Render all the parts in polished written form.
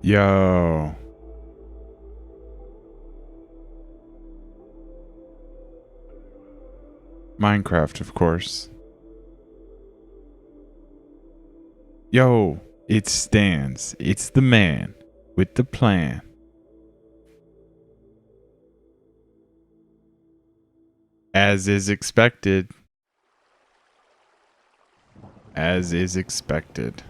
Yo. Minecraft, of course. Yo, it stands. It's the man with the plan. As is expected. As is expected.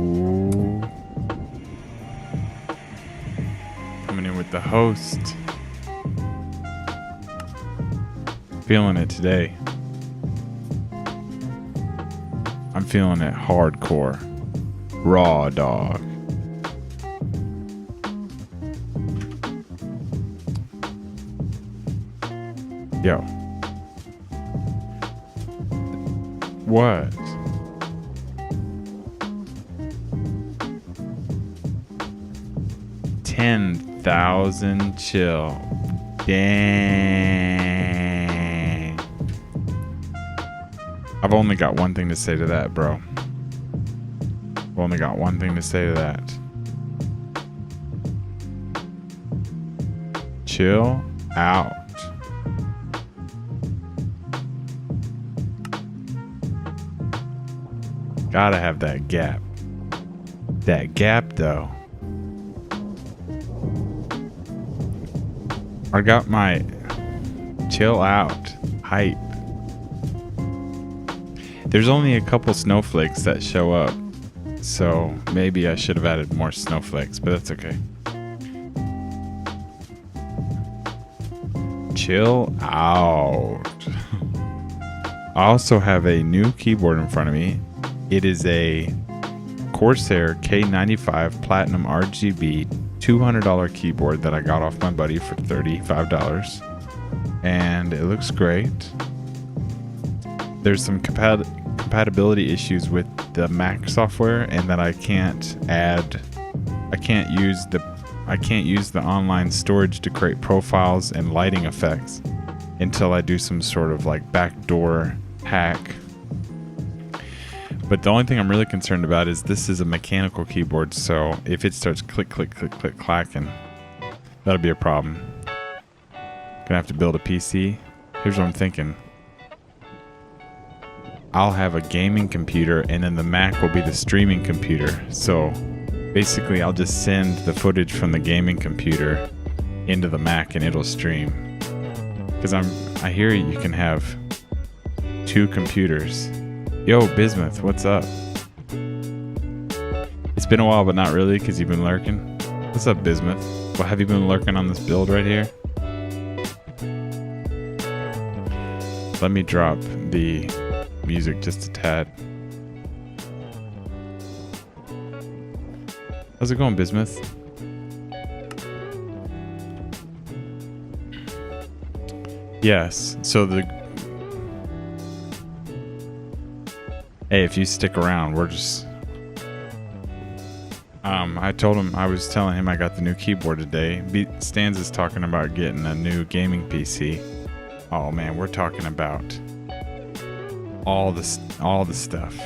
Ooh. Coming in with the host. Feeling it today. I'm feeling it hardcore. Raw dog. Yo. What? $10,000 chill. Dang. I've only got one thing to say to that, bro. I've only got one thing to say to that. Chill out. Gotta have that gap. That gap, though. I got my chill out hype. There's only a couple snowflakes that show up, so maybe I should have added more snowflakes, but that's okay. Chill out. I also have a new keyboard in front of me. It is a Corsair K95 Platinum RGB $200 keyboard that I got off my buddy for $35, and it looks great. There's some compatibility issues with the Mac software, and that I can't use the online storage to create profiles and lighting effects until I do some sort of like backdoor hack. But the only thing I'm really concerned about is this is a mechanical keyboard, so if it starts click, click, click, click, clacking, that'll be a problem. Gonna have to build a PC. Here's what I'm thinking. I'll have a gaming computer, and then the Mac will be the streaming computer. So basically, I'll just send the footage from the gaming computer into the Mac, and it'll stream. Because I hear you can have two computers. Yo, Bismuth, what's up? It's been a while, but not really, because you've been lurking. What's up, Bismuth? Well, have you been lurking on this build right here? Let me drop the music just a tad. How's it going, Bismuth? Yes, so hey, if you stick around, we're just... I was telling him I got the new keyboard today. Stans is talking about getting a new gaming PC. Oh man, we're talking about all the stuff.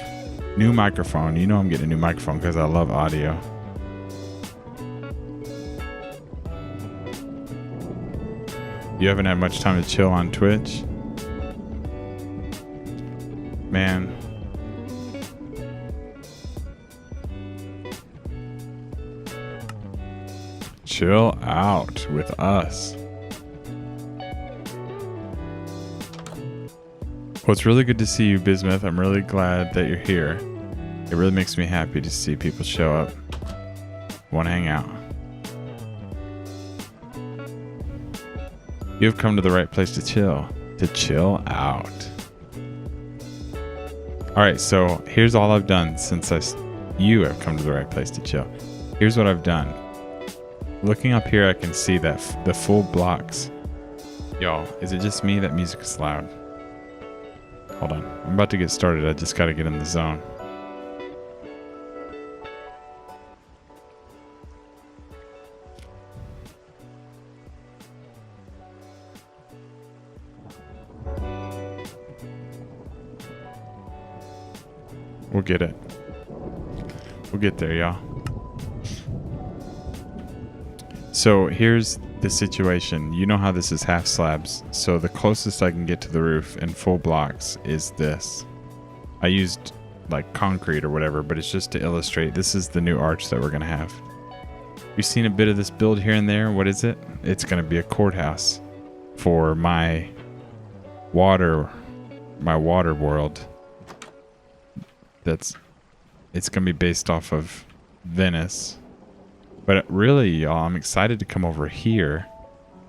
New microphone. You know I'm getting a new microphone because I love audio. You haven't had much time to chill on Twitch? Man. Chill out with us. Well, it's really good to see you, Bismuth. I'm really glad that you're here. It really makes me happy to see people show up. Want to hang out. You have come to the right place to chill. To chill out. Alright, so here's all I've done since you have come to the right place to chill. Here's what I've done. Looking up here, I can see that the full blocks. Y'all, is it just me that music is loud? Hold on. I'm about to get started. I just got to get in the zone. We'll get it. We'll get there, y'all. So here's the situation. You know how this is half slabs. So the closest I can get to the roof in full blocks is this. I used like concrete or whatever, but it's just to illustrate. This is the new arch that we're going to have. You've seen a bit of this build here and there. What is it? It's going to be a courthouse for my water world. It's going to be based off of Venice. But really, y'all, I'm excited to come over here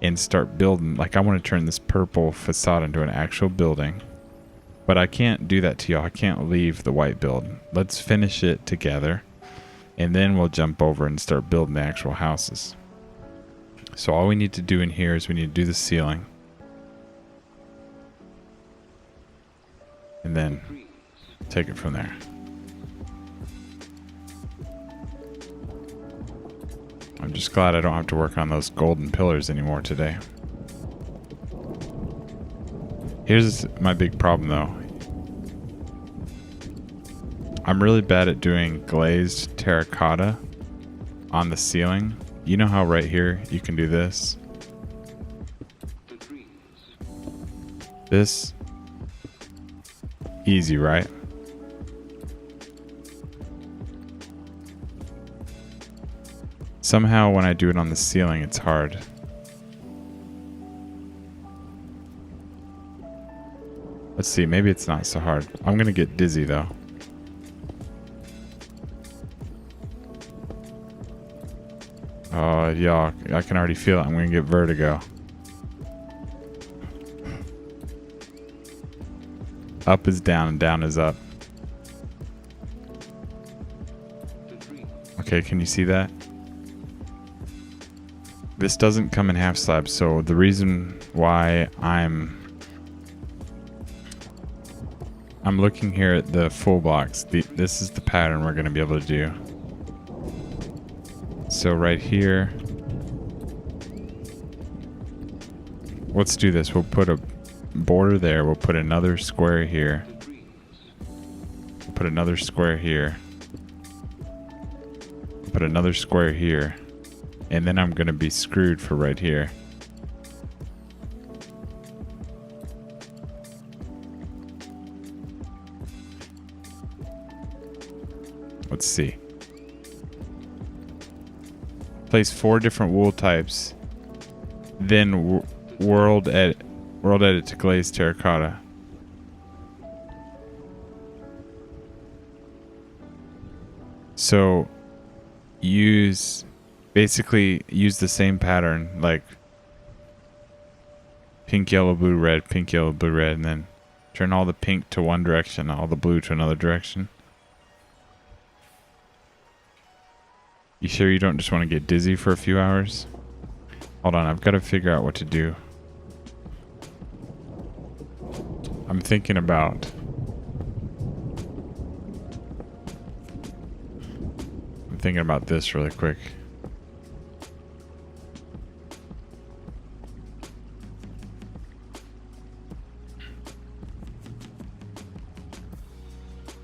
and start building. Like, I want to turn this purple facade into an actual building. But I can't do that to y'all. I can't leave the white build. Let's finish it together. And then we'll jump over and start building the actual houses. So all we need to do in here is we need to do the ceiling. And then take it from there. I'm just glad I don't have to work on those golden pillars anymore today. Here's my big problem though. I'm really bad at doing glazed terracotta on the ceiling. You know how right here you can do this? This. Easy, right? Somehow when I do it on the ceiling, it's hard. Let's see, maybe it's not so hard. I'm gonna get dizzy though. Oh, y'all, I can already feel it. I'm gonna get vertigo. Up is down and down is up. Okay, can you see that? This doesn't come in half slabs, so the reason why I'm looking here at the full blocks. This is the pattern we're going to be able to do. So right here, let's do this. We'll put a border there. We'll put another square here. We'll put another square here. We'll put another square here. And then I'm going to be screwed for right here. Let's see. Place 4 different wool types. Then world edit to glazed terracotta. So basically use the same pattern, like pink, yellow, blue, red, and then turn all the pink to one direction, all the blue to another direction. You sure you don't just want to get dizzy for a few hours? Hold on, I've got to figure out what to do. I'm thinking about this really quick.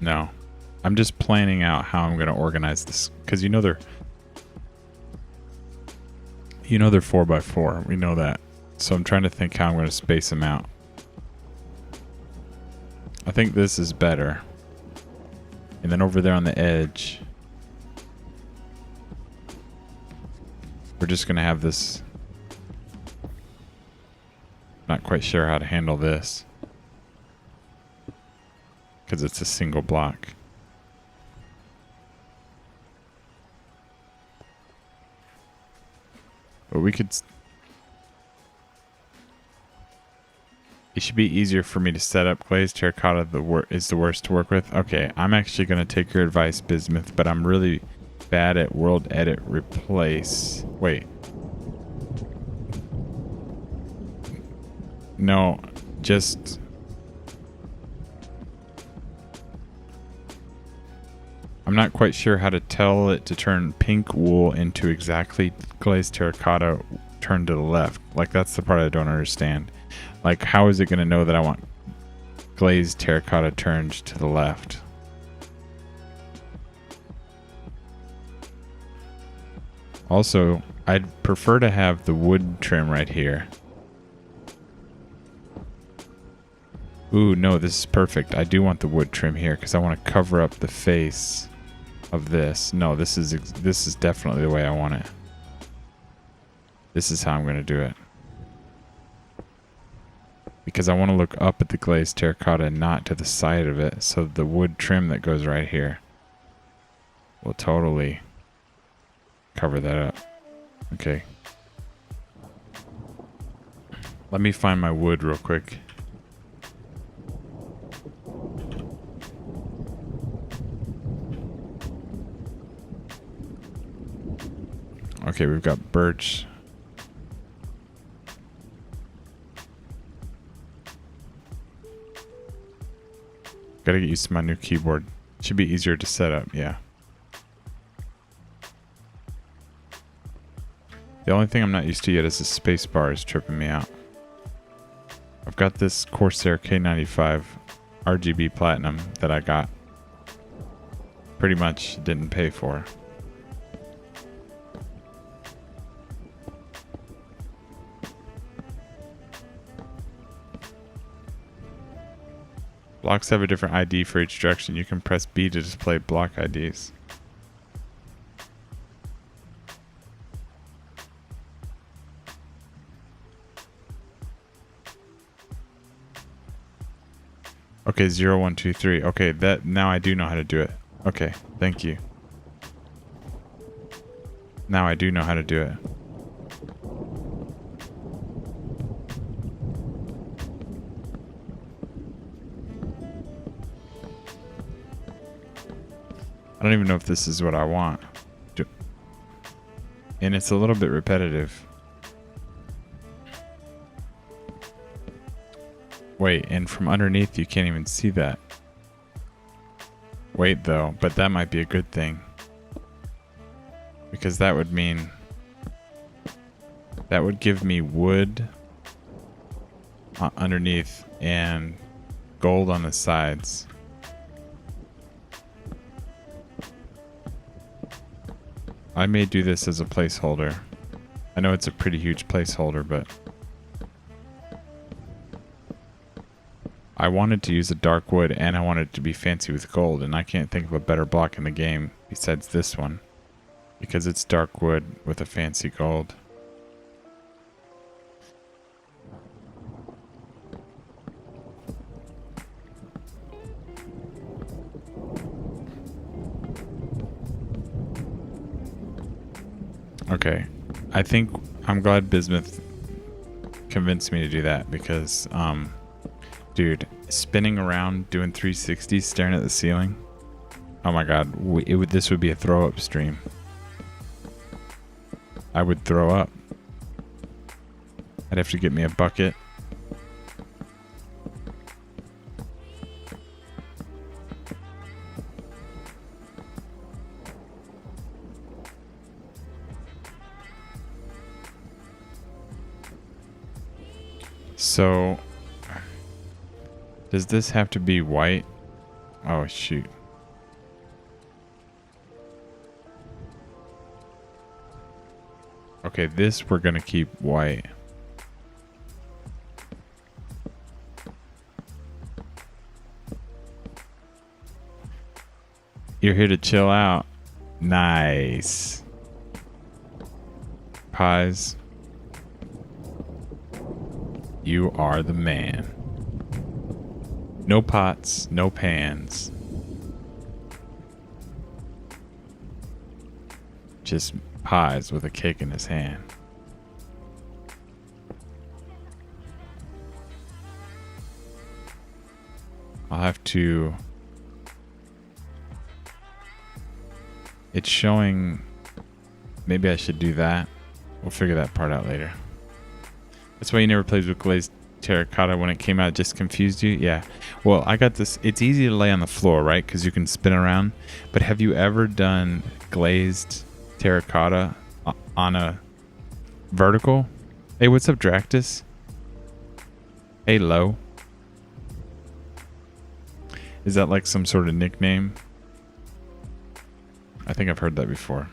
No, I'm just planning out how I'm going to organize this, because you know they're 4x4. We know that. So I'm trying to think how I'm going to space them out. I think this is better. And then over there on the edge, we're just going to have this. Not quite sure how to handle this, because it's a single block. But we could... It should be easier for me to set up glazed terracotta is the worst to work with. Okay, I'm actually going to take your advice, Bismuth, but I'm really bad at world edit replace. Wait. No, just... I'm not quite sure how to tell it to turn pink wool into exactly glazed terracotta turned to the left. Like, that's the part I don't understand. Like, how is it going to know that I want glazed terracotta turned to the left? Also, I'd prefer to have the wood trim right here. Ooh, no, this is perfect. I do want the wood trim here because I want to cover up the face of this. No, this is definitely the way I want it. This is how I'm going to do it. Because I want to look up at the glazed terracotta and not to the side of it. So the wood trim that goes right here will totally cover that up. Okay. Let me find my wood real quick. Okay, we've got birch. Gotta get used to my new keyboard. Should be easier to set up, yeah. The only thing I'm not used to yet is the space bar is tripping me out. I've got this Corsair K95 RGB Platinum that I got. Pretty much didn't pay for. Blocks have a different ID for each direction. You can press B to display block IDs. Okay, 0, 1, 2, 3. Okay, that now I do know how to do it. Okay, thank you. Now I do know how to do it. I don't even know if this is what I want. And it's a little bit repetitive. Wait, and from underneath you can't even see that. Wait though, but that might be a good thing. Because that would mean... that would give me wood underneath and gold on the sides. I may do this as a placeholder. I know it's a pretty huge placeholder, but I wanted to use a dark wood and I wanted it to be fancy with gold, and I can't think of a better block in the game besides this one because it's dark wood with a fancy gold. Okay, I think I'm glad Bismuth convinced me to do that because, dude, spinning around doing 360s, staring at the ceiling. Oh my god, this would be a throw up stream. I would throw up. I'd have to get me a bucket. So, does this have to be white? Oh, shoot. Okay, this we're gonna keep white. You're here to chill out. Nice. Pies. You are the man. No pots, no pans. Just pies with a cake in his hand. I'll have to... It's showing... Maybe I should do that. We'll figure that part out later. That's why you never played with glazed terracotta when it came out. It just confused you? Yeah. Well, I got this. It's easy to lay on the floor, right? Because you can spin around. But have you ever done glazed terracotta on a vertical? Hey, what's up, Dractus? Hey, Lo. Is that like some sort of nickname? I think I've heard that before.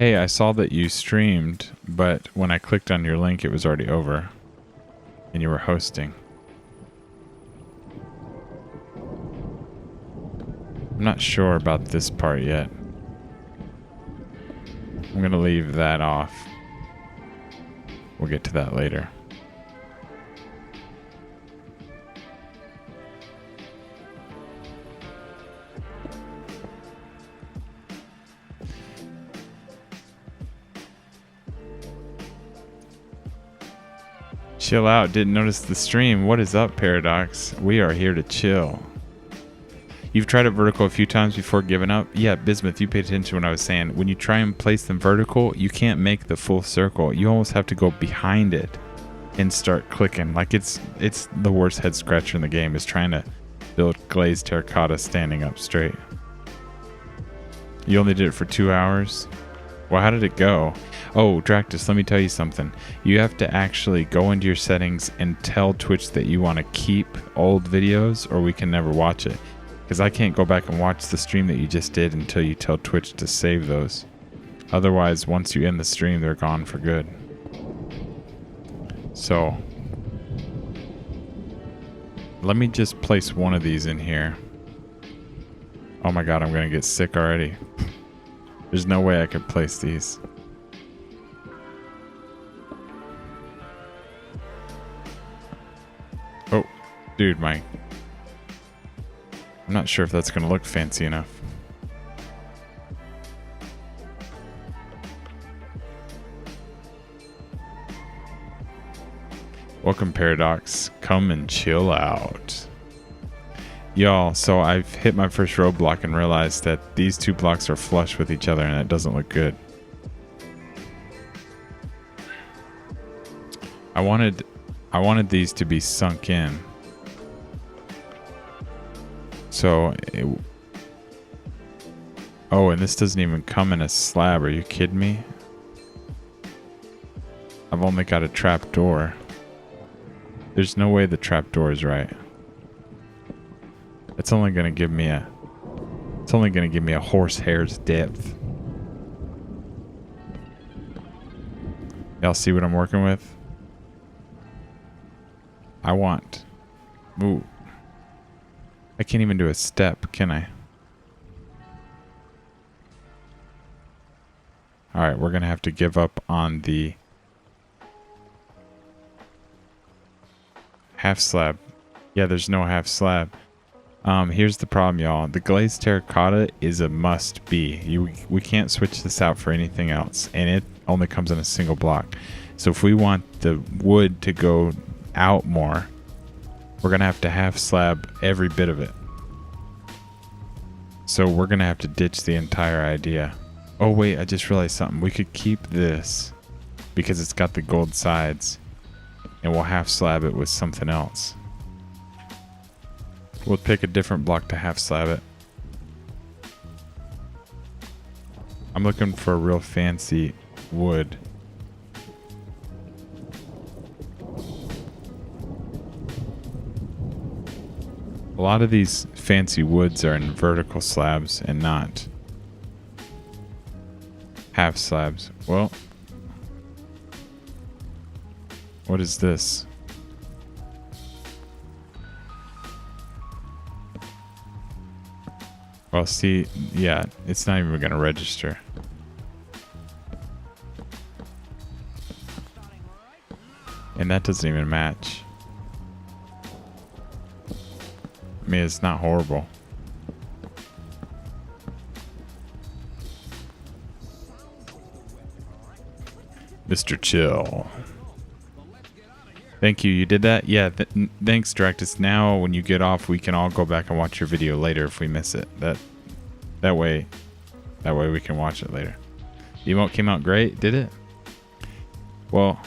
Hey, I saw that you streamed, but when I clicked on your link, it was already over. And you were hosting. I'm not sure about this part yet. I'm going to leave that off. We'll get to that later. Chill out. Didn't notice the stream. What is up, Paradox? We are here to chill. You've tried it vertical a few times before giving up? Yeah, Bismuth, you paid attention to what I was saying. When you try and place them vertical, you can't make the full circle. You almost have to go behind it and start clicking. Like it's the worst head scratcher in the game is trying to build glazed terracotta standing up straight. You only did it for 2 hours? Well, how did it go? Oh, Dractus, let me tell you something. You have to actually go into your settings and tell Twitch that you want to keep old videos or we can never watch it. Because I can't go back and watch the stream that you just did until you tell Twitch to save those. Otherwise, once you end the stream, they're gone for good. So, let me just place one of these in here. Oh my god, I'm going to get sick already. There's no way I could place these. Oh, dude, I'm not sure if that's going to look fancy enough. Welcome, Paradox. Come and chill out. Y'all, so I've hit my first roadblock and realized that these two blocks are flush with each other and it doesn't look good. I wanted these to be sunk in. So, oh, and this doesn't even come in a slab. Are you kidding me? I've only got a trap door. There's no way the trap door is right. It's only gonna give me a horsehair's depth. Y'all see what I'm working with? Ooh. I can't even do a step, can I? Alright, we're gonna have to give up on the half slab. Yeah, there's no half slab. Here's the problem, y'all. The glazed terracotta is a must be. We can't switch this out for anything else, and it only comes in a single block. So if we want the wood to go out more, we're gonna have to half slab every bit of it. So we're gonna have to ditch the entire idea. Oh wait, I just realized something. We could keep this because it's got the gold sides, and we'll half slab it with something else. We'll pick a different block to half slab it. I'm looking for a real fancy wood. A lot of these fancy woods are in vertical slabs and not half slabs. Well, what is this? Well, see, yeah, it's not even going to register. And that doesn't even match. I mean, it's not horrible. Mr. Chill. Thank you. You did that? Yeah, thanks, Dractus. Now, when you get off, we can all go back and watch your video later if we miss it. That way we can watch it later. The emote came out great, did it? Well,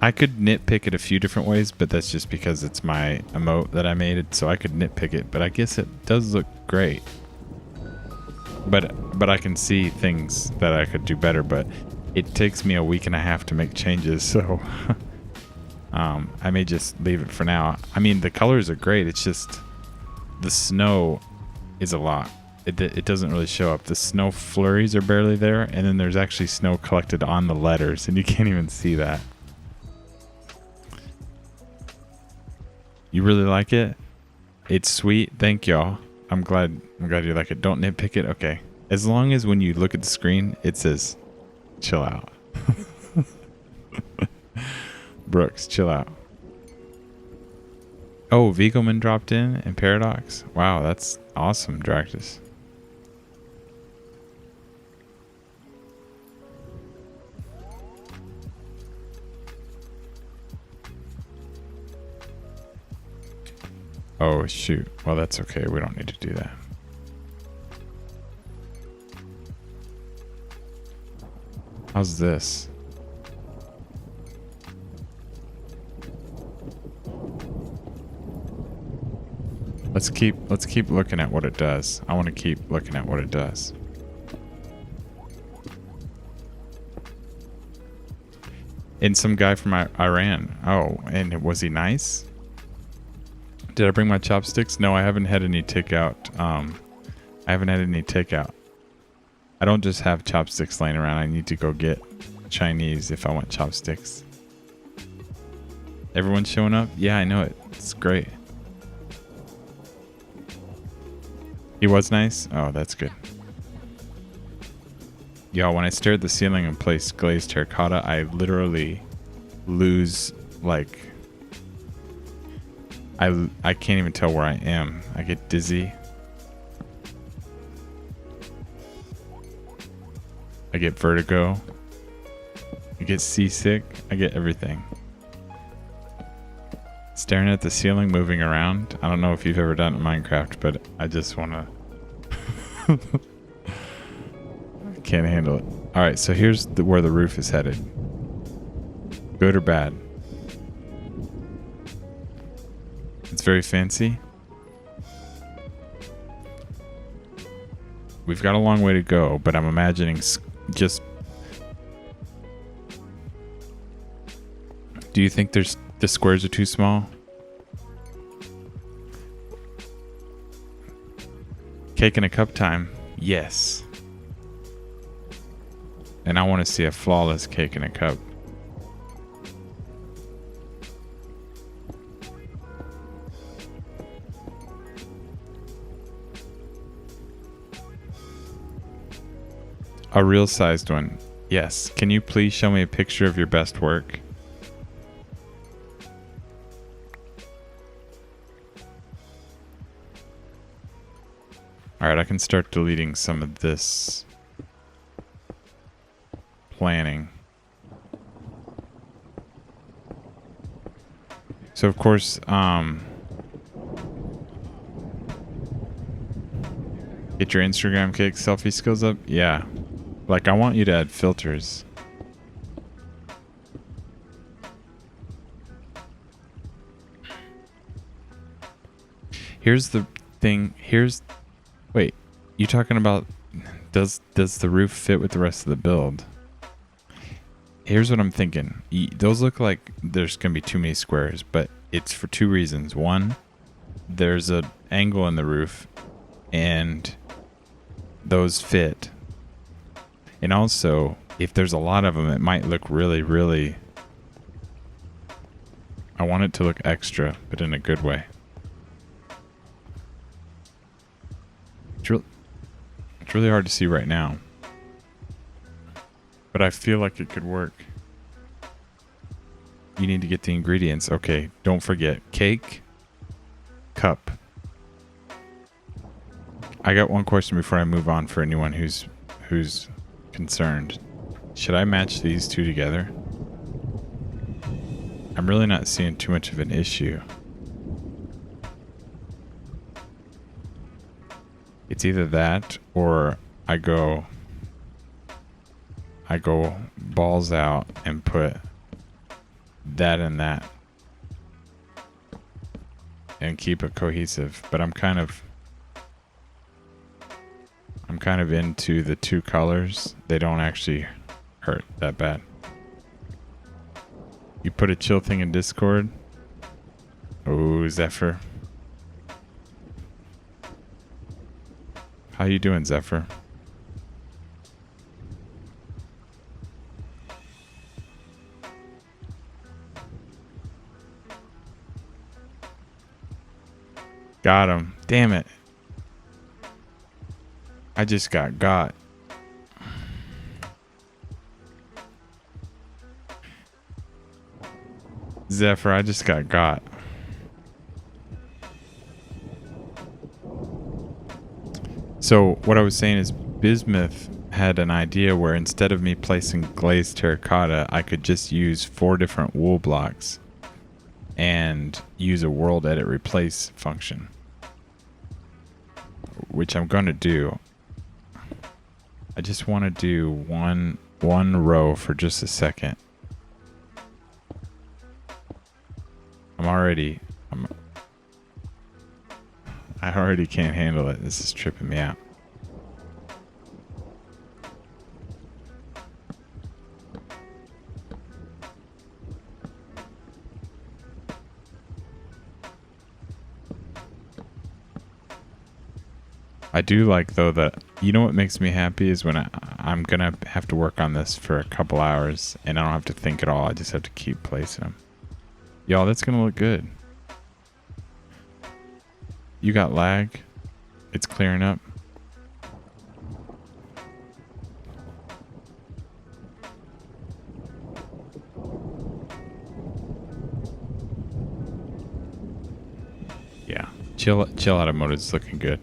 I could nitpick it a few different ways, but that's just because it's my emote that I made it, so I could nitpick it. But I guess it does look great. But I can see things that I could do better. But it takes me a week and a half to make changes, so I may just leave it for now. I mean, the colors are great. It's just the snow is a lot. it doesn't really show up. The snow flurries are barely there, and then there's actually snow collected on the letters, and you can't even see that. You really like it? It's sweet. Thank y'all. I'm glad you like it. Don't nitpick it. Okay. As long as when you look at the screen, it says, chill out. Brooks, chill out. Oh, Vigoman dropped in and Paradox. Wow, that's awesome, Dractus. Oh, shoot. Well, that's okay. We don't need to do that. How's this? Let's keep looking at what it does. I want to keep looking at what it does. And some guy from Iran. Oh, and was he nice? Did I bring my chopsticks? No, I haven't had any takeout. I haven't had any takeout. I don't just have chopsticks laying around. I need to go get Chinese if I want chopsticks. Everyone's showing up? Yeah, I know it. It's great. He was nice? Oh, that's good. Yo, when I stare at the ceiling and place glazed terracotta, I literally lose, like... I can't even tell where I am. I get dizzy. I get vertigo. I get seasick. I get everything. Staring at the ceiling, moving around. I don't know if you've ever done it in Minecraft, but I just want to... I can't handle it. Alright, so here's where the roof is headed. Good or bad? It's very fancy. We've got a long way to go, but I'm imagining just... Do you think the squares are too small? Cake in a cup time? Yes. And I want to see a flawless cake in a cup. A real sized one. Yes. Can you please show me a picture of your best work? Alright, I can start deleting some of this planning. So of course, get your Instagram cake selfie skills up? Yeah. Like, I want you to add filters. Here's the thing. Wait, you talking about does the roof fit with the rest of the build? Here's what I'm thinking. Those look like there's going to be too many squares, but it's for two reasons. One, there's an angle in the roof, and those fit. And also, if there's a lot of them, it might look really, really... I want it to look extra, but in a good way. It's really hard to see right now. But I feel like it could work. You need to get the ingredients. Okay, don't forget. Cake. Cup. I got one question before I move on for anyone who's concerned. Should I match these two together? I'm really not seeing too much of an issue. It's either that or I go balls out and put that and that and keep it cohesive. But I'm kind of into the two colors. They don't actually hurt that bad. You put a chill thing in Discord? Oh, Zephyr. How you doing, Zephyr? Got him. Damn it. I just got. Zephyr, I just got. So what I was saying is Bismuth had an idea where instead of me placing glazed terracotta, I could just use 4 different wool blocks and use a world edit replace function, which I'm going to do. I just want to do one row for just a second. I already can't handle it. This is tripping me out. I do like, though, that, you know what makes me happy is when I'm going to have to work on this for a couple hours and I don't have to think at all. I just have to keep placing them. Y'all, that's going to look good. You got lag. It's clearing up. Yeah, chill out mode is looking good.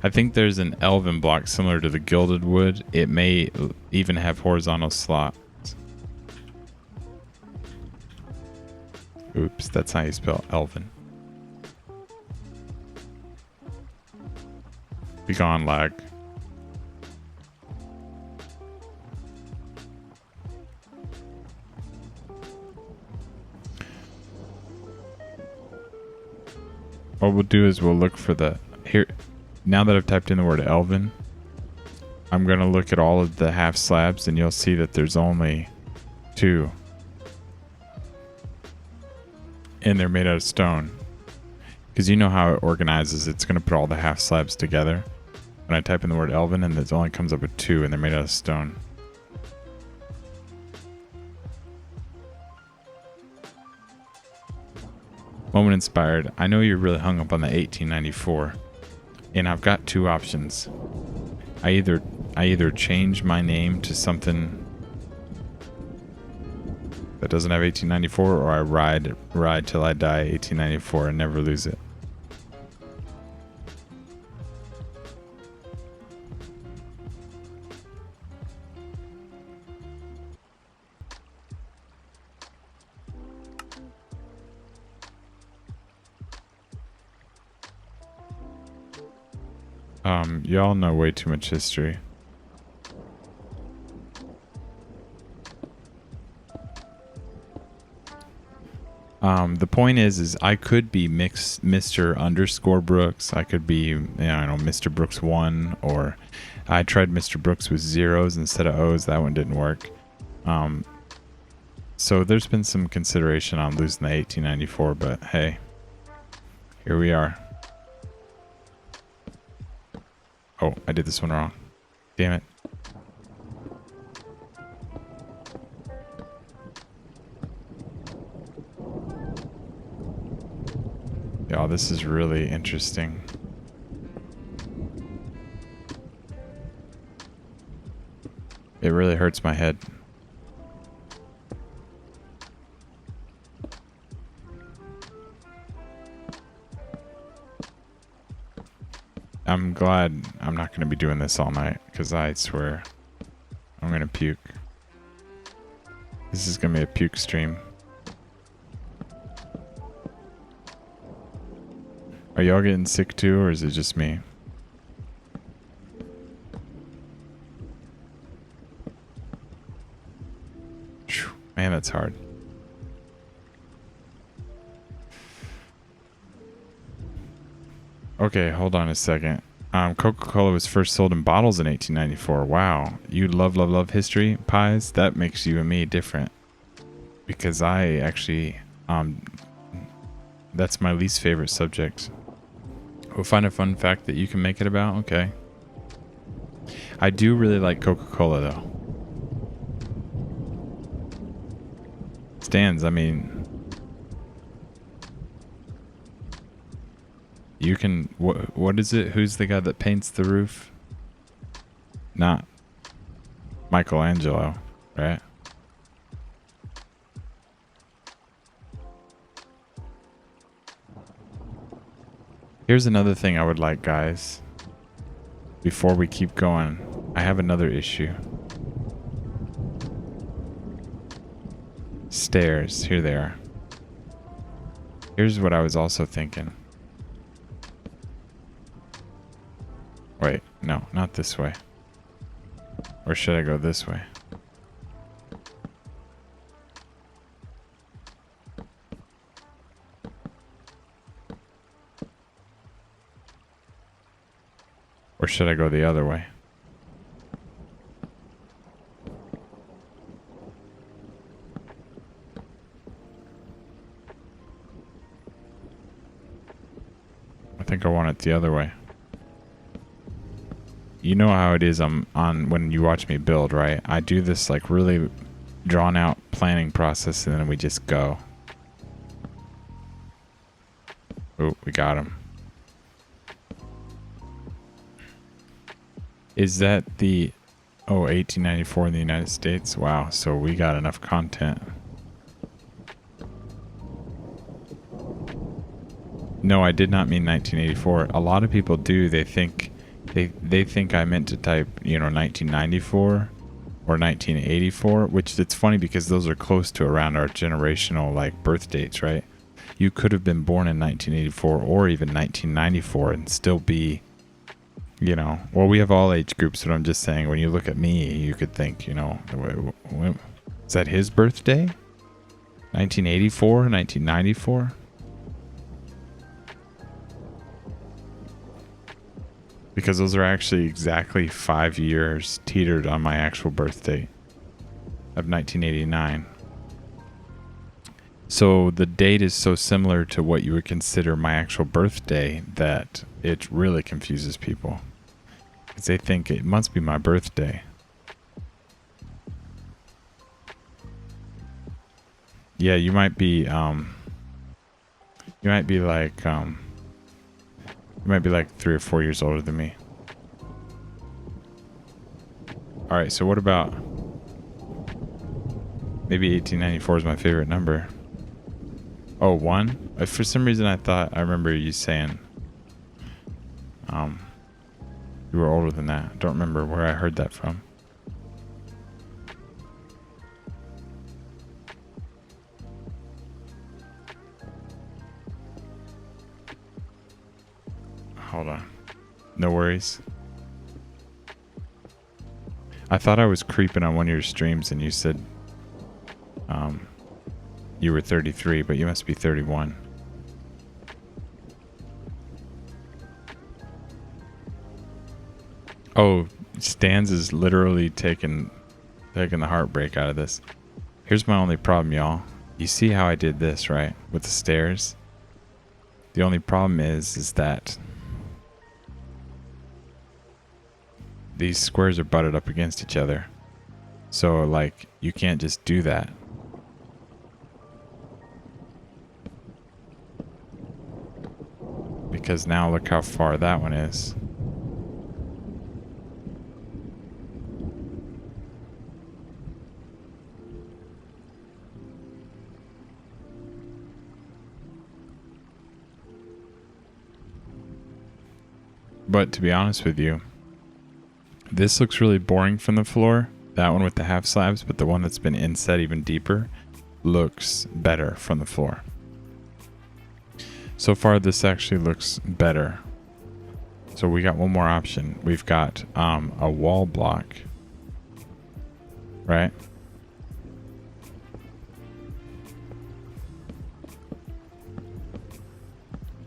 I think there's an elven block similar to the gilded wood. It may even have horizontal slots. Oops, that's how you spell elven. Be gone, lag. What we'll do is we'll look for the here. Now that I've typed in the word elven, I'm going to look at all of the half slabs and you'll see that there's only 2. And they're made out of stone. Because you know how it organizes. It's going to put all the half slabs together. When I type in the word elven, and it only comes up with 2 and they're made out of stone. Moment inspired. I know you're really hung up on the 1894. And I've got 2 options. I either change my name to something that doesn't have 1894, or I ride till I die 1894 and never lose it. Y'all know way too much history. The point is I could be Mr. underscore Brooks. I could be, you know, I don't know, Mr. Brooks 1, or I tried Mr. Brooks with 0s instead of O's. That one didn't work. So there's been some consideration on losing the 1894, but hey, here we are. Oh, I did this one wrong. Damn it. Y'all, this is really interesting. It really hurts my head. I'm glad I'm not going to be doing this all night, because I swear I'm going to puke. This is going to be a puke stream. Are y'all getting sick too, or is it just me? Man, that's hard. Okay, hold on a second. Coca-Cola was first sold in bottles in 1894. Wow. You love history, Pies? That makes you and me different. Because I actually, that's my least favorite subject. We'll find a fun fact that you can make it about. Okay. I do really like Coca-Cola though. Stands, I mean, you can, what is it? Who's the guy that paints the roof? Not Michelangelo, right? Here's another thing I would like, guys. Before we keep going, I have another issue. Stairs, here they are. Here's what I was also thinking. Wait, no, not this way. Or should I go this way? Or should I go the other way? I think I want it the other way. You know how it is on when you watch me build, right? I do this like really drawn out planning process and then we just go. Oh, we got him. Is that the 1894 in the United States? Wow, so we got enough content. No, I did not mean 1984. A lot of people do. They think they think I meant to type, 1994 or 1984, which it's funny because those are close to around our generational like birth dates, right? You could have been born in 1984 or even 1994 and still be, well, we have all age groups, but I'm just saying when you look at me, you could think, is that his birthday? 1984, 1994? Because those are actually exactly 5 years teetered on my actual birth date of 1989. So the date is so similar to what you would consider my actual birthday that it really confuses people. Because they think it must be my birthday. Yeah, you might be like 3 or 4 years older than me. All right, so what about maybe 1894 is my favorite number. Oh, 1? For some reason I remember you saying you were older than that. I don't remember where I heard that from. Hold on. No worries. I thought I was creeping on one of your streams and you said you were 33, but you must be 31. Oh, Stans is literally taking the heartbreak out of this. Here's my only problem, y'all. You see how I did this, right? With the stairs? The only problem is that these squares are butted up against each other. So, like, you can't just do that. Because now look how far that one is. But to be honest with you, this looks really boring from the floor. That one with the half slabs, but the one that's been inset even deeper looks better from the floor. So far, this actually looks better. So we got one more option. We've got a wall block, right?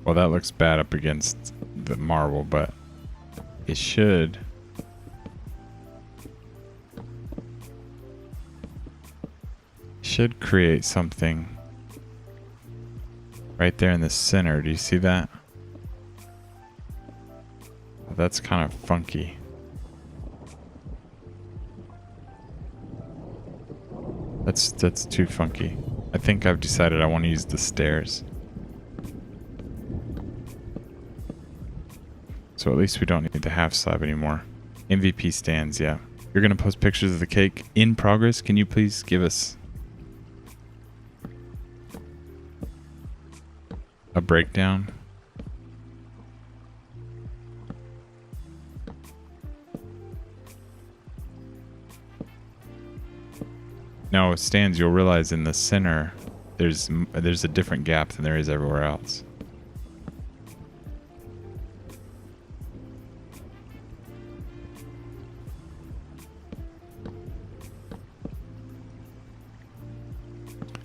Well, that looks bad up against the marble, but it should create something right there in the center. Do you see that? Well, that's kind of funky. That's too funky. I think I've decided I want to use the stairs. So at least we don't need the half slab anymore. MVP stands, yeah. You're going to post pictures of the cake in progress. Can you please give us a breakdown? No, stands, you'll realize in the center there's a different gap than there is everywhere else.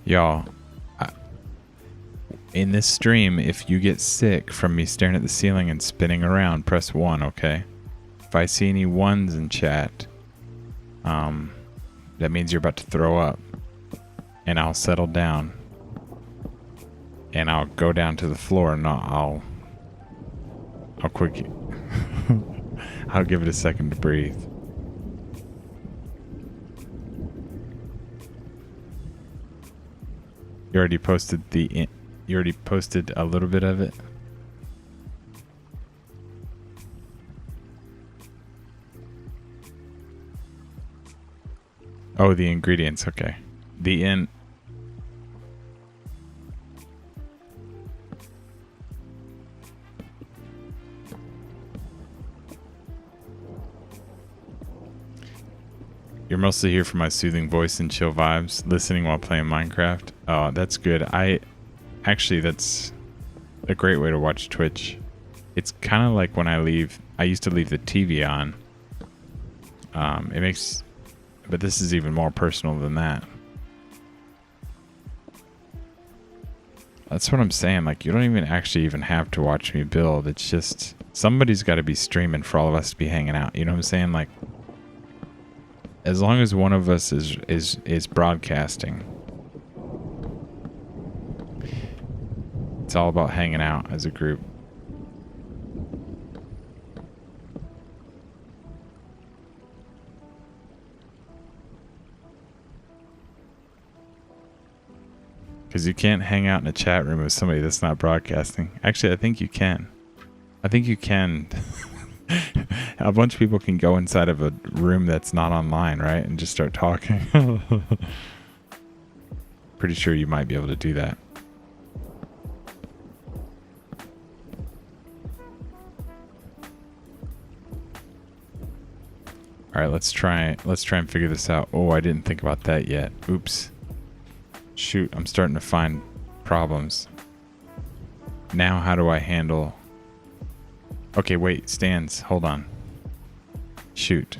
Y'all, in this stream, if you get sick from me staring at the ceiling and spinning around, press 1, okay? If I see any 1s in chat, that means you're about to throw up. And I'll settle down. And I'll go down to the floor and I'll quick... I'll give it a second to breathe. You already posted you already posted a little bit of it? Oh, the ingredients, okay. You're mostly here for my soothing voice and chill vibes, listening while playing Minecraft. Oh, that's good. Actually, that's a great way to watch Twitch. It's kind of like when I used to leave the TV on. But this is even more personal than that. That's what I'm saying. Like, you don't even actually have to watch me build. It's just somebody's got to be streaming for all of us to be hanging out. You know what I'm saying? Like, as long as one of us is broadcasting, it's all about hanging out as a group. Because you can't hang out in a chat room with somebody that's not broadcasting. Actually, I think you can. I think you can. A bunch of people can go inside of a room that's not online, right? And just start talking. Pretty sure you might be able to do that. All right, let's try and figure this out. Oh, I didn't think about that yet. Oops. Shoot, I'm starting to find problems. Now, how do I handle... Okay, wait, stands. Hold on. Shoot.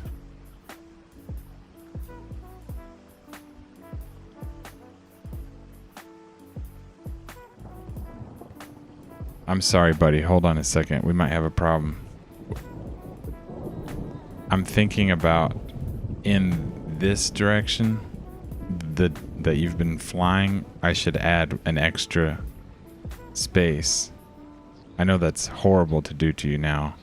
I'm sorry, buddy. Hold on a second. We might have a problem. I'm thinking about in this direction that you've been flying, I should add an extra space. I know that's horrible to do to you now.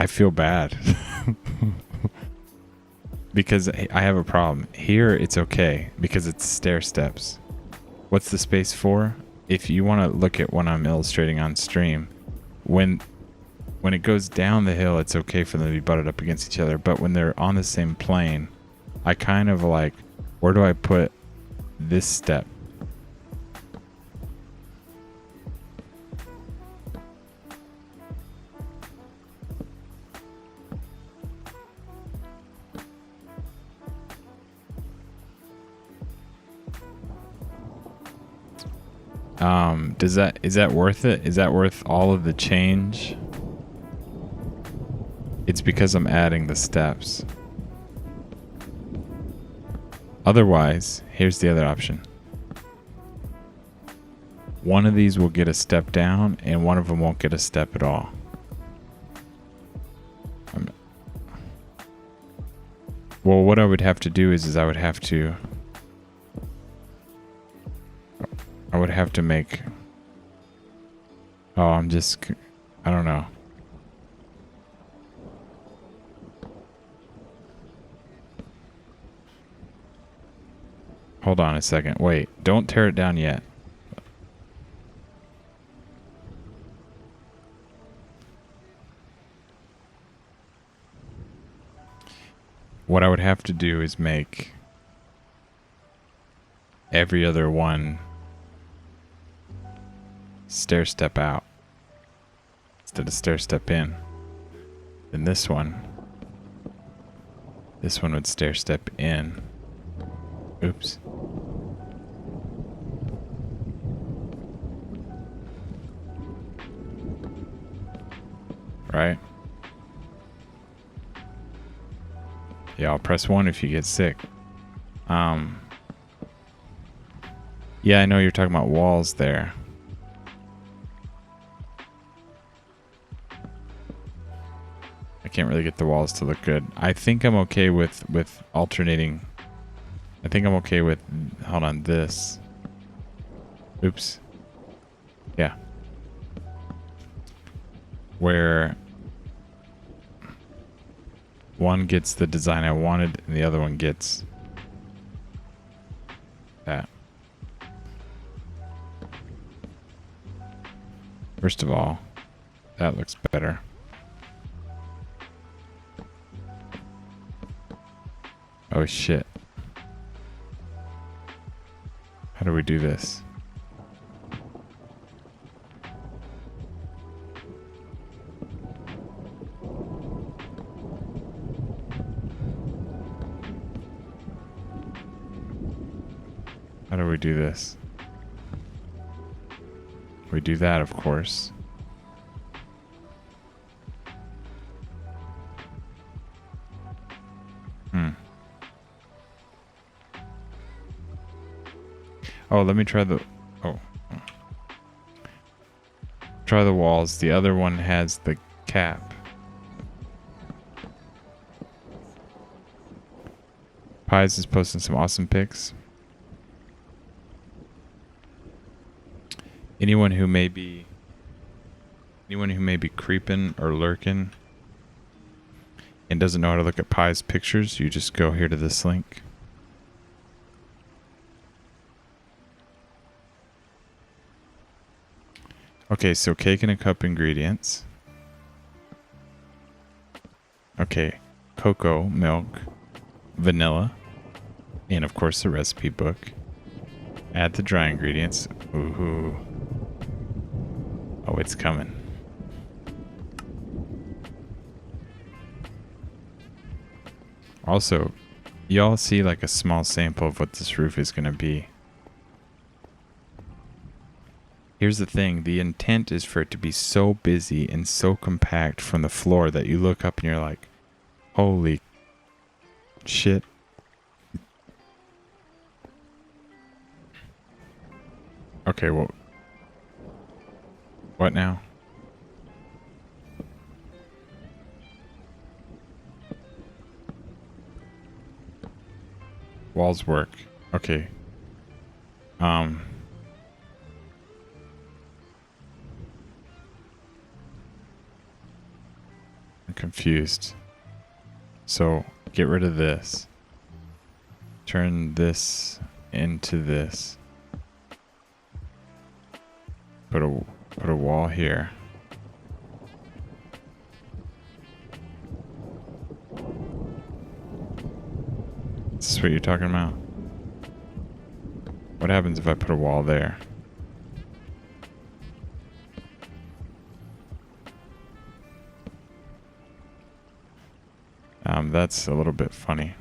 I feel bad. Because I have a problem. Here it's okay because it's stair steps. What's the space for? If you want to look at what I'm illustrating on stream, when it goes down the hill, it's okay for them to be butted up against each other. But when they're on the same plane, I kind of like, where do I put this step? Is that worth it? Is that worth all of the change? It's because I'm adding the steps. Otherwise, here's the other option. One of these will get a step down and one of them won't get a step at all. Well, what I would have to do is I would have to make Oh, I don't know. Hold on a second. Wait, don't tear it down yet. What I would have to do is make every other one stair step out instead of stair step in. Then this one would stair step in. Oops. Right? Yeah, I'll press 1 if you get sick. Yeah, I know you're talking about walls there. I can't really get the walls to look good. I think I'm okay with alternating. I think I'm okay with, hold on, this. Oops. Yeah. Where one gets the design I wanted and the other one gets that. First of all, that looks better. Oh shit. How do we do this? How do we do this? We do that, of course. Oh, let me try the... Oh. Try the walls. The other one has the cap. Pies is posting some awesome pics. Anyone who may be creeping or lurking and doesn't know how to look at Pies pictures, you just go here to this link. Okay, so cake in a cup ingredients. Okay, cocoa, milk, vanilla, and of course the recipe book. Add the dry ingredients. Ooh. Oh, it's coming. Also, y'all see like a small sample of what this roof is going to be. Here's the thing. The intent is for it to be so busy and so compact from the floor that you look up and you're like, holy shit. Okay, well, what now? Walls work. Okay. I'm confused. So, get rid of this. Turn this into this. Put a wall here. Is this what you're talking about? What happens if I put a wall there? That's a little bit funny.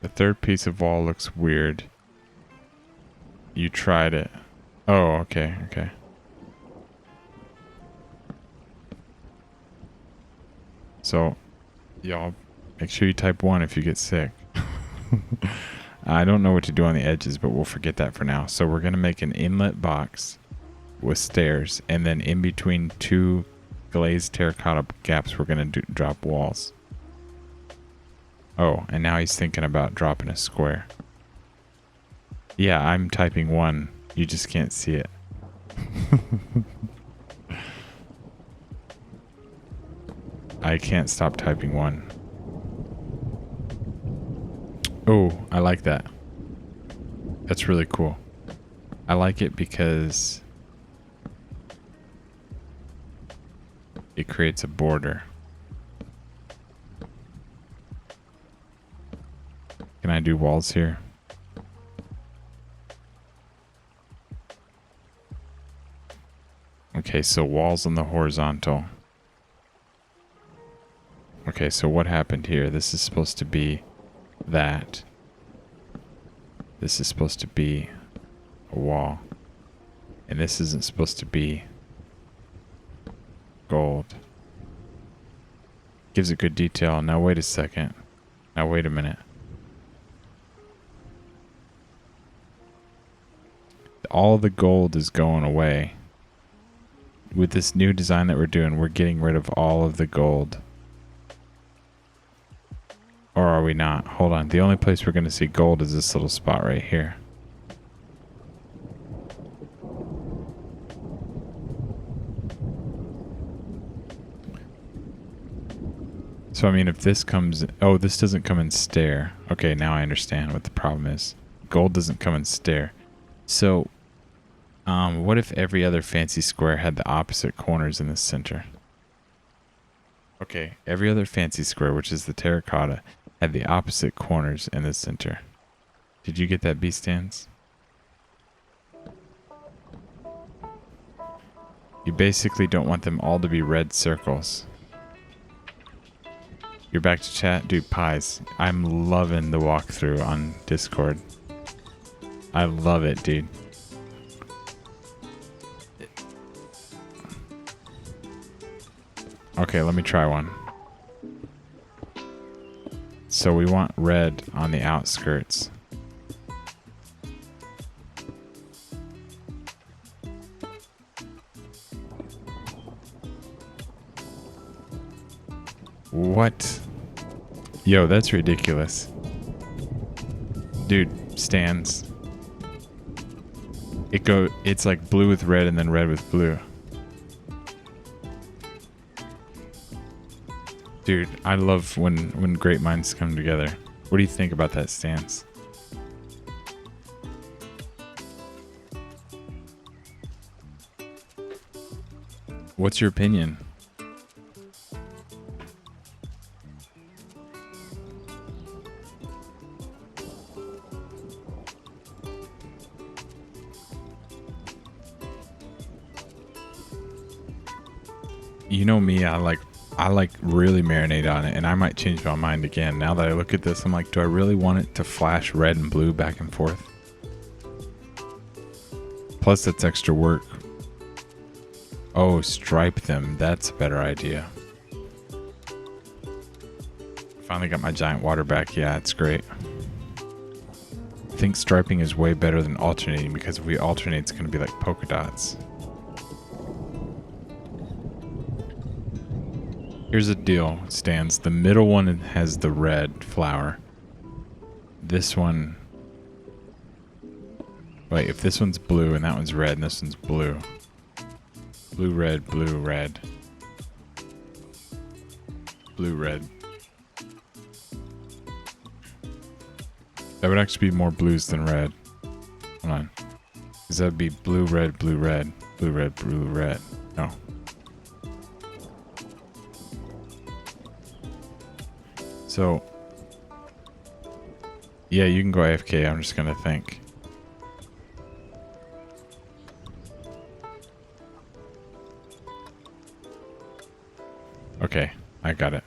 The third piece of wall looks weird. You tried it. Oh, okay, okay. So, y'all, make sure you type 1 if you get sick. I don't know what to do on the edges, but we'll forget that for now. So we're going to make an inlet box with stairs, and then in between 2 glazed terracotta gaps, we're going to drop walls. Oh, and now he's thinking about dropping a square. Yeah, I'm typing 1. You just can't see it. I can't stop typing 1. Oh, I like that. That's really cool. I like it because it creates a border. Can I do walls here? Okay, so walls on the horizontal. Okay, so what happened here? This is supposed to be that. This is supposed to be a wall. And this isn't supposed to be gold. Gives it good detail. Now wait a second. Now wait a minute. All the gold is going away. With this new design that we're doing, we're getting rid of all of the gold. Or are we not? Hold on. The only place we're going to see gold is this little spot right here. So, I mean, if this comes... Oh, this doesn't come in stair. Okay, now I understand what the problem is. Gold doesn't come in stair. So, what if every other fancy square had the opposite corners in the center? Okay, every other fancy square, which is the terracotta, had the opposite corners in the center. Did you get that, B-Stands? You basically don't want them all to be red circles. You're back to chat? Dude, pies. I'm loving the walkthrough on Discord. I love it, dude. Okay, let me try one. So we want red on the outskirts. What? Yo, that's ridiculous. Dude, stands. It's like blue with red and then red with blue. Dude, I love when great minds come together. What do you think about that stance? What's your opinion? You know me, I like really marinate on it, and I might change my mind again. Now that I look at this, I'm like, do I really want it to flash red and blue back and forth? Plus, that's extra work. Oh, stripe them. That's a better idea. Finally got my giant water back. Yeah, it's great. I think striping is way better than alternating, because if we alternate, it's going to be like polka dots. Here's the deal, Stans. The middle one has the red flower. This one... Wait, if this one's blue and that one's red and this one's blue. Blue, red, blue, red. Blue, red. That would actually be more blues than red. Hold on. Because that would be blue, red, blue, red. Blue, red, blue, red. No. So, yeah, you can go AFK. I'm just going to think. Okay, I got it.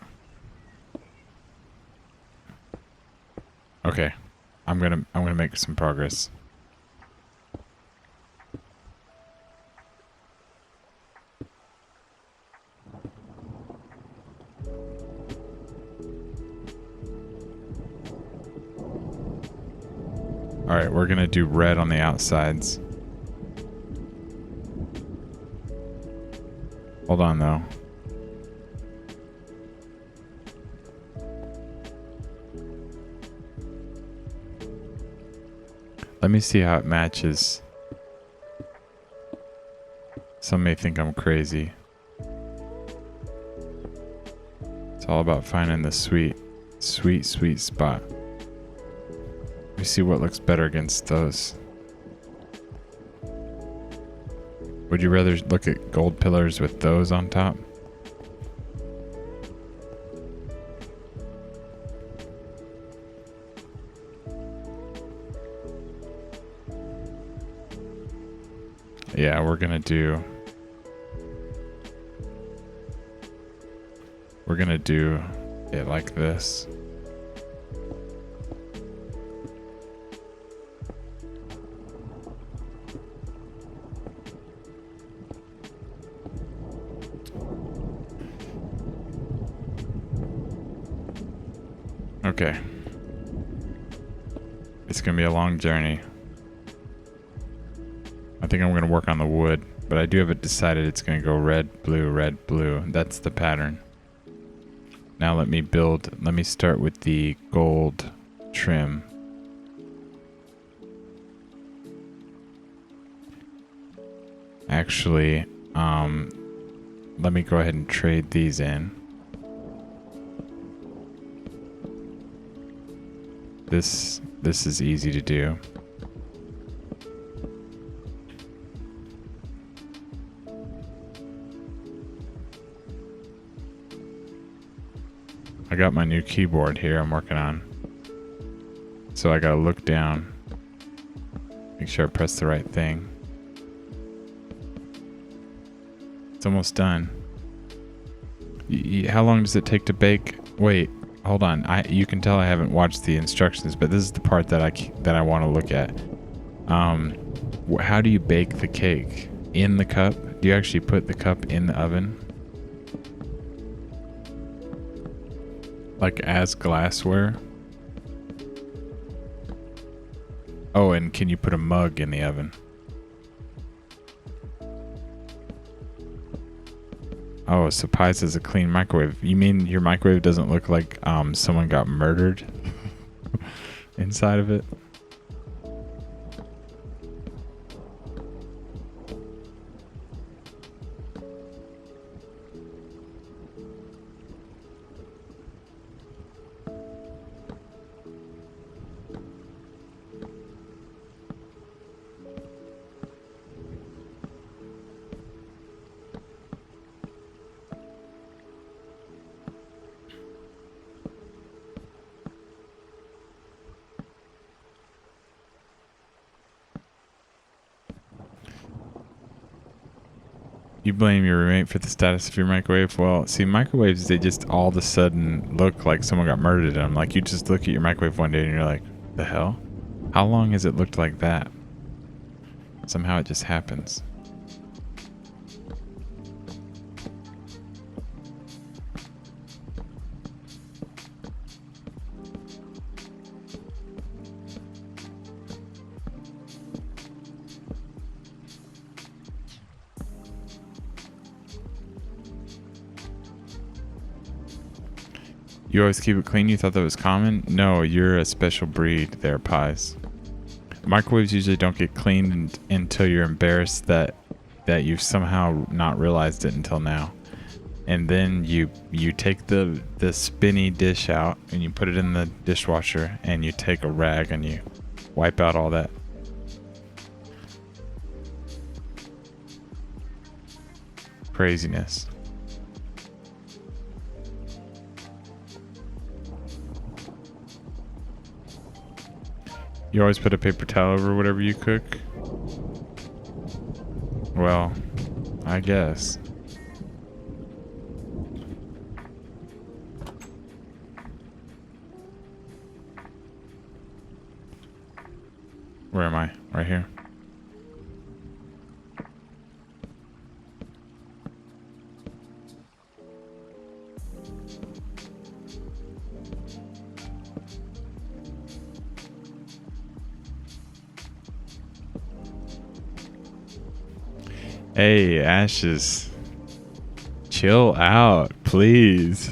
Okay, I'm gonna make some progress. All right, we're gonna do red on the outsides. Hold on though. Let me see how it matches. Some may think I'm crazy. It's all about finding the sweet spot. Let me see what looks better against those. Would you rather look at gold pillars with those on top? Yeah, we're gonna do it like this. Okay. It's gonna be a long journey. I think I'm going to work on the wood, but I do have it decided it's going to go red, blue. That's the pattern. Now let me start with the gold trim. Actually, let me go ahead and trade these in. This is easy to do. I got my new keyboard here I'm working on. So I gotta look down. Make sure I press the right thing. It's almost done. How long does it take to bake? Wait, hold on. You can tell I haven't watched the instructions, but this is the part that I want to look at. How do you bake the cake? In the cup? Do you actually put the cup in the oven? Like as glassware? Oh, and can you put a mug in the oven? Oh, so Pies is a clean microwave. You mean your microwave doesn't look like someone got murdered inside of it? You blame your roommate for the status of your microwave? Well, see, microwaves, they just all of a sudden look like someone got murdered in them. Like, you just look at your microwave one day and you're like, the hell? How long has it looked like that? Somehow it just happens. You always keep it clean? You thought that was common? No, you're a special breed there, Pies. Microwaves usually don't get cleaned until you're embarrassed that you've somehow not realized it until now. And then you take the spinny dish out and you put it in the dishwasher and you take a rag and you wipe out all that. Craziness. You always put a paper towel over whatever you cook? Well, I guess. Where am I? Right here. Hey, Ashes. Chill out, please.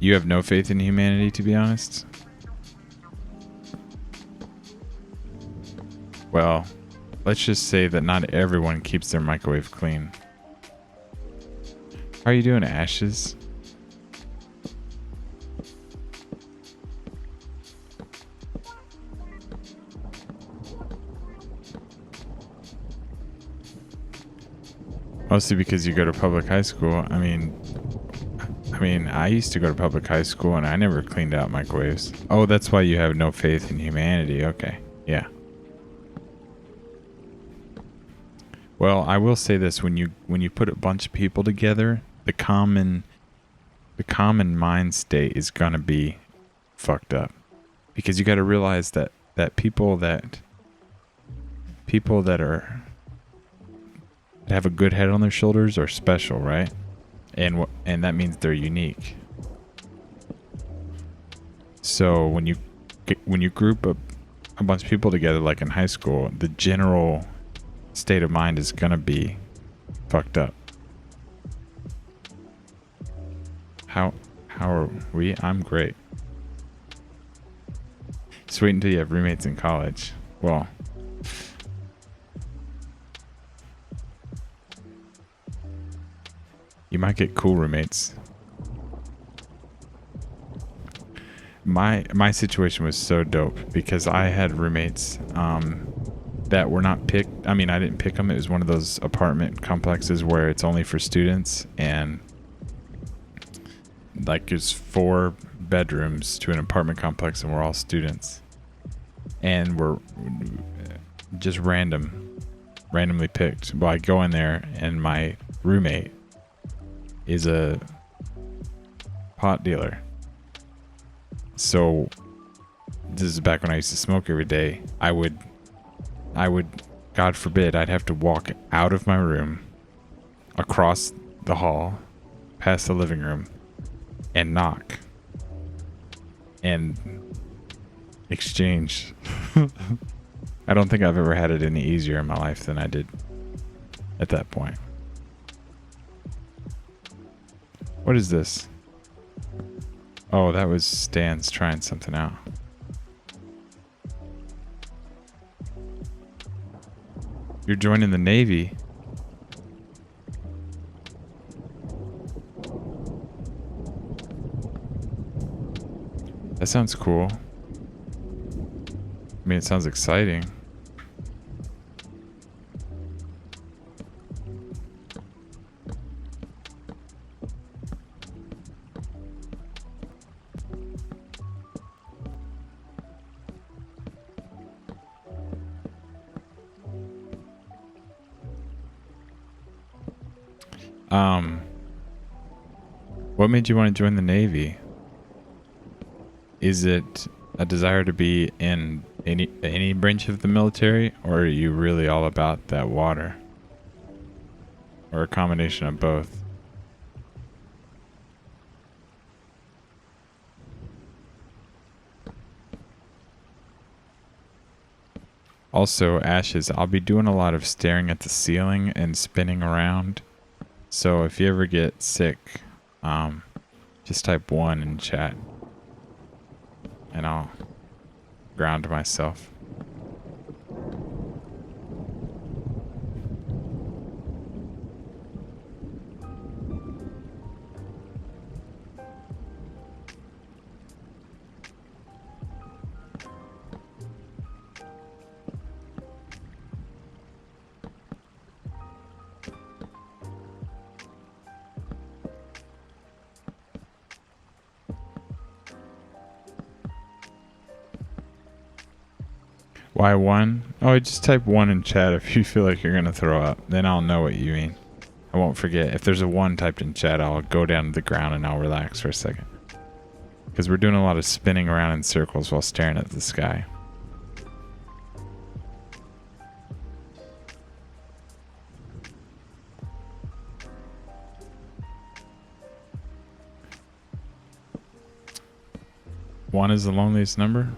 You have no faith in humanity, to be honest? Well, let's just say that not everyone keeps their microwave clean. How are you doing, Ashes? Mostly because you go to public high school. I mean, I used to go to public high school and I never cleaned out microwaves. Oh, that's why you have no faith in humanity. Okay. Yeah. Well, I will say this, when you put a bunch of people together, the common mind state is going to be fucked up. Because you got to realize that people that have a good head on their shoulders are special, right? And that means they're unique. So when you group a bunch of people together, like in high school, the general state of mind is gonna be fucked up. How are we? I'm great. Just wait until you have roommates in college. Well, you might get cool roommates. My situation was so dope because I had roommates that were not picked. I mean, I didn't pick them. It was one of those apartment complexes where it's only for students, and like there's 4 bedrooms to an apartment complex, and we're all students, and we're just randomly picked. Well, I go in there, and my roommate is a pot dealer. So this is back when I used to smoke every day. I would, God forbid, I'd have to walk out of my room, across the hall, past the living room, and knock and exchange. I don't think I've ever had it any easier in my life than I did at that point. What is this? Oh, that was Stan's trying something out. You're joining the Navy. That sounds cool. I mean, it sounds exciting. What made you want to join the Navy? Is it a desire to be in any branch of the military, or are you really all about that water? Or a combination of both? Also, Ashes, I'll be doing a lot of staring at the ceiling and spinning around. So if you ever get sick, just type 1 in chat and I'll ground myself. Why 1? Oh, just type 1 in chat if you feel like you're gonna throw up. Then I'll know what you mean. I won't forget. If there's a 1 typed in chat, I'll go down to the ground and I'll relax for a second. Because we're doing a lot of spinning around in circles while staring at the sky. One is the loneliest number?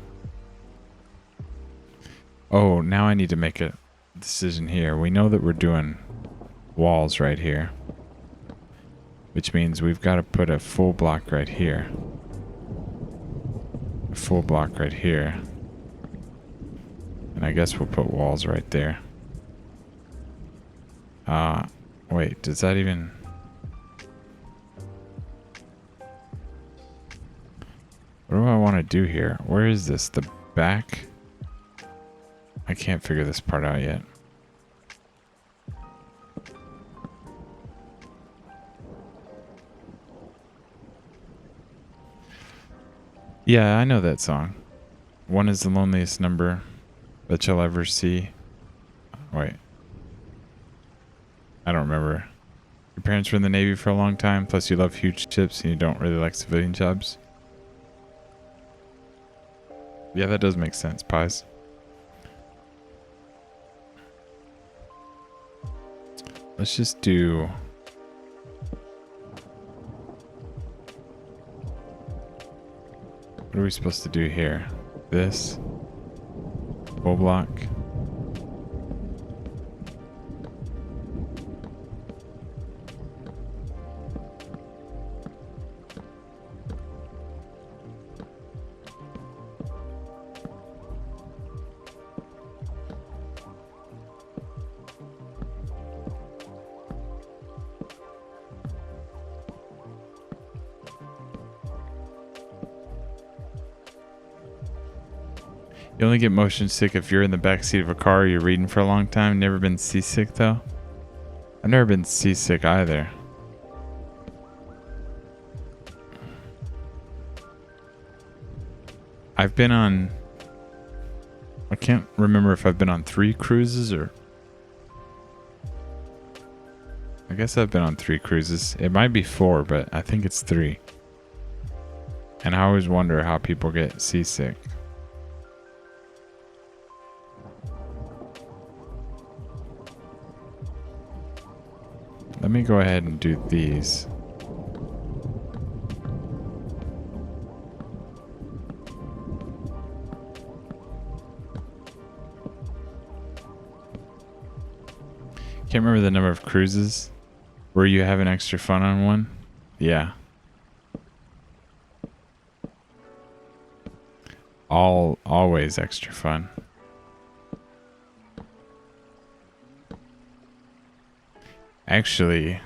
Oh, now I need to make a decision here. We know that we're doing walls right here. which means we've got to put a full block right here. A full block right here. And I guess we'll put walls right there. Wait, does that even... What do I want to do here? Where is this? The back? I can't figure this part out yet. Yeah, I know that song. One is the loneliest number that you'll ever see. Wait. I don't remember. Your parents were in the Navy for a long time, plus you love huge ships and you don't really like civilian jobs. Yeah, that does make sense, Pies. Let's just do... What are we supposed to do here? This. Full block. You only get motion sick if you're in the backseat of a car or you're reading for a long time. Never been seasick though? I've never been seasick either. I've been on... I can't remember if I've been on 3 cruises or... I guess I've been on 3 cruises. It might be 4, but I think it's 3. And I always wonder how people get seasick. Let me go ahead and do these. Can't remember the number of cruises. Were you having extra fun on one? Yeah. Always extra fun. Actually,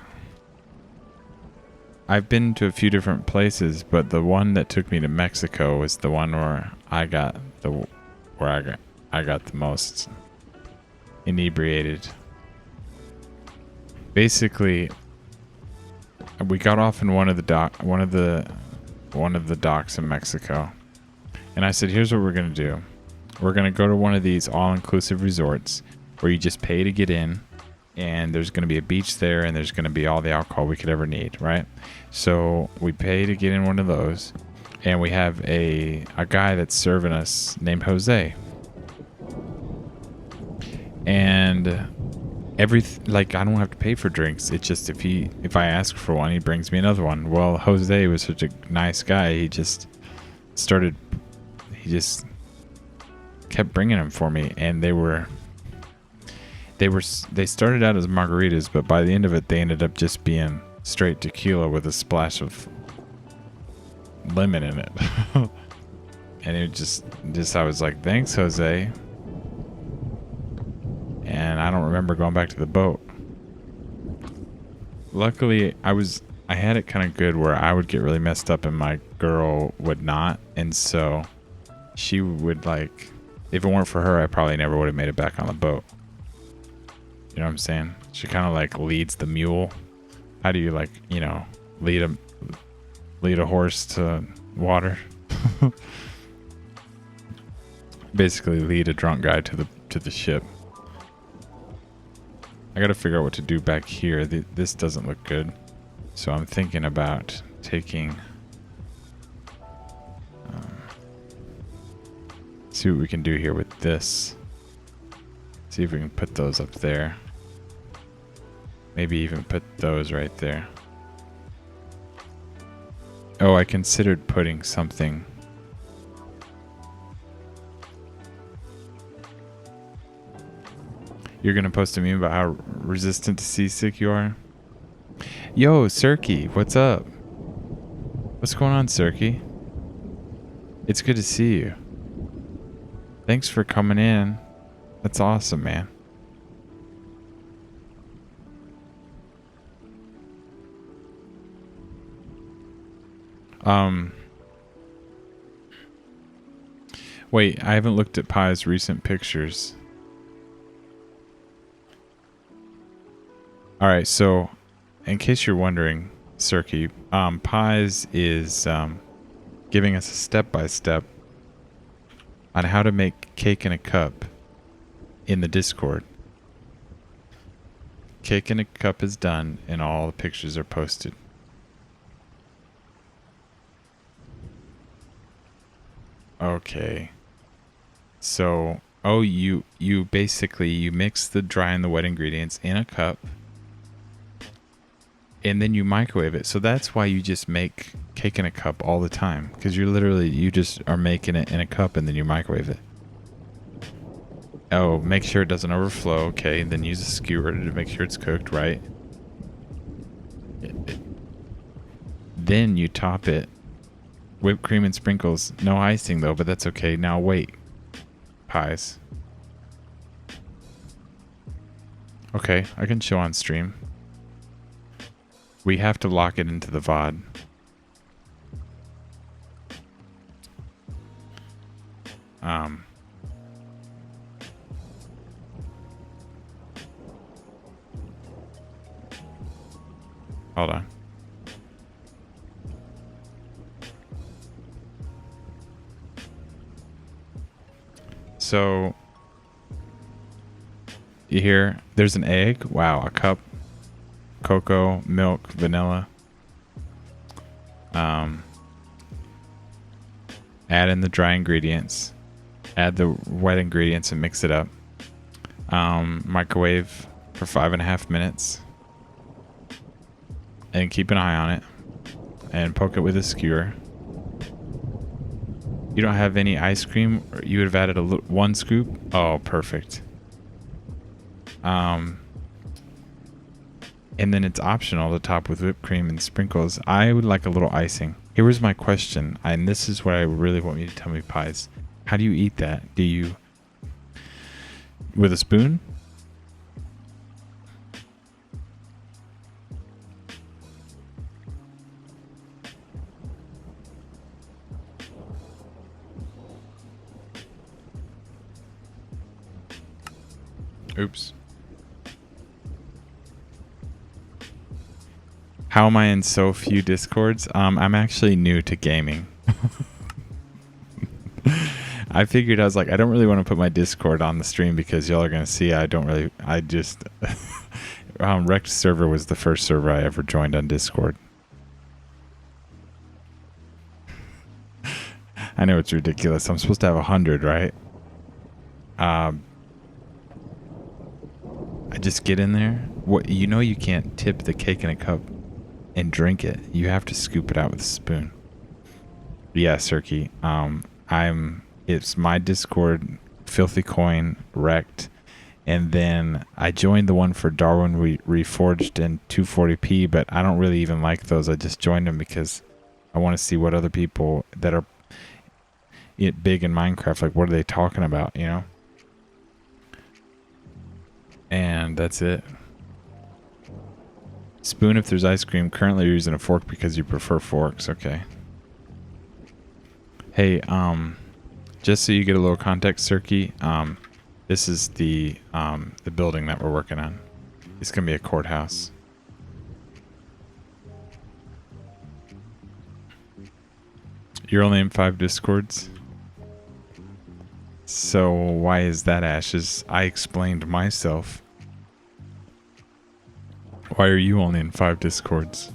I've been to a few different places, but the one that took me to Mexico was the one where I got the most inebriated. Basically, we got off in one of the docks in Mexico, and I said, "Here's what we're gonna do. We're gonna go to one of these all-inclusive resorts where you just pay to get in." And there's going to be a beach there, and there's going to be all the alcohol we could ever need, right? So we pay to get in one of those, and we have a guy that's serving us named Jose. And I don't have to pay for drinks. It's just if I ask for one, he brings me another one. Well, Jose was such a nice guy. He just kept bringing them for me, and they started out as margaritas, but by the end of it, they ended up just being straight tequila with a splash of lemon in it. And it just I was like, thanks, Jose. And I don't remember going back to the boat. Luckily, I had it kind of good where I would get really messed up and my girl would not. And so she would if it weren't for her, I probably never would have made it back on the boat. You know what I'm saying? She kind of leads the mule. How do you lead a horse to water? Basically lead a drunk guy to the ship. I gotta figure out what to do back here. This doesn't look good. So I'm thinking about taking... see what we can do here with this. See if we can put those up there. Maybe even put those right there. Oh, I considered putting something. You're gonna post a meme about how resistant to seasick you are? Yo, Sirky, what's up? What's going on, Sirky? It's good to see you. Thanks for coming in. That's awesome, man. Wait, I haven't looked at Pie's recent pictures. Alright, so in case you're wondering, Sirky, Pies is giving us a step-by-step on how to make cake in a cup in the Discord. Cake in a cup is done and all the pictures are posted. Okay. So, you basically, you mix the dry and the wet ingredients in a cup and then you microwave it. So that's why you just make cake in a cup all the time, because you just are making it in a cup and then you microwave it. Oh, make sure it doesn't overflow. Okay, and then use a skewer to make sure it's cooked right. Then you top it. Whipped cream and sprinkles. No icing though, but that's okay. Now wait. Pies. Okay, I can show on stream. We have to lock it into the VOD. Hold on. So, you hear, there's an egg. Wow, a cup. Cocoa, milk, vanilla. Add in the dry ingredients. Add the wet ingredients and mix it up. Microwave for 5.5 minutes. And keep an eye on it. And poke it with a skewer. You don't have any ice cream? Or you would have added one scoop? Oh, perfect. And then it's optional to top with whipped cream and sprinkles. I would like a little icing. Here was my question, and this is what I really want you to tell me, Pies. How do you eat that? Do you... with a spoon? Oops. How am I in so few Discords? I'm actually new to gaming. I figured, I was like, I don't really want to put my Discord on the stream because y'all are going to see I just... Wrecked server was the first server I ever joined on Discord. I know it's ridiculous. I'm supposed to have 100, right? I just get in there. What, you know, you can't tip the cake in a cup and drink it. You have to scoop it out with a spoon. Yeah, Sirky. It's my Discord, Filthy Coin, Wrecked, and then I joined the one for Darwin Reforged and 240p, but I don't really even like those. I just joined them because I want to see what other people that are big in Minecraft, like, what are they talking about, you know? And that's it. Spoon if there's ice cream. Currently you're using a fork because you prefer forks. Okay. Hey, just so you get a little context, Sirky, this is the building that we're working on. It's gonna be a courthouse. You're only in 5 Discords? So why is that, Ashes? I explained myself. Why are you only in 5 Discords?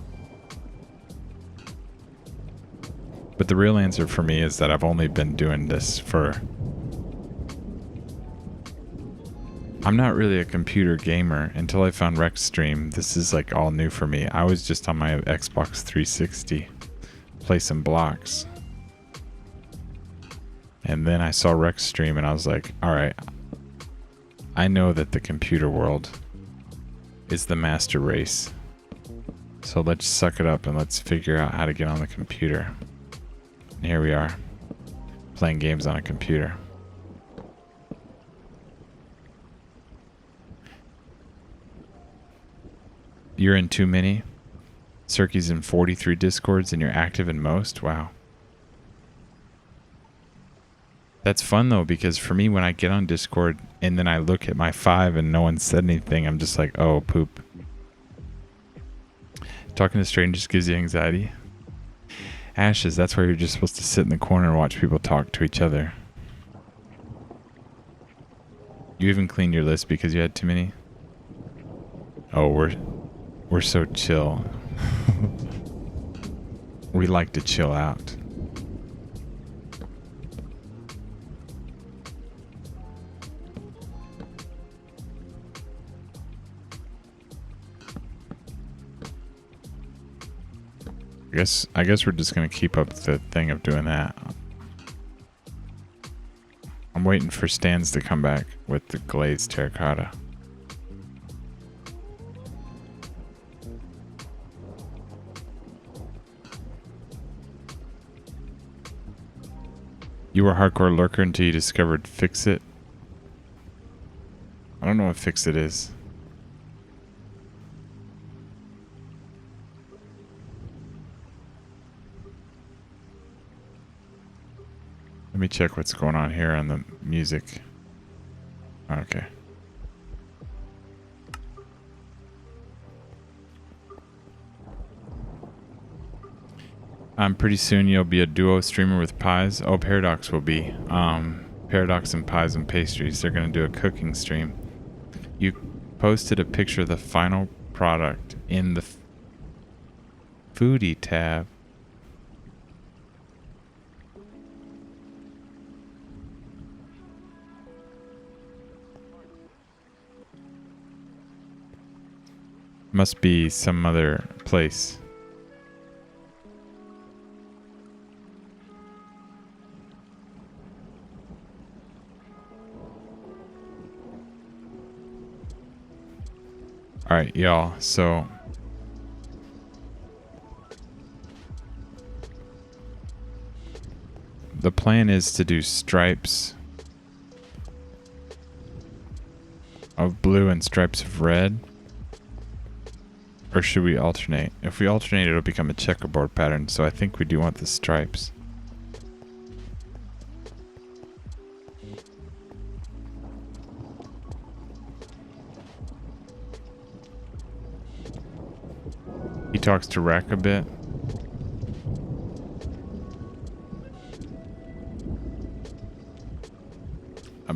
But the real answer for me is that I've only been doing this for... I'm not really a computer gamer until I found Rex Stream. This is like all new for me. I was just on my Xbox 360, play some blocks. And then I saw Rex Stream and I was like, alright, I know that the computer world is the master race. So let's suck it up and let's figure out how to get on the computer. And here we are, playing games on a computer. You're in too many. Cirky's in 43 discords and you're active in most. Wow. That's fun though, because for me, when I get on Discord and then I look at my 5 and no one said anything, I'm just like, oh, poop. Talking to strangers gives you anxiety. Ashes, that's where you're just supposed to sit in the corner and watch people talk to each other. You even cleaned your list because you had too many? Oh, we're so chill. We like to chill out. I guess we're just gonna keep up the thing of doing that. I'm waiting for Stans to come back with the glazed terracotta. You were a hardcore lurker until you discovered Fix It. I don't know what Fix It is. Let me check what's going on here on the music. Okay. Pretty soon you'll be a duo streamer with Pies. Oh, Paradox will be. Paradox and Pies and Pastries. They're going to do a cooking stream. You posted a picture of the final product in the foodie tab. Must be some other place. Alright, y'all, so the plan is to do stripes of blue and stripes of red. Or should we alternate? If we alternate, it'll become a checkerboard pattern, so I think we do want the stripes. He talks to Rack a bit.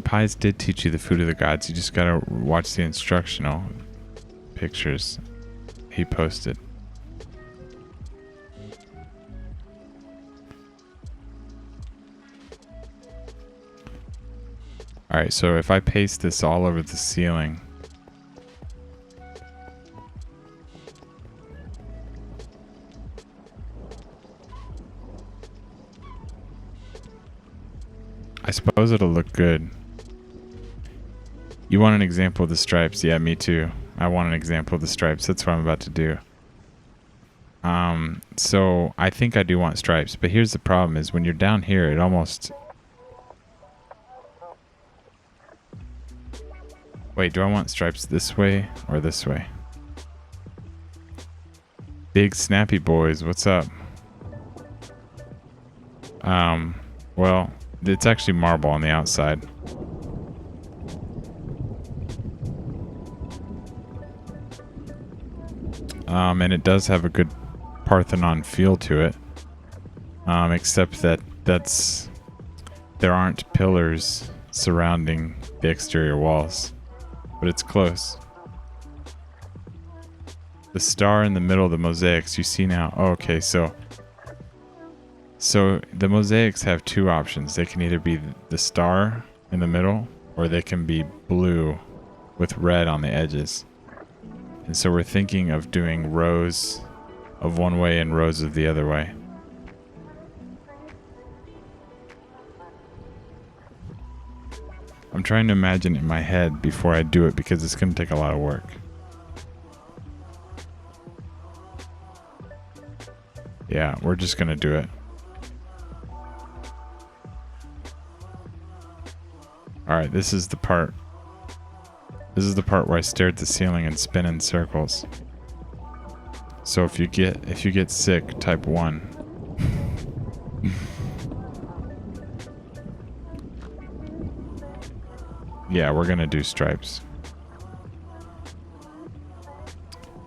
Pies did teach you the food of the gods. You just gotta watch the instructional pictures he posted. Alright, so if I paste this all over the ceiling, I suppose it'll look good. You want an example of the stripes? Yeah, me too. I want an example of the stripes. That's what I'm about to do. So I think I do want stripes, but here's the problem is when you're down here, it almost... Wait, do I want stripes this way or this way? Big snappy boys, what's up? Well, it's actually marble on the outside. And it does have a good Parthenon feel to it. Except that there aren't pillars surrounding the exterior walls. But it's close. The star in the middle of the mosaics, you see now. Oh, okay, so the mosaics have two options. They can either be the star in the middle, or they can be blue with red on the edges. And so we're thinking of doing rows of one way and rows of the other way. I'm trying to imagine it in my head before I do it because it's going to take a lot of work. Yeah, we're just gonna do it. Alright, this is the part. This is the part where I stare at the ceiling and spin in circles. So if you get sick, type 1. Yeah, we're gonna do stripes.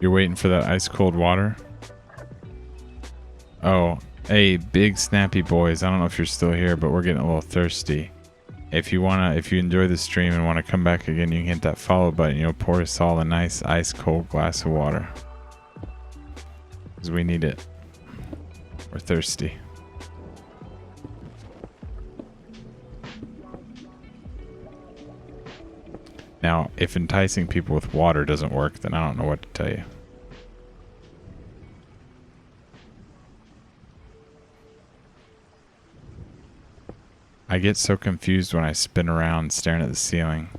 You're waiting for that ice cold water? Oh, hey, big snappy boys. I don't know if you're still here, but we're getting a little thirsty. If you enjoy the stream and want to come back again, you can hit that follow button. You'll pour us all a nice ice cold glass of water. Because we need it. We're thirsty. Now, if enticing people with water doesn't work, then I don't know what to tell you. I get so confused when I spin around staring at the ceiling.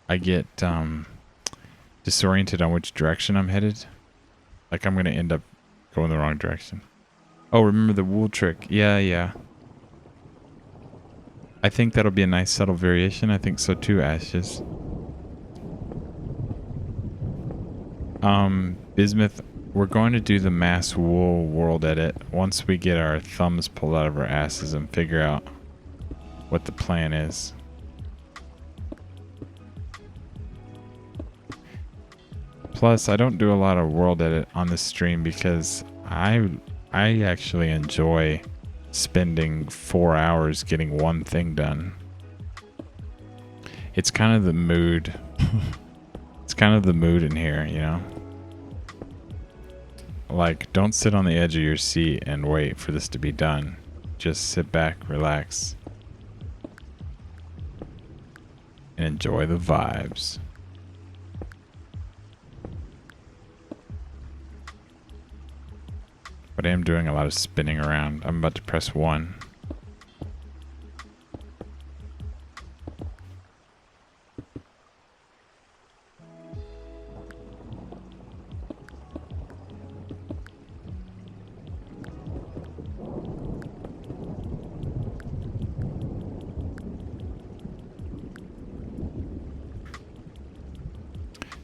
I get disoriented on which direction I'm headed. Like I'm going to end up going the wrong direction. Oh, remember the wool trick? Yeah. I think that'll be a nice subtle variation. I think so too, Ashes. Bismuth, we're going to do the mass wool world edit once we get our thumbs pulled out of our asses and figure out what the plan is. Plus, I don't do a lot of world edit on this stream because I actually enjoy spending 4 hours getting one thing done. It's kind of the mood. It's kind of the mood in here, you know? Like, don't sit on the edge of your seat and wait for this to be done. Just sit back, relax, and enjoy the vibes. But I am doing a lot of spinning around. I'm about to press 1.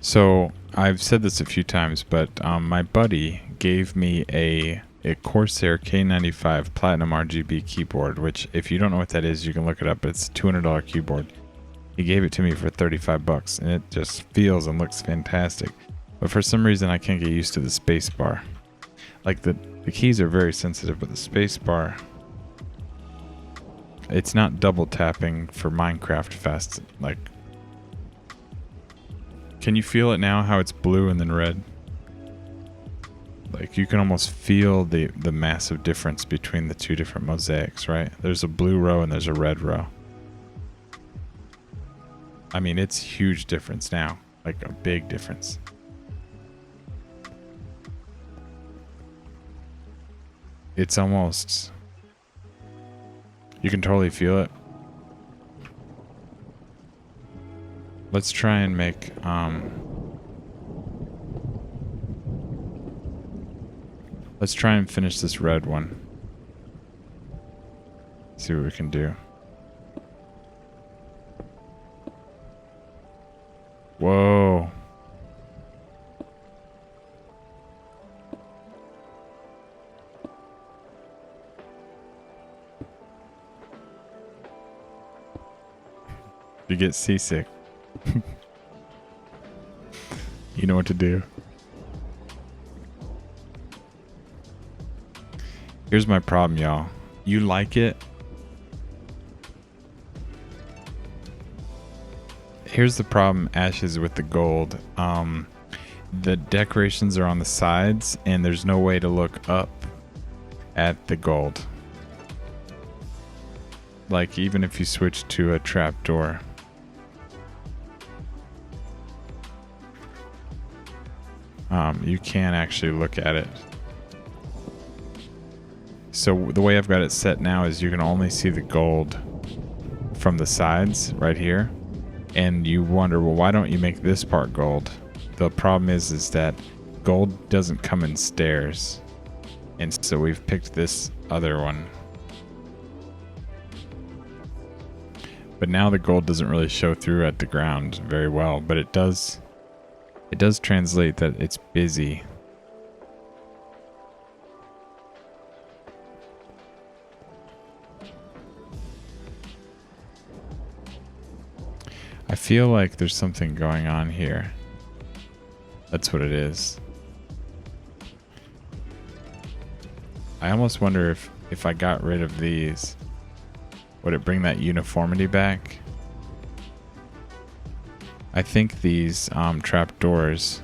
So I've said this a few times, but my buddy gave me a Corsair K95 Platinum RGB keyboard, which if you don't know what that is, you can look it up. It's a $200 keyboard. He gave it to me for 35 bucks, and it just feels and looks fantastic. But for some reason, I can't get used to the space bar. Like the keys are very sensitive, but the space bar, it's not double tapping for Minecraft fast. Like, can you feel it now, how it's blue and then red? Like, you can almost feel the massive difference between the two different mosaics, right? There's a blue row and there's a red row. I mean, it's a huge difference now. Like, a big difference. It's almost... You can totally feel it. Let's try and make, let's try and finish this red one. See what we can do. Whoa. You get seasick. You know what to do. Here's my problem, y'all. You like it. Here's the problem, Ashes, with the gold. The decorations are on the sides, and there's no way to look up at the gold. Like, even if you switch to a trapdoor. You can actually look at it. So the way I've got it set now is you can only see the gold from the sides right here. And you wonder, well, why don't you make this part gold? The problem is that gold doesn't come in stairs. And so we've picked this other one. But now the gold doesn't really show through at the ground very well, but it does translate that it's busy. I feel like there's something going on here. That's what it is. I almost wonder if I got rid of these, would it bring that uniformity back? I think these trapdoors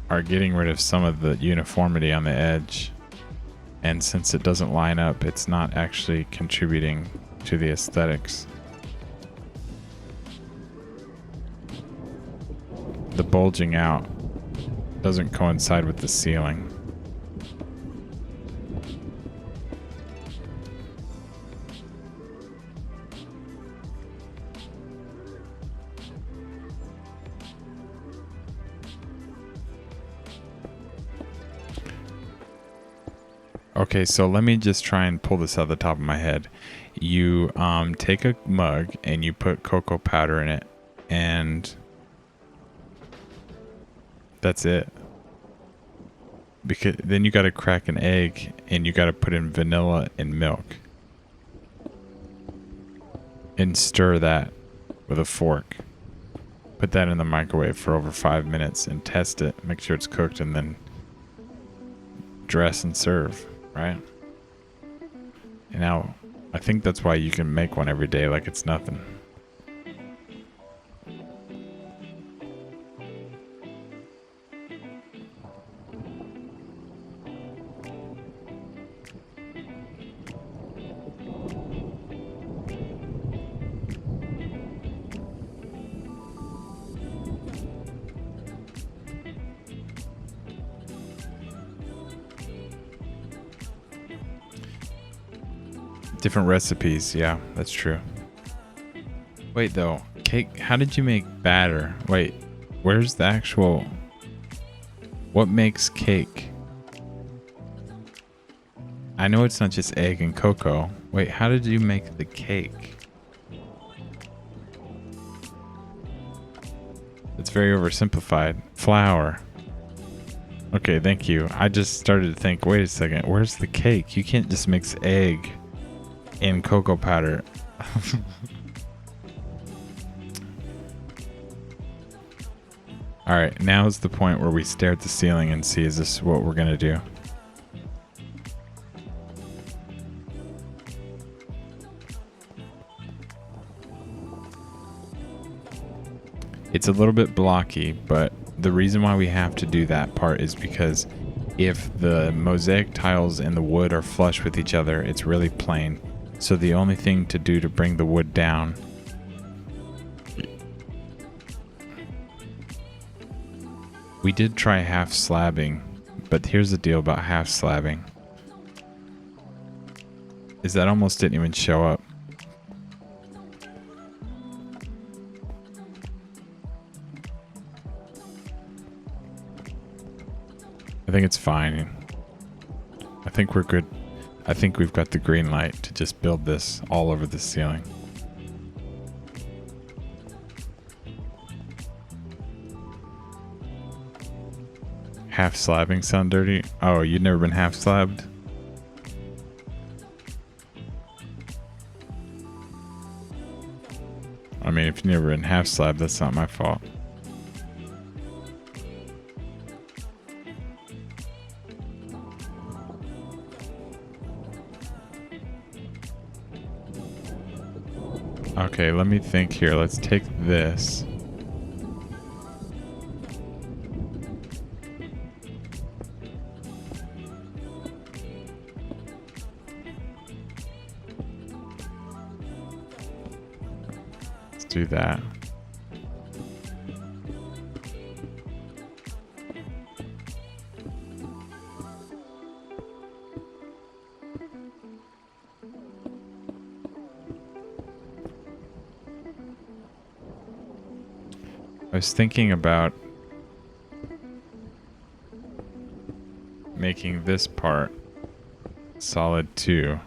are getting rid of some of the uniformity on the edge. And since it doesn't line up, it's not actually contributing to the aesthetics. The bulging out doesn't coincide with the ceiling. Okay, so let me just try and pull this out of the top of my head. You take a mug and you put cocoa powder in it, and that's it. Because then you got to crack an egg and you got to put in vanilla and milk and stir that with a fork. Put that in the microwave for over 5 minutes and test it. Make sure it's cooked, and then dress and serve. Right? And now, I think that's why you can make one every day like it's nothing. Different recipes, yeah, that's true. Wait, though, cake, how did you make batter? Wait, where's the actual... What makes cake? I know it's not just egg and cocoa. Wait, how did you make the cake? It's very oversimplified. Flour. Okay, thank you. I just started to think, wait a second, where's the cake? You can't just mix egg and cocoa powder. Alright, now is the point where we stare at the ceiling and see, is this what we're gonna do? It's a little bit blocky, but the reason why we have to do that part is because if the mosaic tiles and the wood are flush with each other, it's really plain. So the only thing to do to bring the wood down we did try half slabbing, but here's the deal about half slabbing is that almost didn't even show up. I think it's fine. I think we're good. I think we've got the green light to just build this all over the ceiling. Half slabbing sound dirty? Oh, you've never been half slabbed? I mean, if you've never been half slabbed, that's not my fault. Okay, let me think here. Let's take this. Let's do that. I was thinking about making this part solid 2.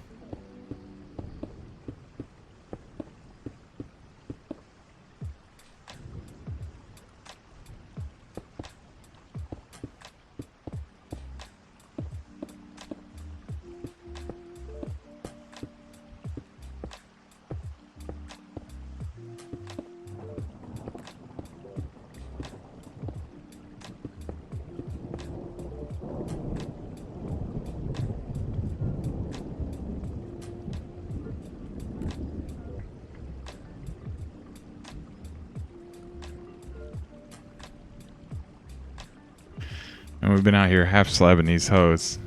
And we've been out here half slabbing these hoes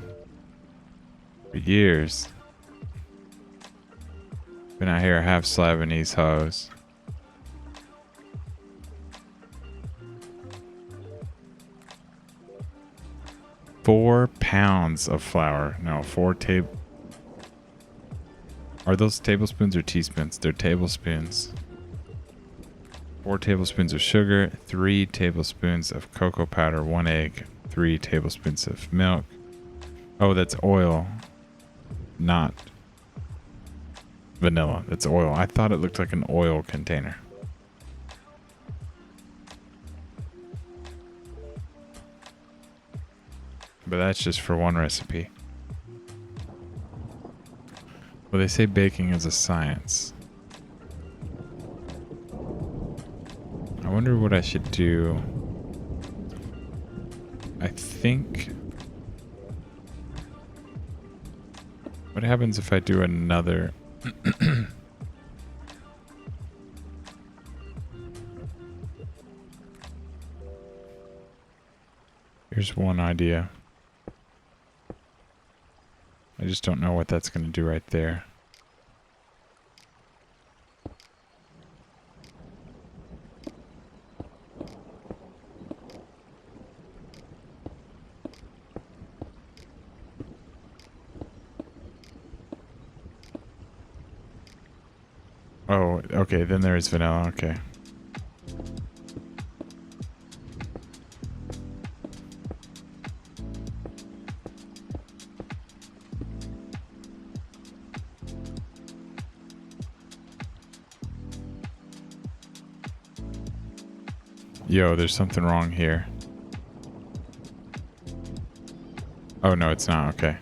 for years. Been out here half slabbing these hoes. £4 of flour. No, 4 table. Are those tablespoons or teaspoons? They're tablespoons. 4 tablespoons of sugar, 3 tablespoons of cocoa powder, 1 egg, 3 tablespoons of milk. Oh, that's oil, not vanilla. That's oil. I thought it looked like an oil container. But that's just for one recipe. Well, they say baking is a science. I wonder what I should do. I think... What happens if I do another... Here's one idea. I just don't know what that's going to do right there. Oh, okay, then there is vanilla, okay. Yo, there's something wrong here. Oh, no, it's not. Okay.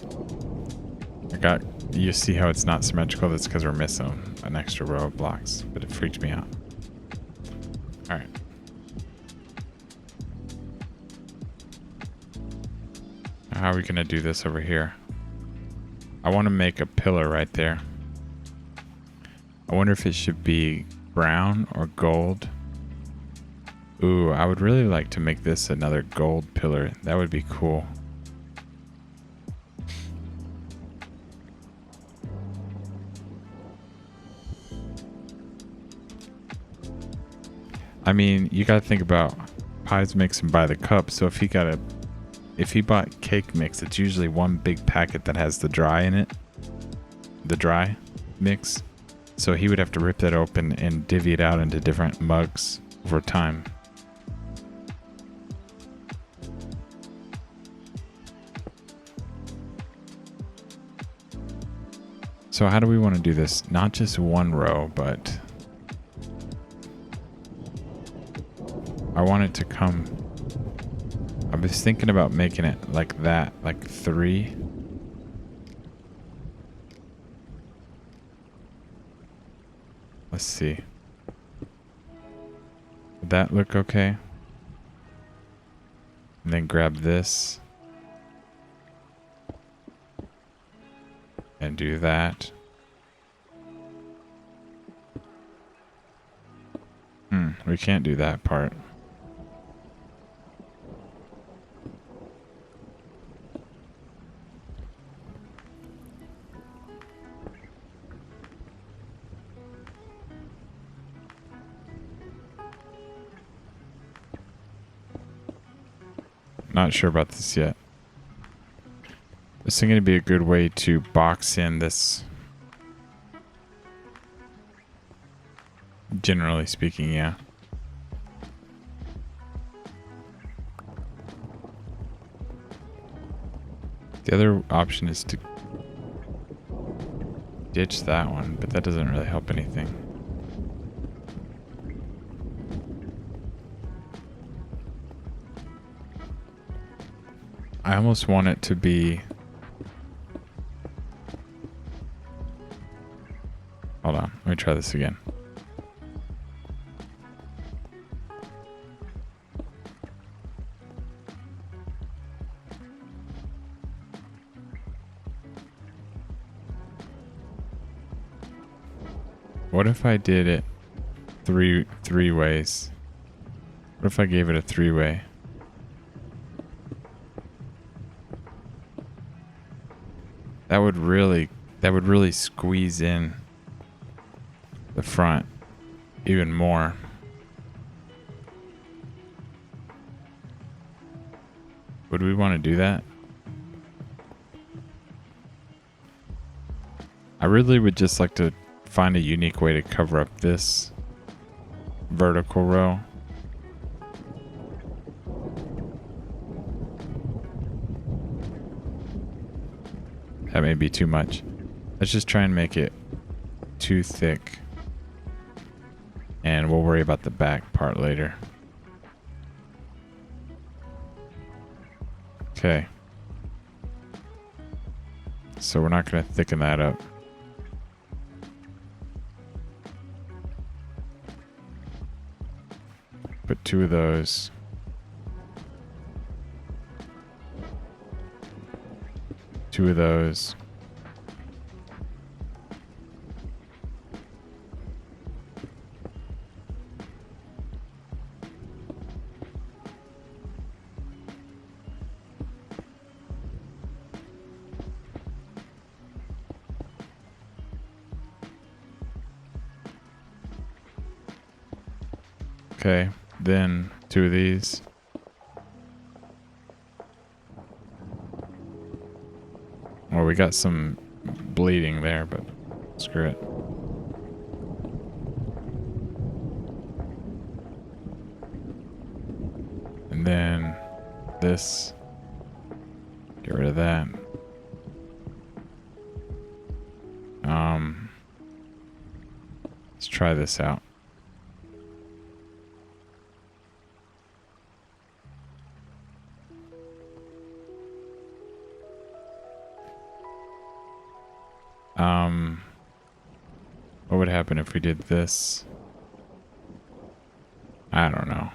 You see how it's not symmetrical? That's because we're missing an extra row of blocks, but it freaked me out. All right. How are we going to do this over here? I want to make a pillar right there. I wonder if it should be brown or gold. Ooh, I would really like to make this another gold pillar. That would be cool. I mean, you gotta think about pies mix and by the cup. So if he bought cake mix, it's usually one big packet that has the dry in it. The dry mix. So he would have to rip that open and divvy it out into different mugs over time. So how do we want to do this? Not just one row, but I want it to come. I was thinking about making it like that, like 3. Let's see. Would that look okay? And then grab this. And do that. We can't do that part. Not sure about this yet. This is going to be a good way to box in this. Generally speaking, yeah. The other option is to ditch that one, but that doesn't really help anything. I almost want it to be... Hold on, let me try this again. What if I did it three ways? What if I gave it a 3-way? That would really squeeze in the front even more. Would we want to do that? I really would just like to find a unique way to cover up this vertical row. That may be too much. Let's just try and make it too thick. And we'll worry about the back part later. Okay. So we're not going to thicken that up. Put 2 of those. Two of those. Okay, then 2 of these. Well, we got some bleeding there, but screw it. And then this. Get rid of that. Let's try this out. What would happen if we did this? I don't know.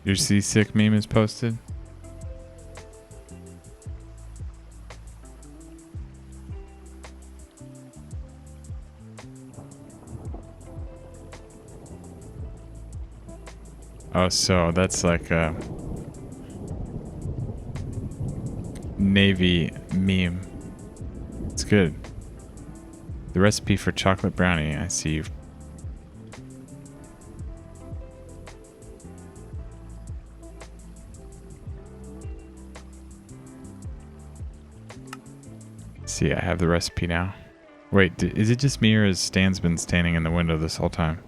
Your seasick meme is posted? Oh, so that's like a Navy meme. It's good. The recipe for chocolate brownie, I see you. See, I have the recipe now. Wait, is it just me or has Stan's been standing in the window this whole time?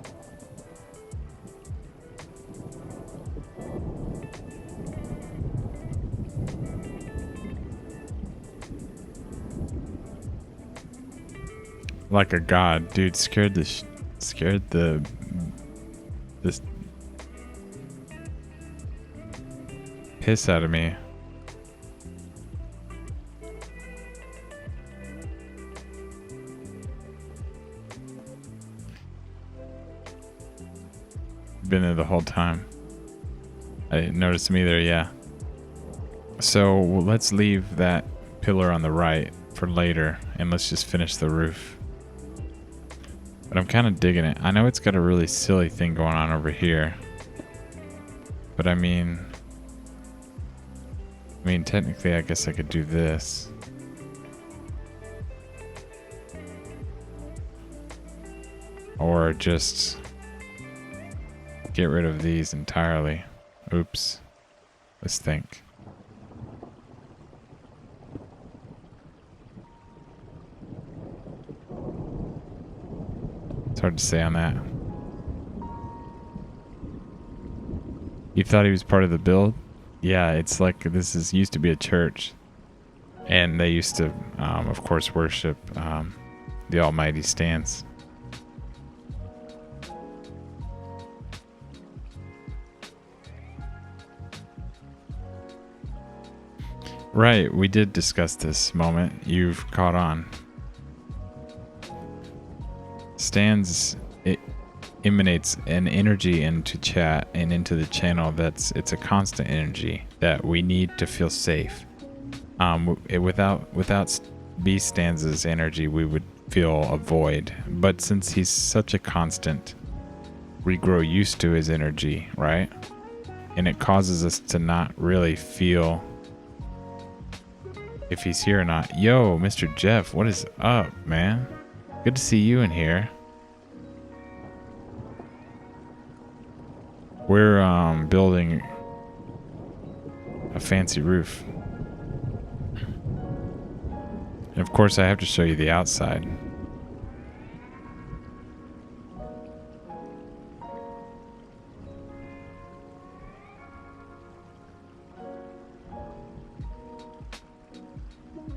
Like a god, dude. Scared this piss out of me. Been there the whole time. I didn't notice him either. Yeah. So let's leave that pillar on the right for later, and let's just finish the roof. But I'm kind of digging it. I know it's got a really silly thing going on over here. But I mean, technically, I guess I could do this. Or just get rid of these entirely. Oops. Let's think. hard to say on that. You thought he was part of the build? Yeah, it's like used to be a church. And they used to, of course, worship the almighty stance. Right, we did discuss this moment. You've caught on. Stans, it emanates an energy into chat and into the channel it's a constant energy that we need to feel safe. Without B Stan's energy, we would feel a void. But since he's such a constant, we grow used to his energy, right? And it causes us to not really feel if he's here or not. Yo, Mr. Jeff, what is up, man? Good to see you in here. We're building a fancy roof. And of course, I have to show you the outside.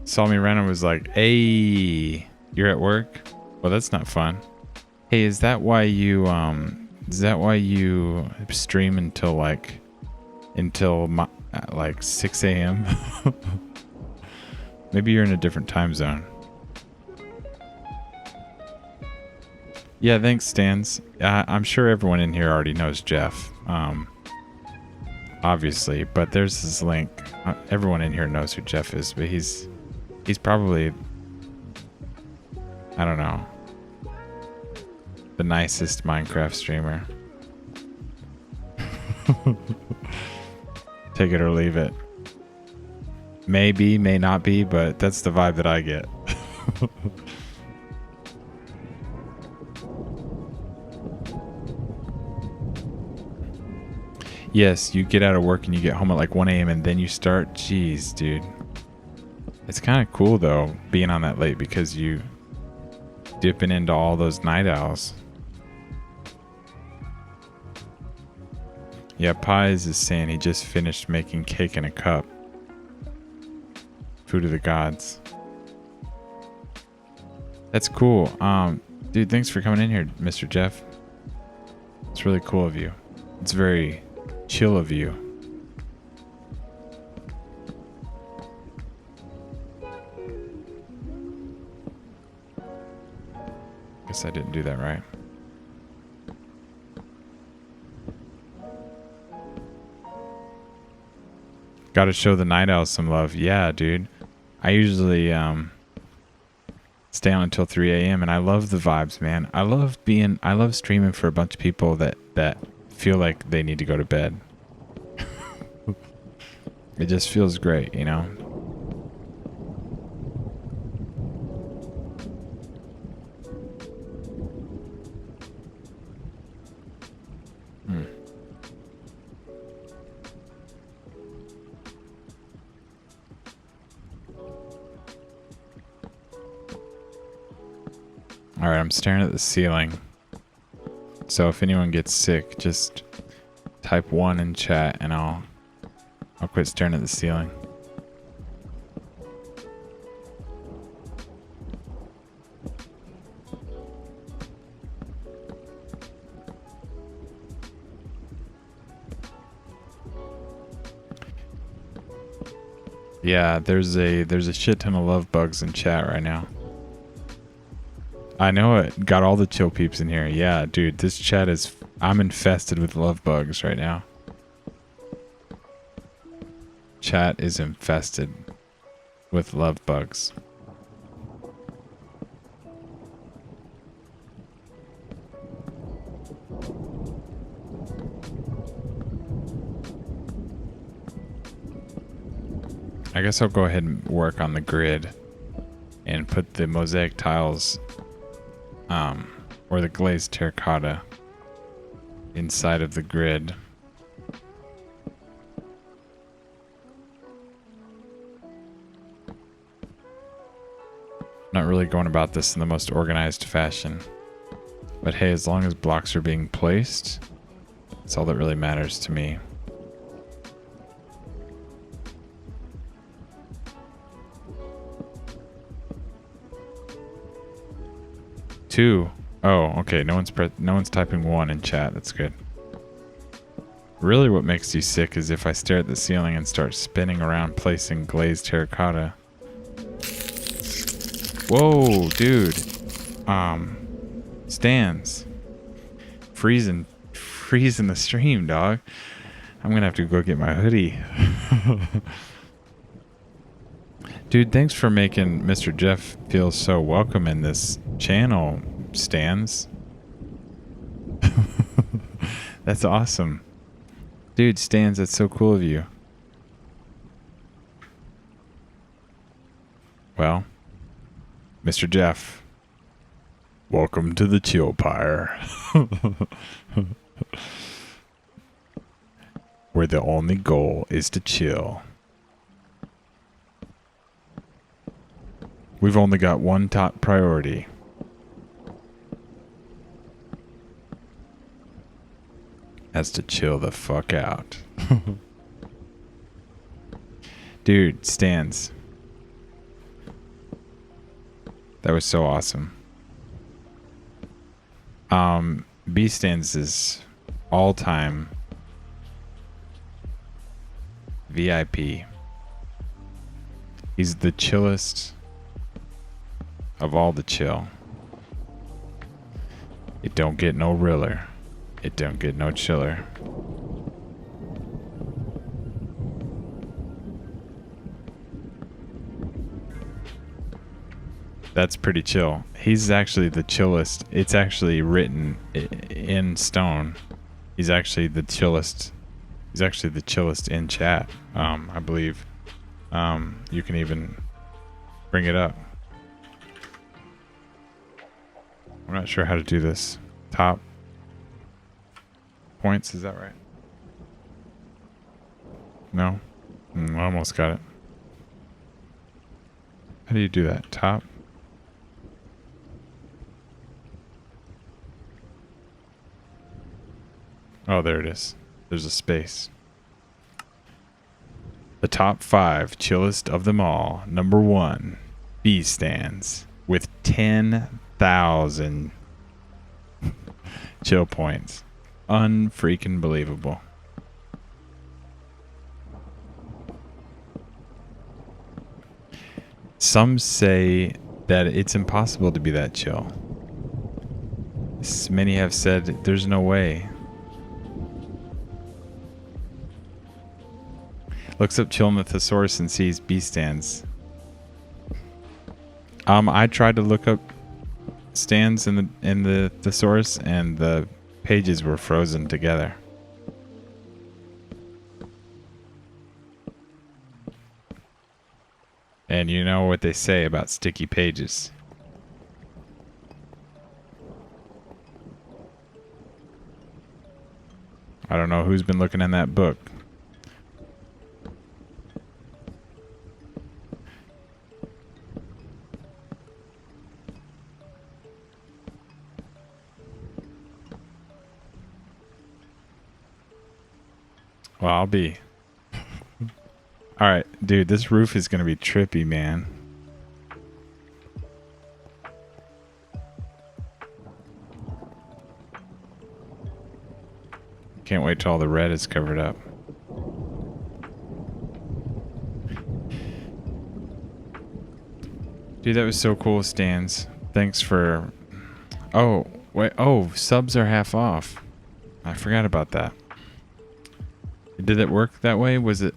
Saw me around and was like, hey, you're at work? Well, that's not fun. Hey, is that why you stream until like 6 a.m.? Maybe you're in a different time zone. Yeah, thanks, Stans. I'm sure everyone in here already knows Jeff. Obviously, but there's this link. Everyone in here knows who Jeff is, but he's probably, I don't know, the nicest Minecraft streamer. Take it or leave it. Maybe, may not be, but that's the vibe that I get. Yes, you get out of work and you get home at like 1 a.m. and then you start. Jeez, dude. It's kind of cool though, being on that late, because you dipping into all those night owls. Yeah, Pies is saying he just finished making cake in a cup. Food of the gods. That's cool. Dude, thanks for coming in here, Mr. Jeff. It's really cool of you. It's very chill of you. Guess I didn't do that right. Gotta show the night owls some love. Yeah, dude. I usually stay on until 3 a.m. and I love the vibes, man. I love streaming for a bunch of people that feel like they need to go to bed. It just feels great, you know? Alright, I'm staring at the ceiling. So if anyone gets sick, just type 1 in chat and I'll quit staring at the ceiling. Yeah, there's a shit ton of love bugs in chat right now. I know it. Got all the chill peeps in here. Yeah, dude, this chat is... I'm infested with love bugs right now. Chat is infested with love bugs. I guess I'll go ahead and work on the grid and put the mosaic tiles or the glazed terracotta inside of the grid. Not really going about this in the most organized fashion. But hey, as long as blocks are being placed, that's all that really matters to me. Two. Oh, okay. No one's typing 1 in chat. That's good. Really what makes you sick is if I stare at the ceiling and start spinning around placing glazed terracotta. Whoa, dude. Stands. Freezing the stream, dog. I'm gonna have to go get my hoodie. Dude, thanks for making Mr. Jeff feel so welcome in this channel, Stans. That's awesome. Dude, Stans, that's so cool of you. Well, Mr. Jeff, welcome to the Chill Pyre. Where the only goal is to chill. We've only got one top priority. That's to chill the fuck out. Dude, Stans. That was so awesome. B Stans is all-time VIP. He's the chillest of all the chill. It don't get no realer. It don't get no chiller. That's pretty chill. He's actually the chillest. It's actually written in stone. He's actually the chillest. He's actually the chillest in chat. I believe. You can even bring it up. I'm not sure how to do this. Top points, is that right? No? I almost got it. How do you do that? Top? Oh, there it is. There's a space. The top 5 chillest of them all. Number 1, B Stands with 10,000 chill points. Unfreaking believable. Some say that it's impossible to be that chill. Many have said there's no way. Looks up Chill Mythosaurus and sees B Stands. I tried to look up stands in the thesaurus and the pages were frozen together. And you know what they say about sticky pages. I don't know who's been looking in that book. Well, I'll be. Alright, dude, this roof is going to be trippy, man. Can't wait till all the red is covered up. Dude, that was so cool, Stans. Thanks for... Oh, wait. Oh, subs are half off. I forgot about that. Did it work that way? Was it...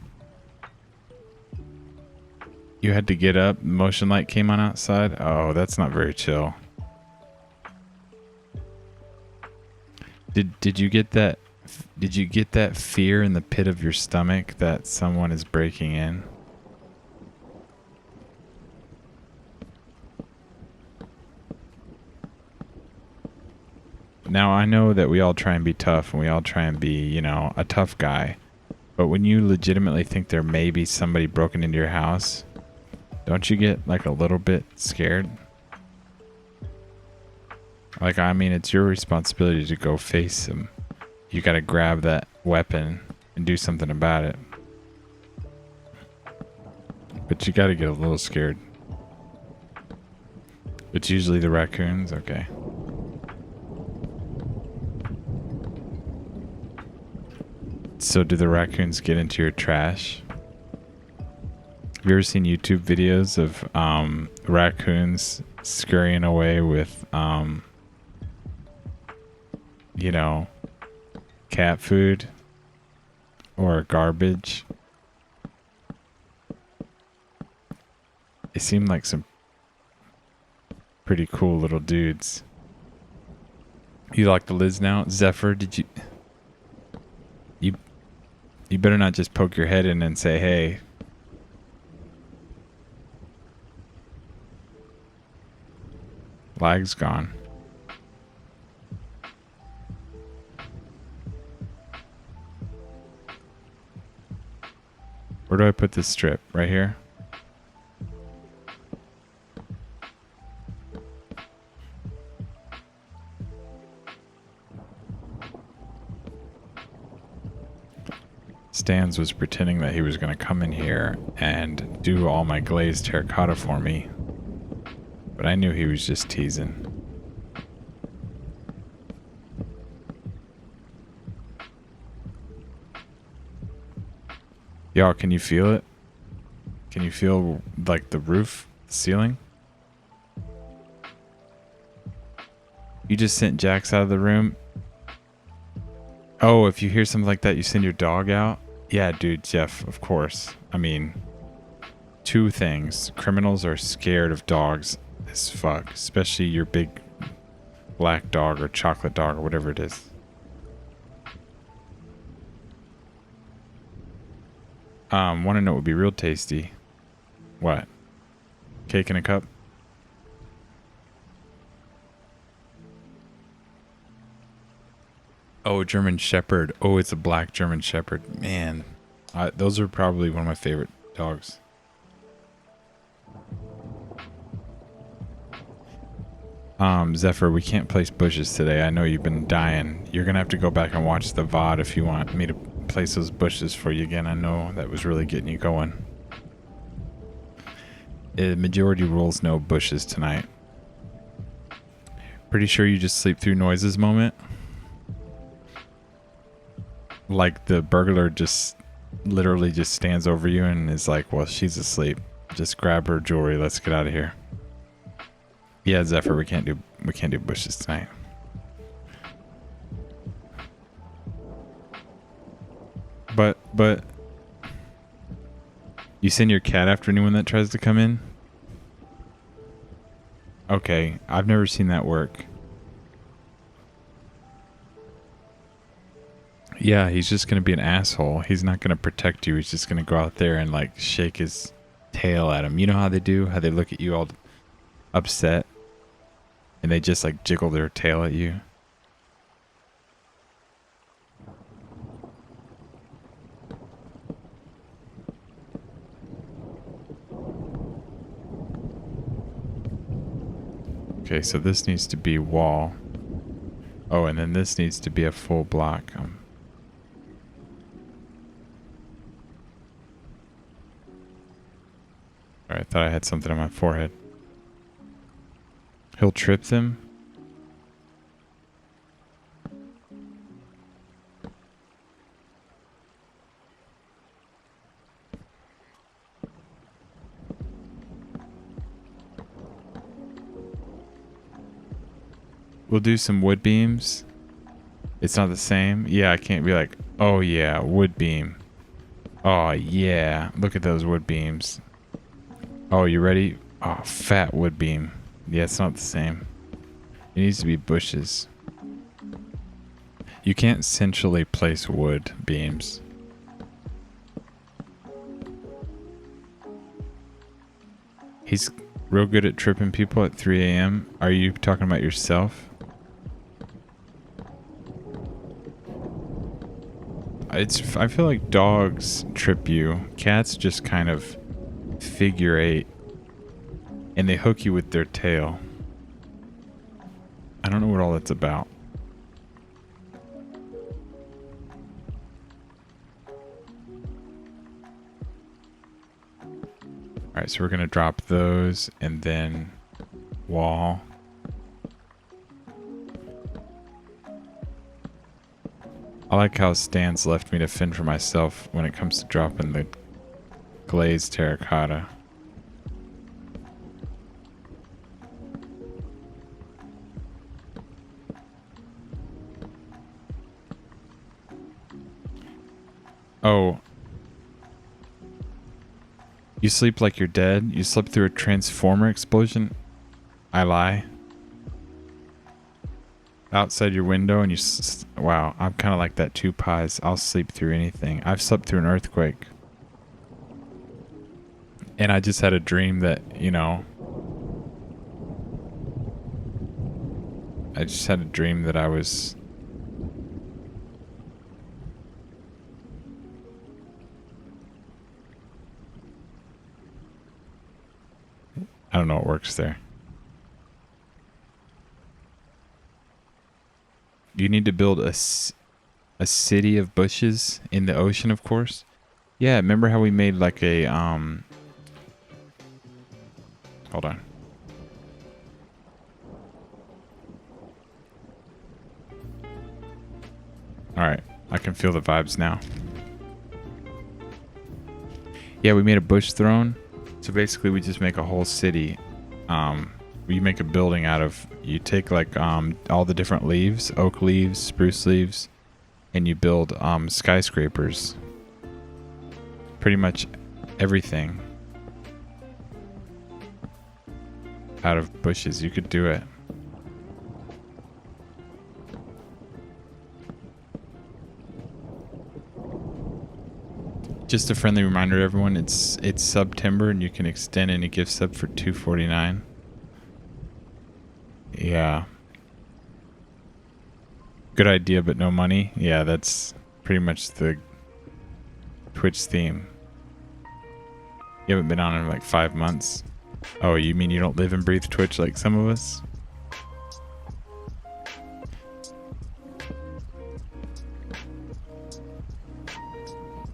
You had to get up, motion light came on outside? Oh, that's not very chill. Did you get that... Did you get that fear in the pit of your stomach that someone is breaking in? Now, I know that we all try and be tough and we all try and be, you know, a tough guy. But when you legitimately think there may be somebody broken into your house, don't you get like a little bit scared? Like, I mean, it's your responsibility to go face him. You gotta grab that weapon and do something about it. But you gotta get a little scared. It's usually the raccoons? Okay. So do the raccoons get into your trash? Have you ever seen YouTube videos of raccoons scurrying away with, you know, cat food or garbage? They seem like some pretty cool little dudes. You lock the lids now? Zephyr, did you... You better not just poke your head in and say, hey. Lag's gone. Where do I put this strip? Right here? Stans was pretending that he was going to come in here and do all my glazed terracotta for me. But I knew he was just teasing. Y'all, can you feel it? Can you feel, like, the roof, the ceiling? You just sent Jax out of the room? Oh, if you hear something like that, you send your dog out? Yeah, dude, Jeff, of course. I mean, two things. Criminals are scared of dogs as fuck, especially your big black dog or chocolate dog or whatever it is. Want to know what would be real tasty? What? Cake in a cup? Oh, German Shepherd. Oh, it's a black German Shepherd. Man, those are probably one of my favorite dogs. Zephyr, we can't place bushes today. I know you've been dying. You're going to have to go back and watch the VOD if you want me to place those bushes for you again. I know that was really getting you going. Majority rules no bushes tonight. Pretty sure you just sleep through noises moment? Like the burglar just literally just stands over you and is like, well, she's asleep. Just grab her jewelry. Let's get out of here. Yeah, Zephyr, we can't do bushes tonight. But you send your cat after anyone that tries to come in? Okay, I've never seen that work. Yeah, he's just gonna be an asshole. He's not gonna protect you. He's just gonna go out there and like shake his tail at him. You know how they do? How they look at you all upset and they just like jiggle their tail at you? Okay, so this needs to be wall. Oh, and then this needs to be a full block. I thought I had something on my forehead. He'll trip them? We'll do some wood beams. It's not the same. Yeah, I can't be like, oh yeah, wood beam. Oh yeah, look at those wood beams. Oh, you ready? Oh, fat wood beam. Yeah, it's not the same. It needs to be bushes. You can't centrally place wood beams. He's real good at tripping people at 3 a.m. Are you talking about yourself? I feel like dogs trip you. Cats just kind of figure eight. And they hook you with their tail. I don't know what all that's about. Alright, so we're going to drop those and then wall. I like how Stan's left me to fend for myself when it comes to dropping the glazed terracotta. Oh. You sleep like you're dead? You slept through a transformer explosion? I lie. Outside your window and you... Wow, I'm kind of like that too, Pies. I'll sleep through anything. I've slept through an earthquake. And I just had a dream that, you know... I just had a dream that I was... I don't know what works there. You need to build a city of bushes in the ocean, of course. Yeah, remember how we made like a, hold on. Alright, I can feel the vibes now. Yeah, we made a bush throne. So basically we just make a whole city. You make a building out of, you take like all the different leaves, oak leaves, spruce leaves, and you build skyscrapers. Pretty much everything out of bushes. You could do it. Just a friendly reminder to everyone, it's September and you can extend any gift sub for $2.49. Yeah. Good idea, but no money. Yeah, that's pretty much the Twitch theme. You haven't been on in like 5 months. Oh, you mean you don't live and breathe Twitch like some of us?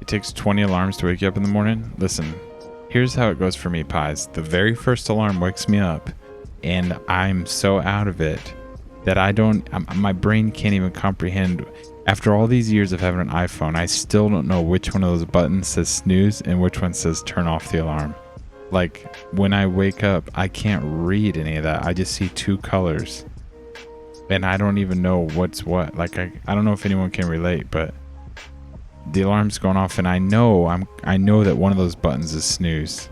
It takes 20 alarms to wake you up in the morning. Listen, here's how it goes for me, Pies. The very first alarm wakes me up, and I'm so out of it that my brain can't even comprehend. After all these years of having an iPhone, I still don't know which one of those buttons says snooze and which one says turn off the alarm. Like, when I wake up, I can't read any of that. I just see two colors. And I don't even know what's what. Like, I don't know if anyone can relate, but the alarm's going off, and I know that one of those buttons is snooze,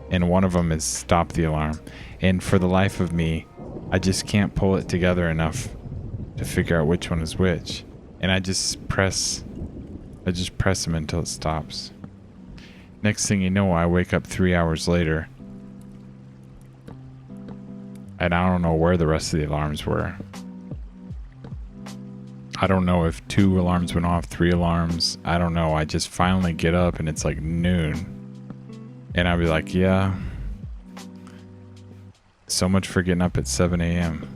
and one of them is stop the alarm. And for the life of me, I just can't pull it together enough to figure out which one is which. And I just press them until it stops. Next thing you know, I wake up 3 hours later, and I don't know where the rest of the alarms were. I don't know if 2 alarms went off, 3 alarms. I don't know. I just finally get up and it's like noon. And I'll be like, yeah. So much for getting up at 7 a.m.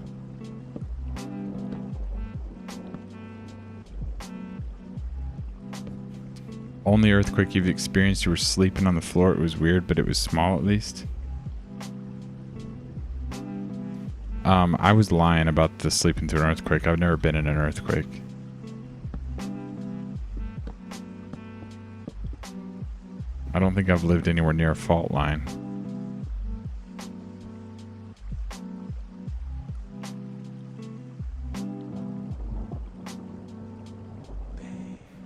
Only earthquake you've experienced, you were sleeping on the floor. It was weird, but it was small at least. I was lying about the sleeping through an earthquake. I've never been in an earthquake. I don't think I've lived anywhere near a fault line.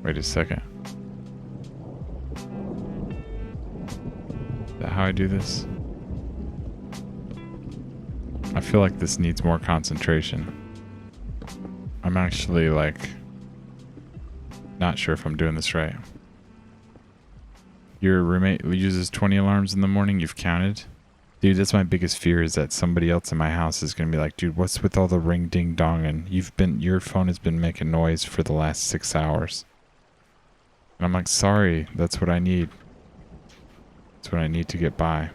Wait a second. Is that how I do this? I feel like this needs more concentration. I'm actually like not sure if I'm doing this right. Your roommate uses 20 alarms in the morning. You've counted? Dude, that's my biggest fear, is that somebody else in my house is going to be like, dude, what's with all the ring ding dong? And your phone has been making noise for the last 6 hours. And I'm like, sorry, that's what I need. That's what I need to get by.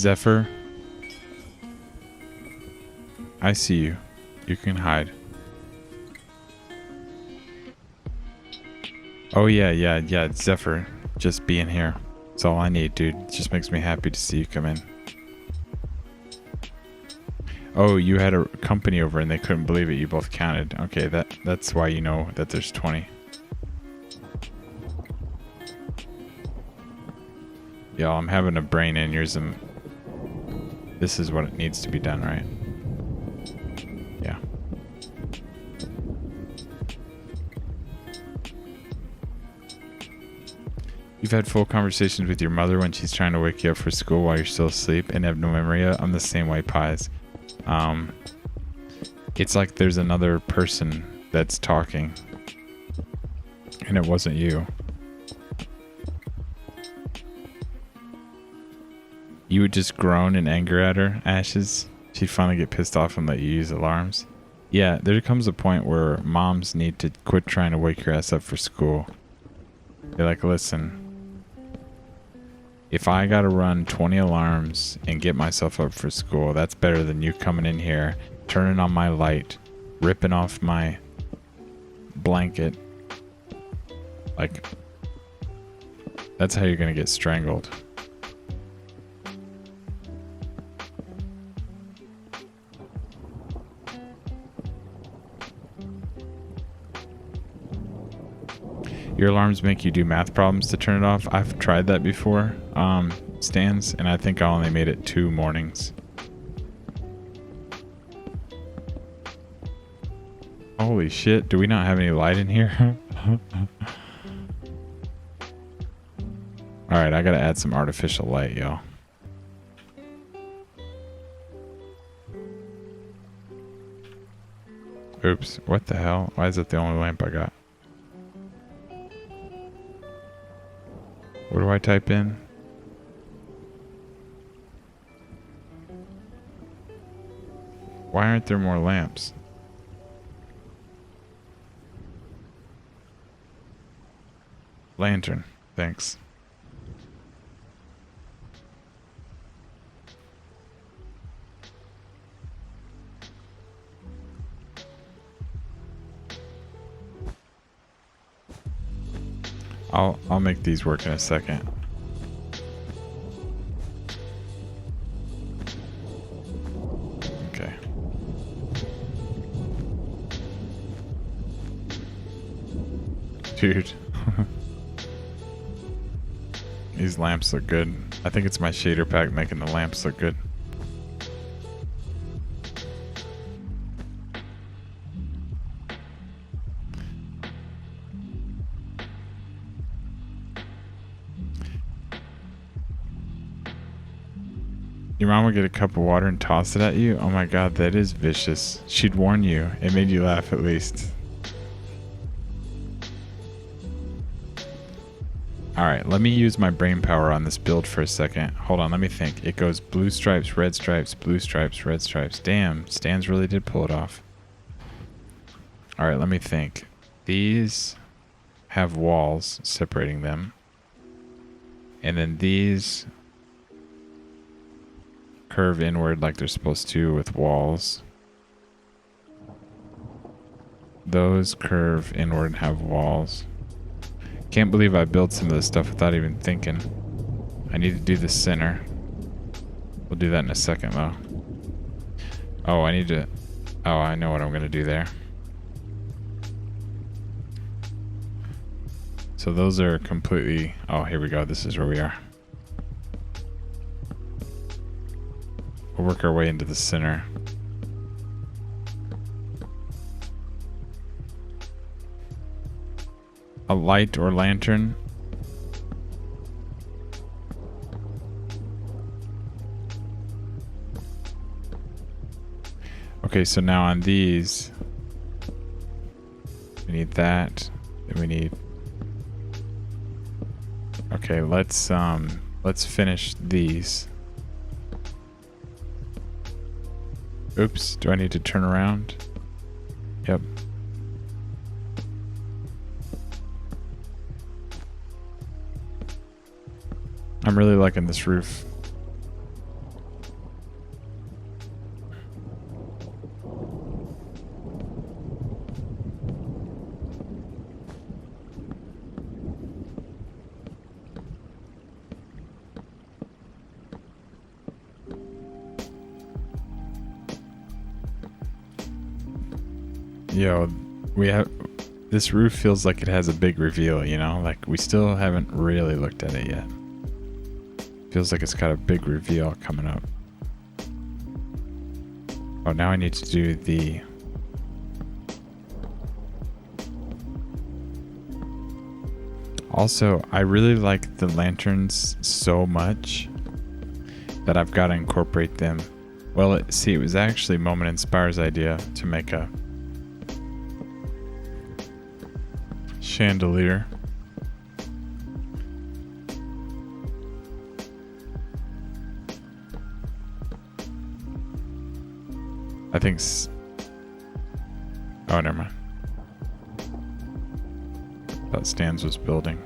Zephyr, I see you. You can hide. Oh yeah, Zephyr, just being here. That's all I need, dude. It just makes me happy to see you come in. Oh, you had a company over and they couldn't believe it. You both counted. Okay, that's why you know that there's 20. Y'all, I'm having a brain aneurysm. This is what it needs to be done, right? Yeah. You've had full conversations with your mother when she's trying to wake you up for school while you're still asleep and have no memory of it. I'm the same way, Pies. It's like there's another person that's talking and it wasn't you. You would just groan in anger at her, Ashes. She'd finally get pissed off and let you use alarms. Yeah, there comes a point where moms need to quit trying to wake your ass up for school. They're like, listen, if I gotta run 20 alarms and get myself up for school, that's better than you coming in here, turning on my light, ripping off my blanket. Like, that's how you're gonna get strangled. Your alarms make you do math problems to turn it off. I've tried that before, Stans, and I think I only made it 2 mornings. Holy shit, do we not have any light in here? Alright, I gotta add some artificial light, y'all. Oops, what the hell? Why is that the only lamp I got? What do I type in? Why aren't there more lamps? Lantern, thanks. I'll make these work in a second. Okay. Dude. These lamps look good. I think it's my shader pack making the lamps look good. Your mom would get a cup of water and toss it at you? Oh my god, that is vicious. She'd warn you. It made you laugh at least. Alright, let me use my brain power on this build for a second. Hold on, let me think. It goes blue stripes, red stripes, blue stripes, red stripes. Damn, Stans really did pull it off. Alright, let me think. These have walls separating them. And then these curve inward like they're supposed to with walls. Those curve inward and have walls. Can't believe I built some of this stuff without even thinking. I need to do the center. We'll do that in a second though. Oh, I need to... Oh, I know what I'm going to do there. So those are completely... Oh, here we go. This is where we are. We'll work our way into the center. A light or lantern. Okay, so now on these, we need that. Then we need... Okay, let's finish these. Oops, do I need to turn around? Yep. I'm really liking this roof. Yo, we have this roof feels like it has a big reveal, you know? Like we still haven't really looked at it yet. Feels like it's got a big reveal coming up. Oh, now I need to do the... Also, I really like the lanterns so much that I've got to incorporate them. Well, see, it was actually Moment Inspire's idea to make a chandelier. I think... Oh, never mind. That Stans was building.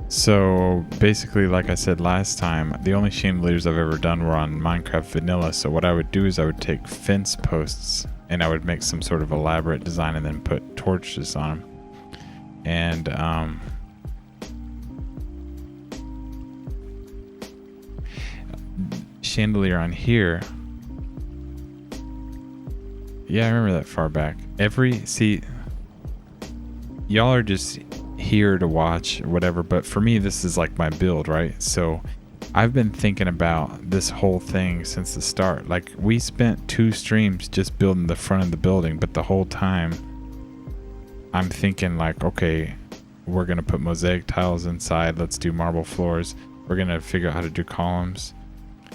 So basically, like I said last time, the only chandeliers I've ever done were on Minecraft Vanilla. So what I would do is I would take fence posts and I would make some sort of elaborate design and then put torches on them. And chandelier on here. Yeah, I remember that far back. See, y'all are just here to watch or whatever, but for me, this is like my build, right? So I've been thinking about this whole thing since the start. Like, we spent 2 streams just building the front of the building, but the whole time I'm thinking like, okay, we're gonna put mosaic tiles inside, let's do marble floors, we're gonna figure out how to do columns.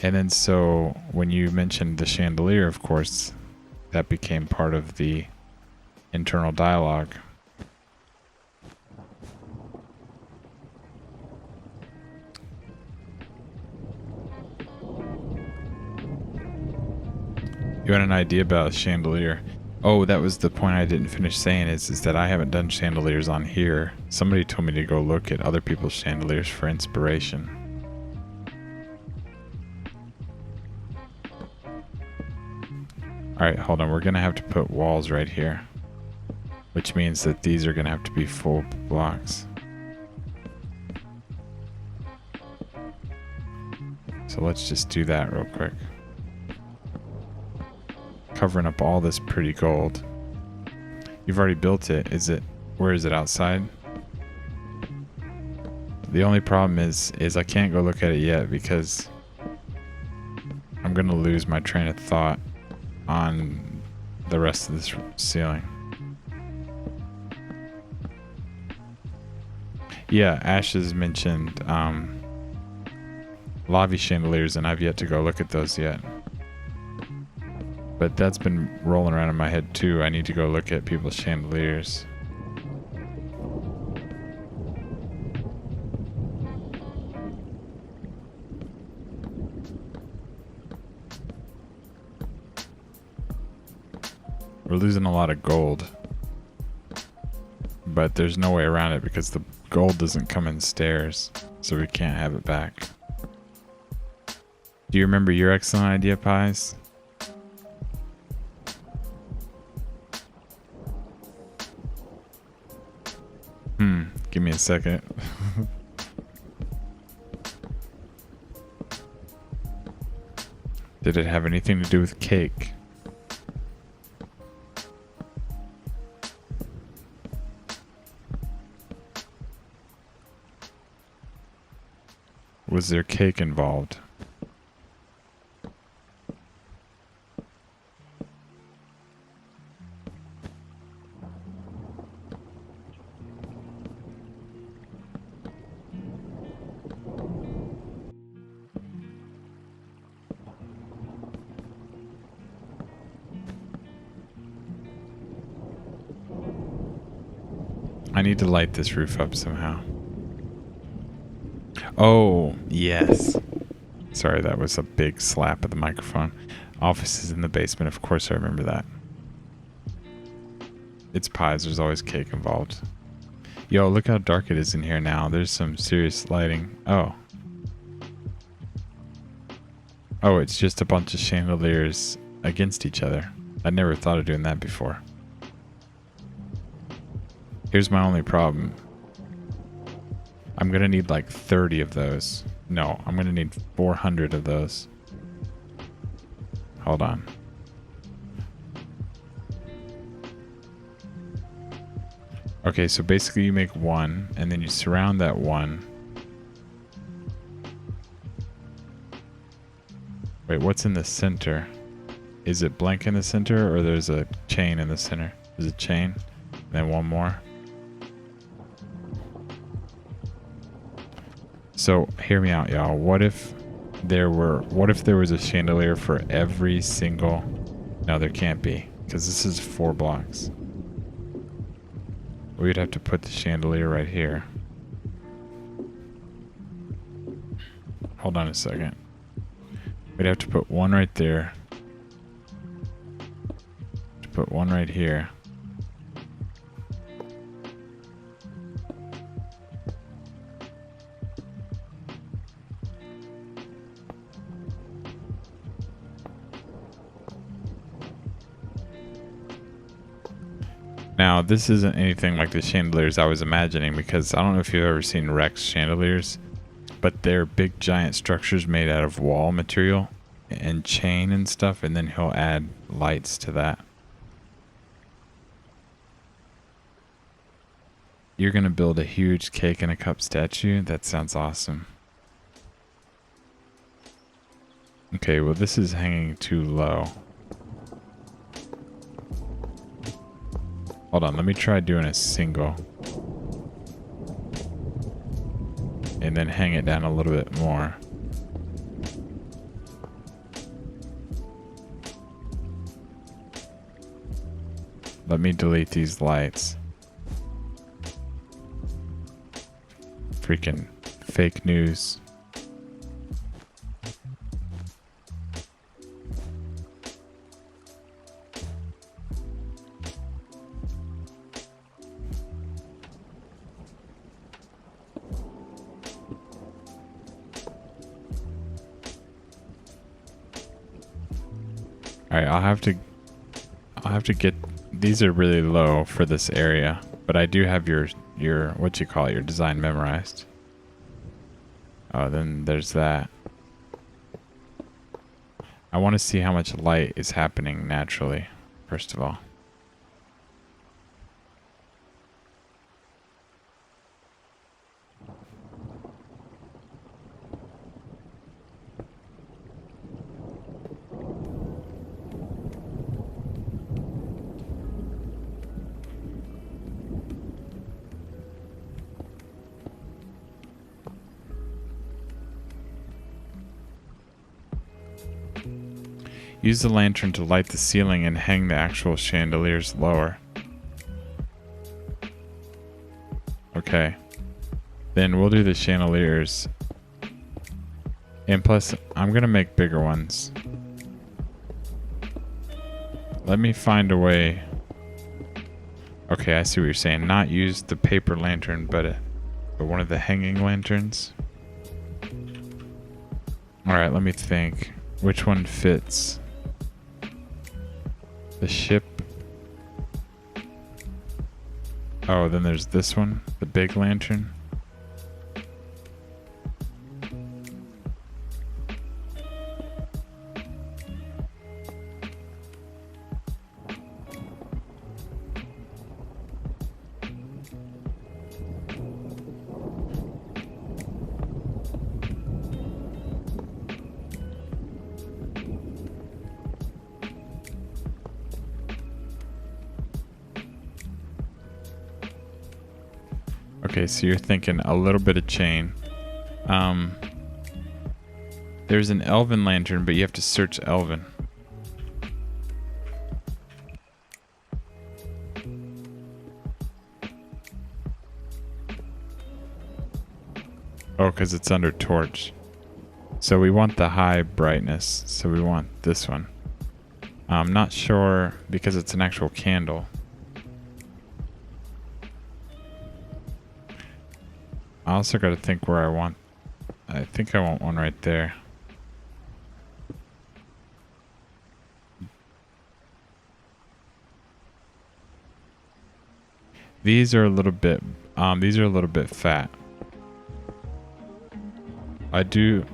And then so when you mentioned the chandelier, of course, that became part of the internal dialogue. You want an idea about a chandelier? Oh, that was the point I didn't finish saying is that I haven't done chandeliers on here. Somebody told me to go look at other people's chandeliers for inspiration. Alright, hold on. We're going to have to put walls right here, which means that these are going to have to be full blocks. So let's just do that real quick. Covering up all this pretty gold. You've already built it. Where is it, outside? The only problem is I can't go look at it yet because I'm going to lose my train of thought on the rest of this ceiling. Yeah, Ashes mentioned lobby chandeliers, and I've yet to go look at those yet. But that's been rolling around in my head too. I need to go look at people's chandeliers. We're losing a lot of gold, but there's no way around it because the gold doesn't come in stairs, so we can't have it back. Do you remember your excellent idea, Pies? Give me a second. Did it have anything to do with cake? Was there cake involved? I need to light this roof up somehow. Oh, yes. Sorry, that was a big slap at the microphone. Office is in the basement. Of course I remember that. It's Pies. There's always cake involved. Yo, look how dark it is in here now. There's some serious lighting. Oh. Oh, it's just a bunch of chandeliers against each other. I never thought of doing that before. Here's my only problem. I'm gonna need like 30 of those. No, I'm gonna need 400 of those. Hold on. Okay, so basically you make one, and then you surround that one. Wait, what's in the center? Is it blank in the center, or there's a chain in the center? There's a chain, and then one more. So hear me out, y'all. What if there was a chandelier for every single? No, there can't be, because this is 4 blocks. We'd have to put the chandelier right here. Hold on a second. We'd have to put one right there. To put one right here. Now, this isn't anything like the chandeliers I was imagining, because I don't know if you've ever seen Rex chandeliers, but they're big giant structures made out of wall material and chain and stuff, and then he'll add lights to that. You're gonna build a huge cake and a cup statue? That sounds awesome. Okay, well this is hanging too low. Hold on, let me try doing a single. And then hang it down a little bit more. Let me delete these lights. Freaking fake news. All right, I'll have to get, these are really low for this area, but I do have your what you call it, your design memorized. Oh, then there's that. I want to see how much light is happening naturally, first of all. Use the lantern to light the ceiling and hang the actual chandeliers lower. Okay. Then we'll do the chandeliers. And plus, I'm gonna make bigger ones. Let me find a way. Okay, I see what you're saying. Not use the paper lantern, but one of the hanging lanterns. Alright, let me think. Which one fits? The ship. Oh, then there's this one, the big lantern. Okay, so you're thinking a little bit of chain. There's an elven lantern, but you have to search elven. Oh, because it's under torch. So we want the high brightness. So we want this one. I'm not sure because it's an actual candle. I also got to think where I want. I think I want one right there. These are a little bit. These are a little bit fat. I do.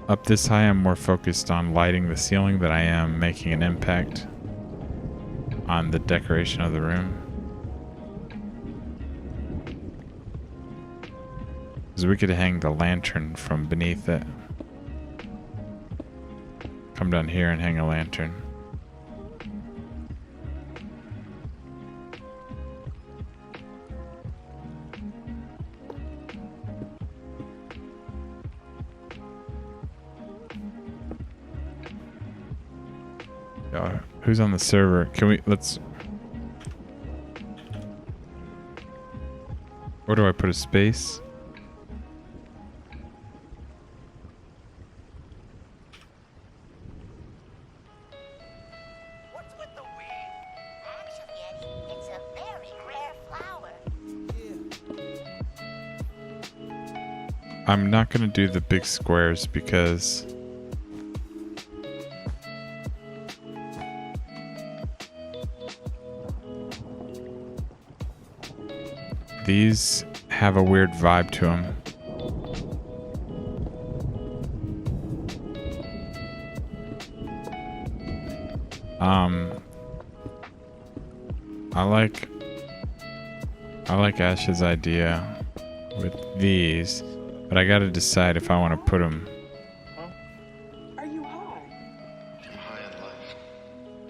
Up this high, I'm more focused on lighting the ceiling than I am making an impact on the decoration of the room. Because we could hang the lantern from beneath it. Come down here and hang a lantern. Who's on the server? Can we, let's... Where do I put a space? What's with the weed? Actually, Eddie, it's a very rare flower. I'm not gonna do the big squares because these have a weird vibe to them. I like Ash's idea with these, but I gotta decide if I want to put them. Huh? Are you high? I'm high on life.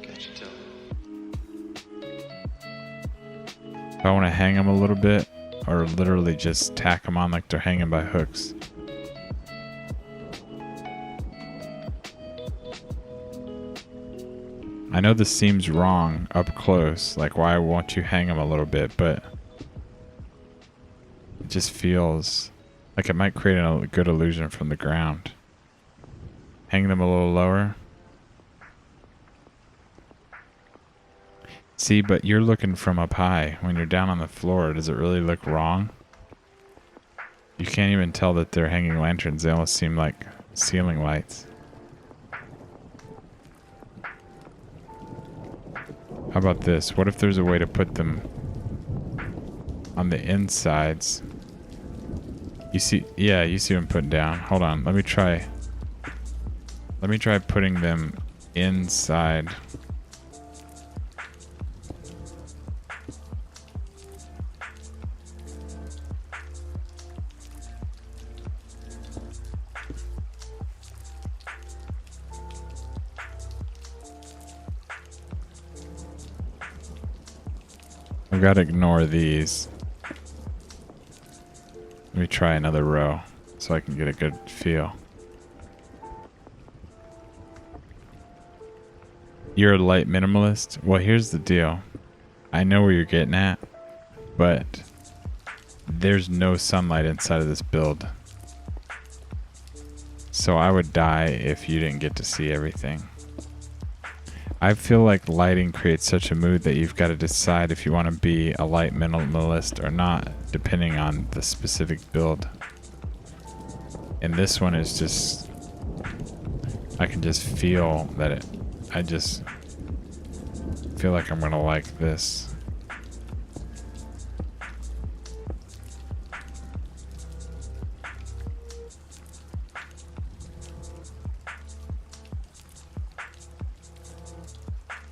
Can't you tell? If I want to hang them a little bit, or literally just tack them on like they're hanging by hooks. I know this seems wrong up close, like why won't you hang them a little bit, but it just feels like it might create a good illusion from the ground. Hang them a little lower. See, but you're looking from up high. When you're down on the floor, does it really look wrong? You can't even tell that they're hanging lanterns. They almost seem like ceiling lights. How about this? What if there's a way to put them on the insides? You see, yeah, you see what I'm putting down. Hold on, let me try putting them inside. I've got to ignore these. Let me try another row so I can get a good feel. You're a light minimalist? Well, here's the deal. I know where you're getting at, but there's no sunlight inside of this build. So I would die if you didn't get to see everything. I feel like lighting creates such a mood that you've got to decide if you want to be a light minimalist or not, depending on the specific build. And this one is just, I can just feel that it, I just feel like I'm gonna like this.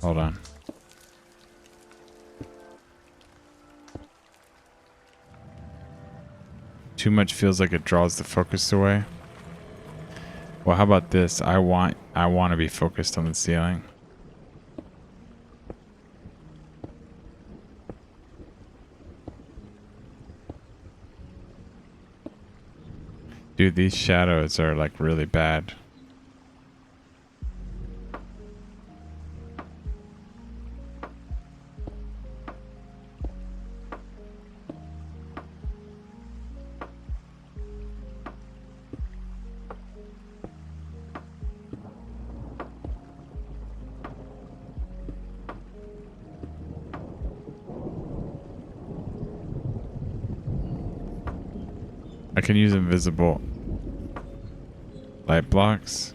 Hold on. Too much feels like it draws the focus away. Well, how about this? I want to be focused on the ceiling. Dude, these shadows are like really bad. I can use invisible light blocks.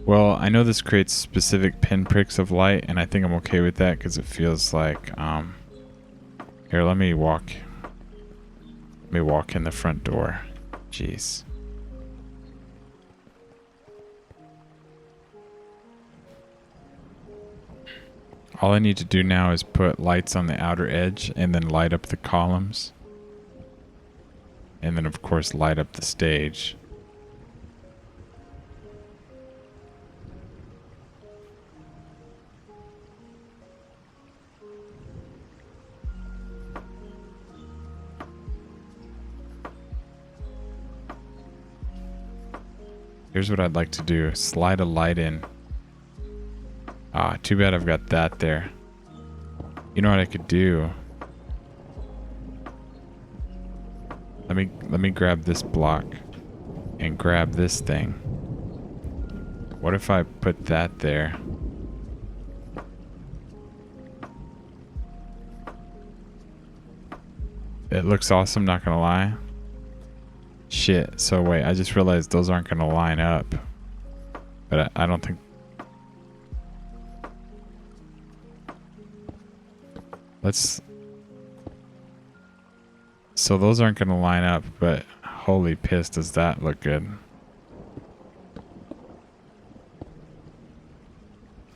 Well, I know this creates specific pinpricks of light, and I think I'm okay with that because it feels like, here, let me walk Let me walk in the front door. Jeez. All I need to do now is put lights on the outer edge and then light up the columns. And then of course light up the stage. Here's what I'd like to do. Slide a light in. Ah, too bad I've got that there. You know what I could do? Let me grab this block and grab this thing. What if I put that there? It looks awesome, not gonna lie. Shit, so wait, I just realized those aren't gonna line up. But I don't think... Let's... So those aren't gonna line up, but holy piss, does that look good.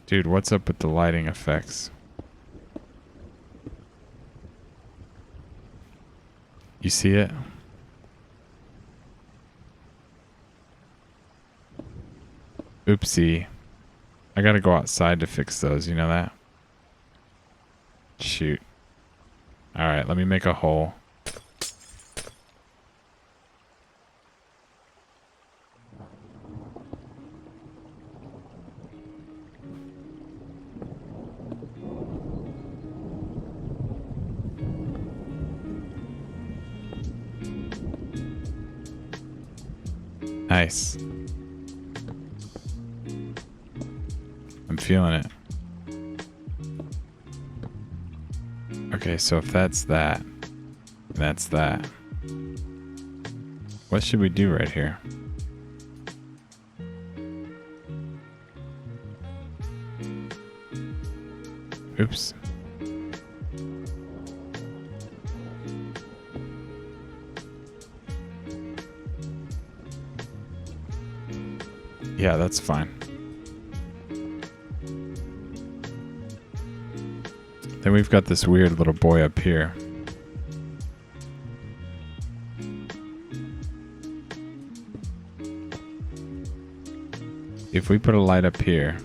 Dude, what's up with the lighting effects? You see it? Oopsie. I gotta go outside to fix those, you know that? Shoot. Alright, let me make a hole. Nice. I'm feeling it. Okay, so if that's that, and that's that, what should we do right here? Oops. Yeah, that's fine. Then we've got this weird little boy up here. If we put a light up here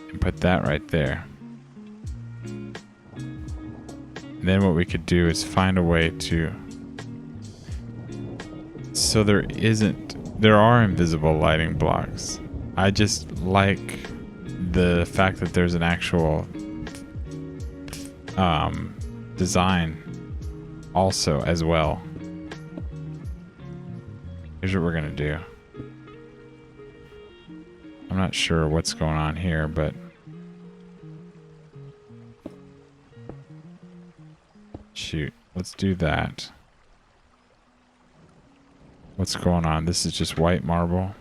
and put that right there, then what we could do is find a way to... So there are invisible lighting blocks. I just like the fact that there's an actual design also as well. Here's what we're gonna do. I'm not sure what's going on here, but shoot, let's do that. What's going on? This is just white marble.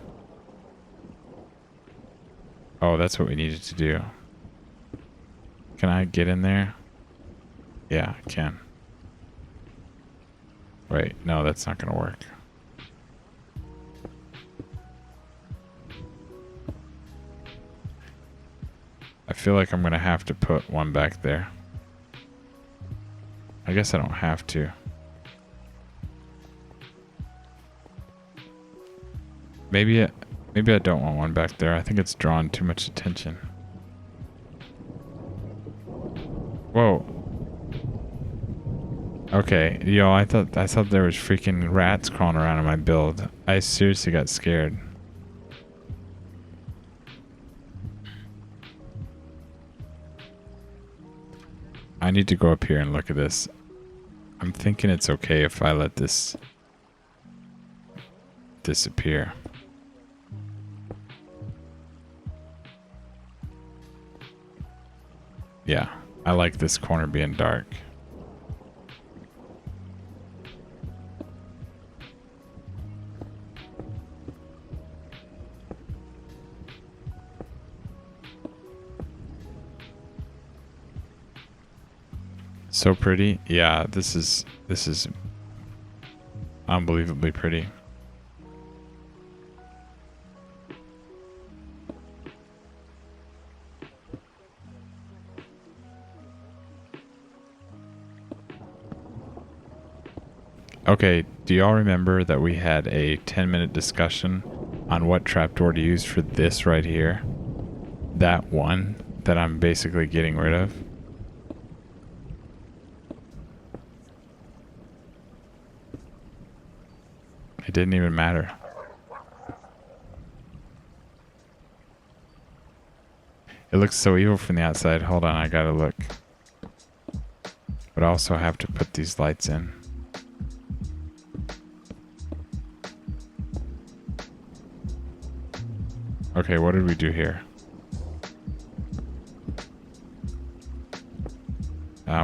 Oh, that's what we needed to do. Can I get in there? Yeah, I can. Wait, no, that's not gonna work. I feel like I'm gonna have to put one back there. I guess I don't have to. Maybe I don't want one back there. I think it's drawn too much attention. Whoa. Okay, yo, I thought there was freaking rats crawling around in my build. I seriously got scared. I need to go up here and look at this. I'm thinking it's okay if I let this disappear. Yeah, I like this corner being dark. So pretty. Yeah, this is unbelievably pretty. Okay, do y'all remember that we had a 10-minute discussion on what trapdoor to use for this right here? That one that I'm basically getting rid of. It didn't even matter. It looks so evil from the outside. Hold on, I gotta look. But I also have to put these lights in. Okay, what did we do here?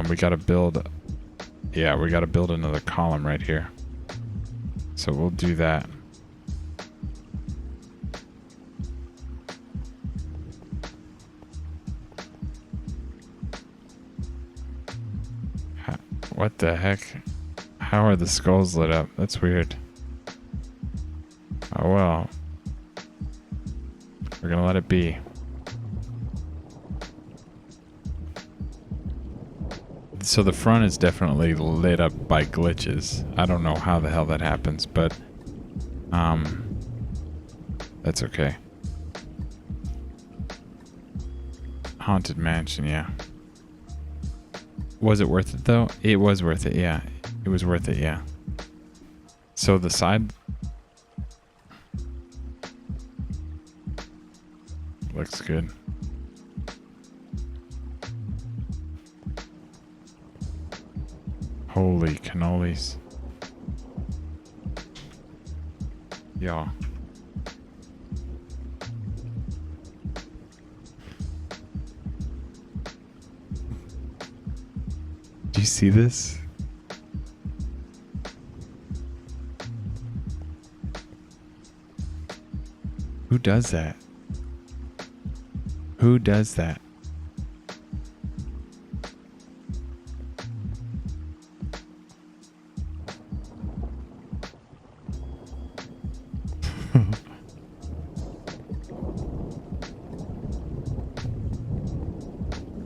We gotta build... Yeah, we gotta build another column right here. So we'll do that. What the heck? How are the skulls lit up? That's weird. Oh well. We're gonna let it be. So the front is definitely lit up by glitches. I don't know how the hell that happens, but that's okay. Haunted Mansion, yeah. Was it worth it though? It was worth it, yeah. It was worth it, yeah. So the side looks good. Holy cannolis. Yeah. Do you see this? Who does that? Who does that?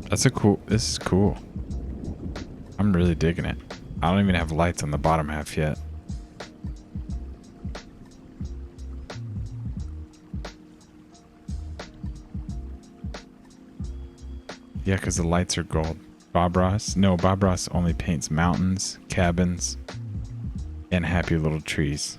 That's a cool, this is cool. I'm really digging it. I don't even have lights on the bottom half yet. Yeah, because the lights are gold. Bob Ross? No, Bob Ross only paints mountains, cabins, and happy little trees.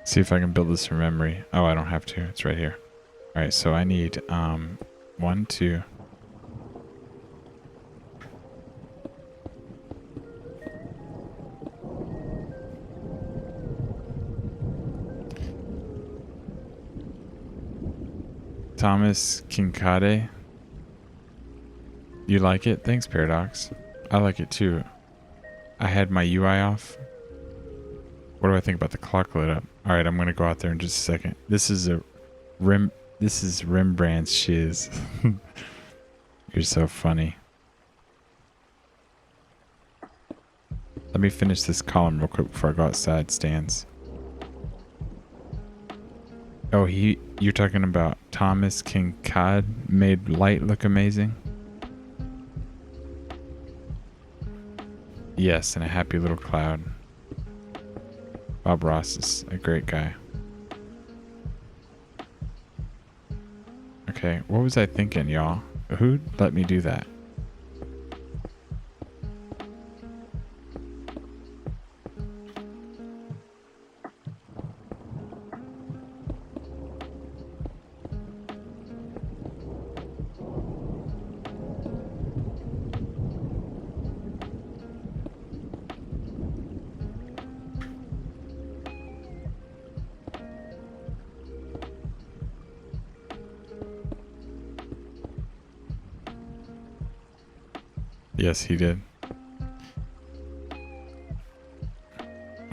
See if I can build this from memory. Oh, I don't have to. It's right here. All right, so I need 1, 2. Thomas Kinkade. You like it? Thanks, Paradox. I like it too. I had my UI off. What do I think about the clock lit up? All right, I'm gonna go out there in just a second. This is Rembrandt's shiz. You're so funny. Let me finish this column real quick before I go outside, Stans. Oh, you're talking about Thomas Kinkade made light look amazing? Yes, and a happy little cloud. Bob Ross is a great guy. Okay, what was I thinking, y'all? Who let me do that? Yes, he did.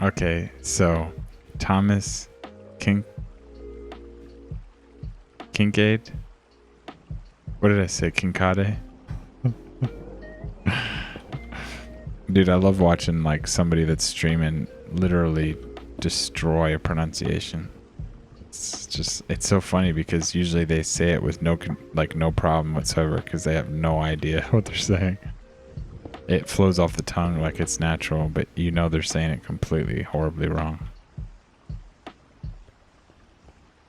Okay, so Thomas Kincaid? What did I say? Kincaid? Dude, I love watching like somebody that's streaming literally destroy a pronunciation. It's so funny because usually they say it with no problem whatsoever because they have no idea what they're saying. It flows off the tongue like it's natural, but you know they're saying it completely horribly wrong.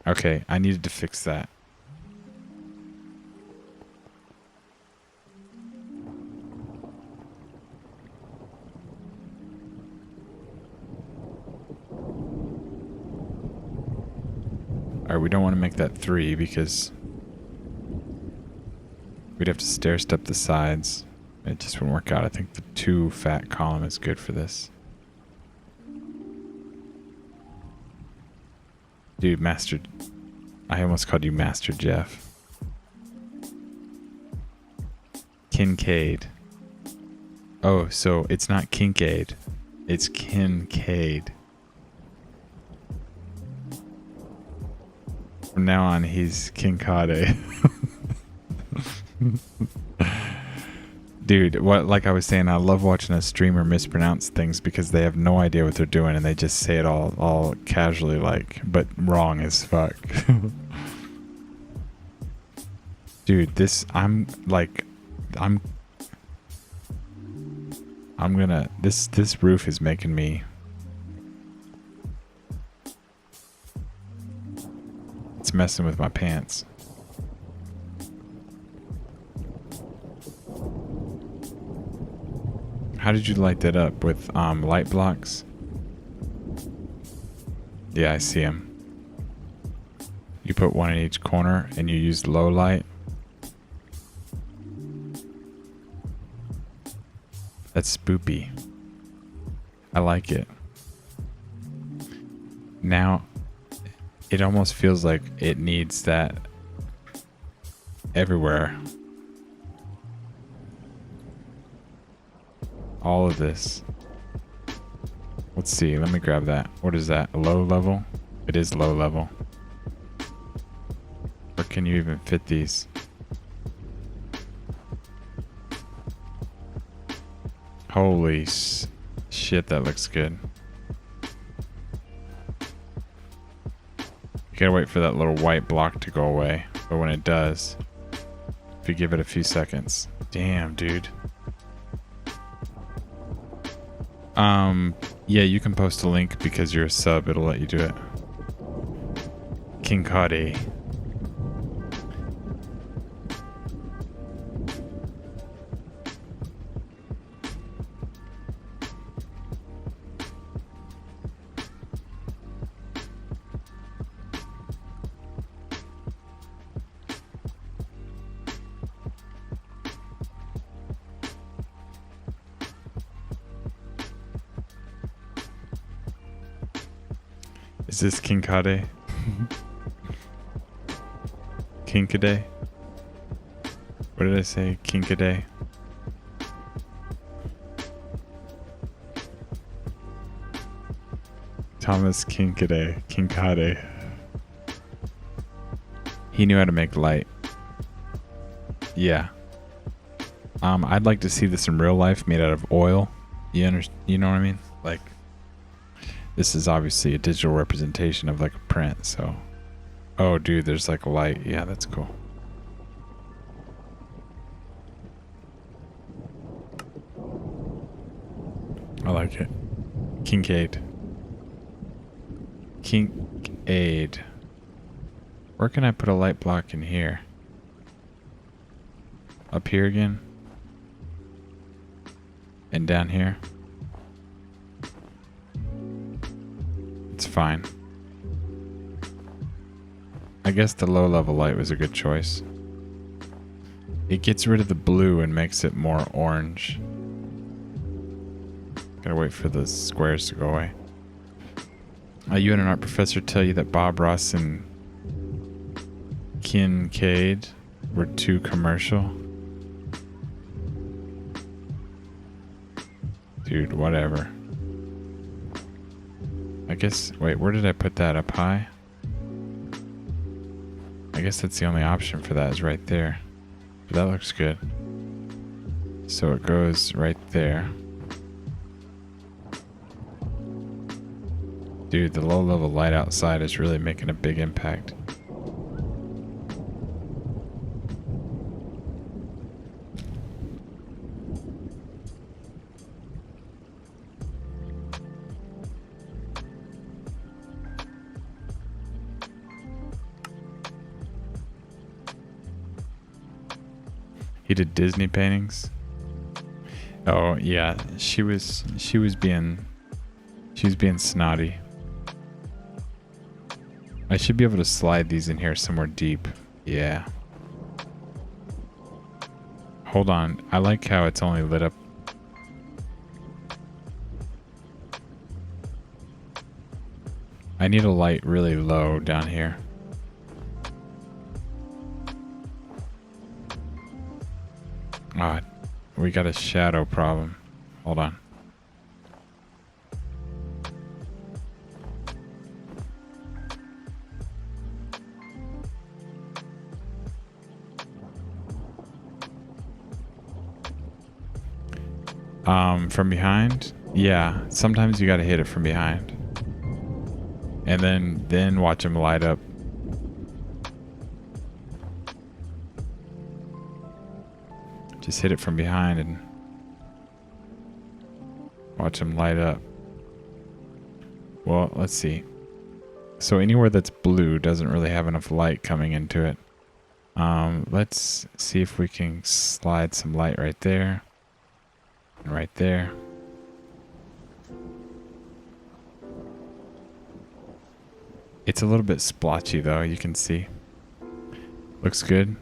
Okay, I needed to fix that. Alright, we don't want to make that 3 because we'd have to stair step the sides. It just wouldn't work out. I think the 2 fat column is good for this. Dude, Master... I almost called you Master Jeff. Kincaid. Oh, so it's not Kincaid. It's Kincaid. From now on, he's Kincaid. Dude, like I was saying, I love watching a streamer mispronounce things because they have no idea what they're doing and they just say it all casually but wrong as fuck. Dude, this roof is making me it's messing with my pants. How did you light that up? With light blocks? Yeah, I see them. You put one in each corner and you use low light. That's spoopy. I like it. Now, it almost feels like it needs that everywhere. All of this. Let's see. Let me grab that. What is that? A low level? It is low level. Where can you even fit these? Holy shit, that looks good. You gotta wait for that little white block to go away. But when it does, if you give it a few seconds. Damn, dude. Yeah, you can post a link because you're a sub. It'll let you do it. Kincaid. Is this Kincaid? Kincaid? What did I say? Kincaid? Thomas Kincaid. Kincaid. He knew how to make light. Yeah. I'd like to see this in real life made out of oil. You know what I mean? Like, this is obviously a digital representation of like a print, so. Oh, dude, there's like light. Yeah, that's cool. I like it. Kincaid. Kincaid. Where can I put a light block in here? Up here again? And down here? It's fine. I guess the low level light was a good choice. It gets rid of the blue and makes it more orange. Gotta wait for the squares to go away. You and an art professor tell you that Bob Ross and Kincaid were too commercial? Dude, whatever. I guess, wait, where did I put that? Up high? I guess that's the only option for that is right there. But that looks good. So it goes right there. Dude, the low level light outside is really making a big impact. He did Disney paintings. Oh yeah, she was being snotty. I should be able to slide these in here somewhere deep. Yeah. Hold on. I like how it's only lit up. I need a light really low down here. Ah, we got a shadow problem. Hold on. From behind? Yeah, sometimes you gotta hit it from behind. And then watch him light up. Just hit it from behind and watch him light up. Well, let's see. So anywhere that's blue doesn't really have enough light coming into it. Let's see if we can slide some light right there. And right there. It's a little bit splotchy though, you can see. Looks good.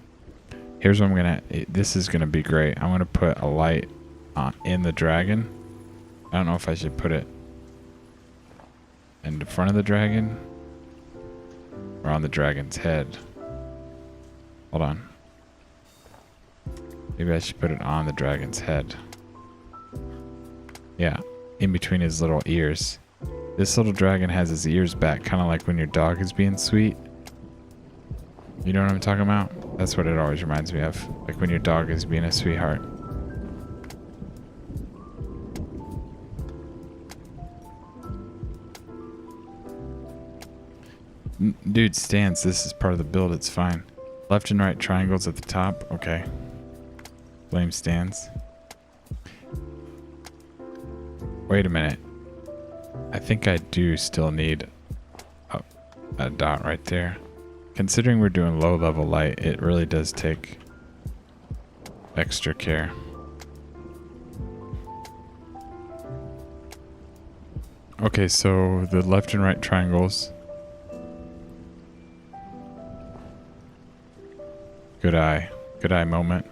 Here's what I'm gonna, this is gonna be great. I'm gonna put a light in the dragon. I don't know if I should put it in the front of the dragon or on the dragon's head. Hold on. Maybe I should put it on the dragon's head. Yeah, in between his little ears. This little dragon has his ears back, kind of like when your dog is being sweet. You know what I'm talking about? That's what it always reminds me of. Like when your dog is being a sweetheart. Dude, stands. This is part of the build. It's fine. Left and right triangles at the top. Okay. Blame stands. Wait a minute. I think I do still need a dot right there. Considering we're doing low level light, it really does take extra care. Okay, so the left and right triangles. Good eye. Good eye moment.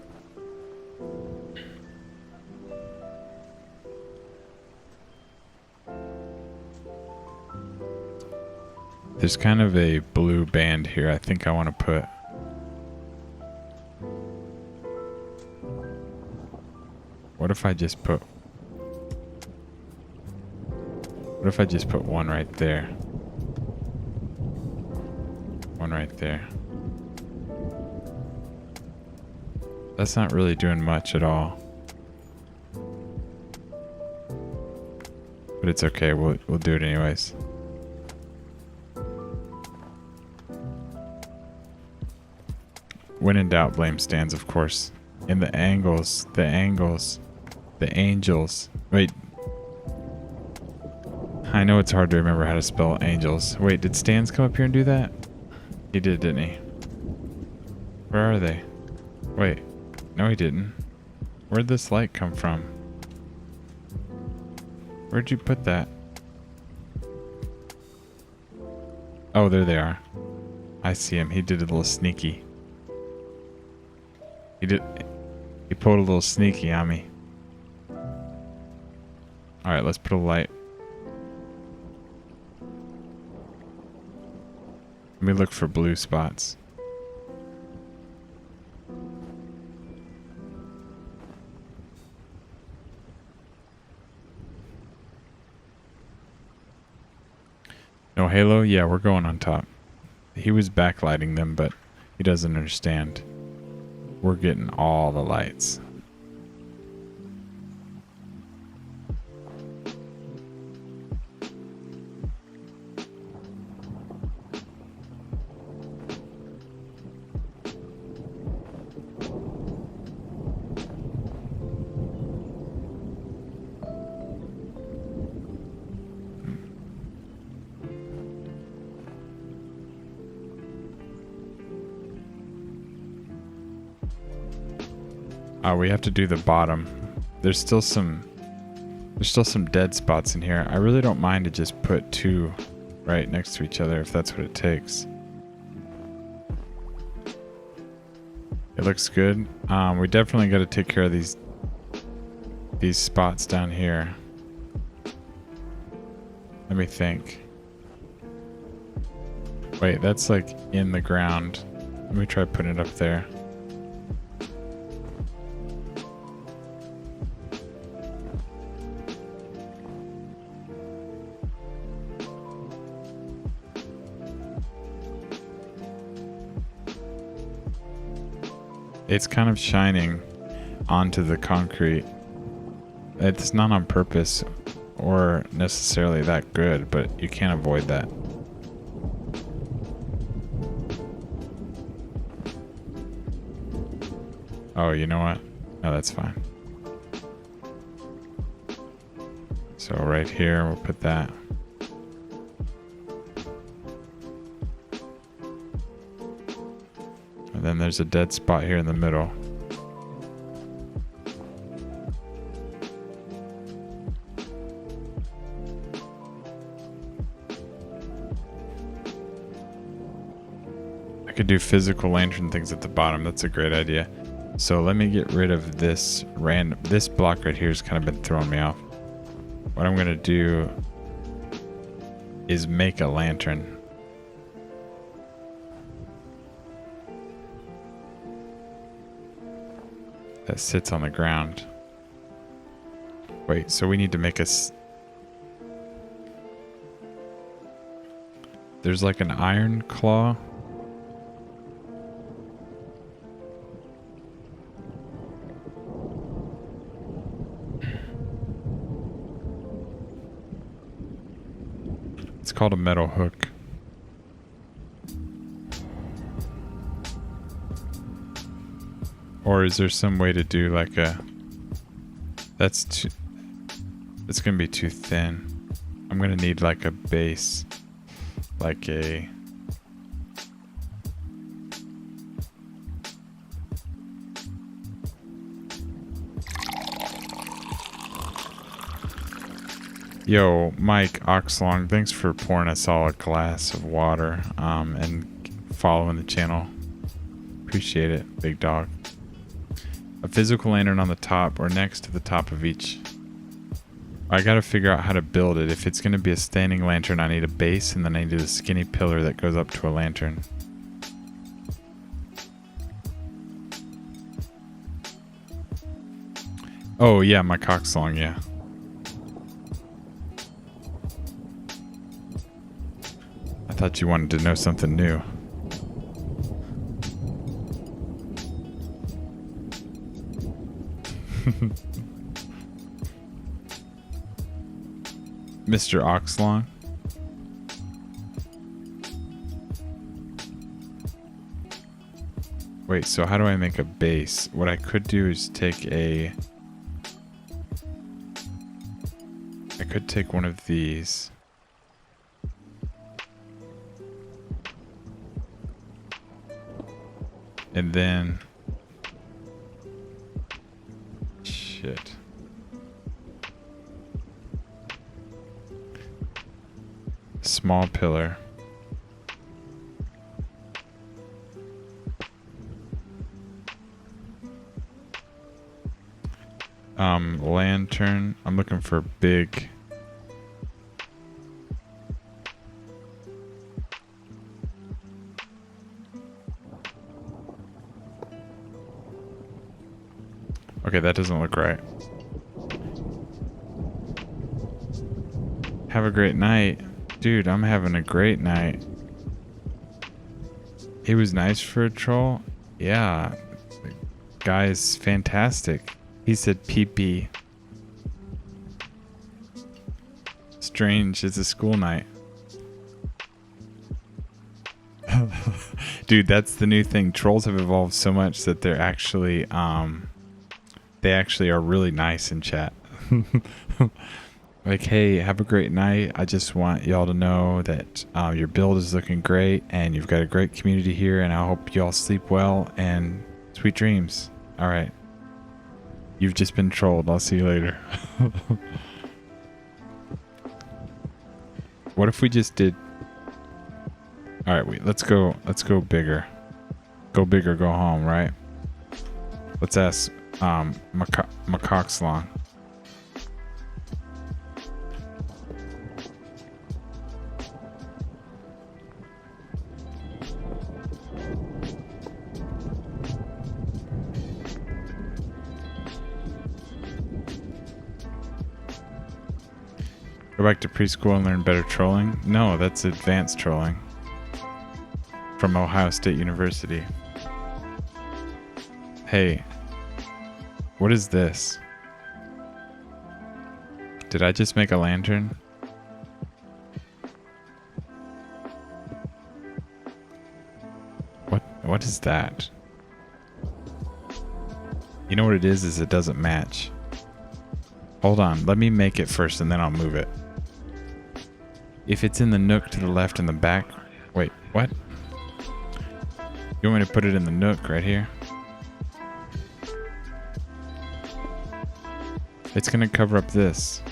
There's kind of a blue band here I think I want to put. What if I just put one right there? One right there. That's not really doing much at all. But it's okay, we'll do it anyways. When in doubt, blame stands, of course. And the angles, the angels. Wait. I know it's hard to remember how to spell angels. Wait, did stands come up here and do that? He did, didn't he? Where are they? Wait. No, he didn't. Where'd this light come from? Where'd you put that? Oh, there they are. I see him. He did a little sneaky. He pulled a little sneaky on me. Alright, let's put a light. Let me look for blue spots. Halo? Yeah, we're going on top. He was backlighting them, but he doesn't understand. We're getting all the lights. We have to do the bottom. There's still some dead spots in here. I really don't mind to just put two right next to each other if that's what it takes. It looks good. We definitely got to take care of these spots down here. Let me think. Wait, that's like in the ground. Let me try putting it up there. It's kind of shining onto the concrete. It's not on purpose or necessarily that good, but you can't avoid that. Oh, you know what? No, that's fine. So right here, we'll put that. And then there's a dead spot here in the middle. I could do physical lantern things at the bottom. That's a great idea. So let me get rid of this this block right here has kind of been throwing me off. What I'm gonna do is make a lantern. That sits on the ground. Wait, so we need to make there's like an iron claw. It's called a metal hook. Or is there some way to do like a... It's gonna be too thin. I'm gonna need like a base. Like a... Yo, Mike Oxlong, thanks for pouring us all a glass of water and following the channel. Appreciate it, big dog. A physical lantern on the top or next to the top of each. I gotta figure out how to build it. If it's gonna be a standing lantern, I need a base and then I need a skinny pillar that goes up to a lantern. Oh yeah, my cockslong, yeah. I thought you wanted to know something new. Mr. Oxlong. Wait, so how do I make a base? What I could do is take I could take one of these. And then... Shit. Small pillar. Lantern. I'm looking for big. Okay, that doesn't look right. Have a great night. Dude, I'm having a great night. He was nice for a troll. Yeah. The guy is fantastic. He said pee-pee. Strange. It's a school night. Dude, that's the new thing. Trolls have evolved so much that they're actually, they actually are really nice in chat. Like, hey, have a great night. I just want y'all to know that your build is looking great and you've got a great community here, and I hope y'all sleep well and sweet dreams. All right. You've just been trolled. I'll see you later. What if we just did... All right, wait, let's go bigger. Go big or go home, right? Let's ask Macaqueslong. Go back to preschool and learn better trolling? No, that's advanced trolling. From Ohio State University. Hey, what is this? Did I just make a lantern? What is that? You know what it is it doesn't match. Hold on, let me make it first and then I'll move it. If it's in the nook to the left in the back... Wait, what? You want me to put it in the nook right here? It's gonna cover up this.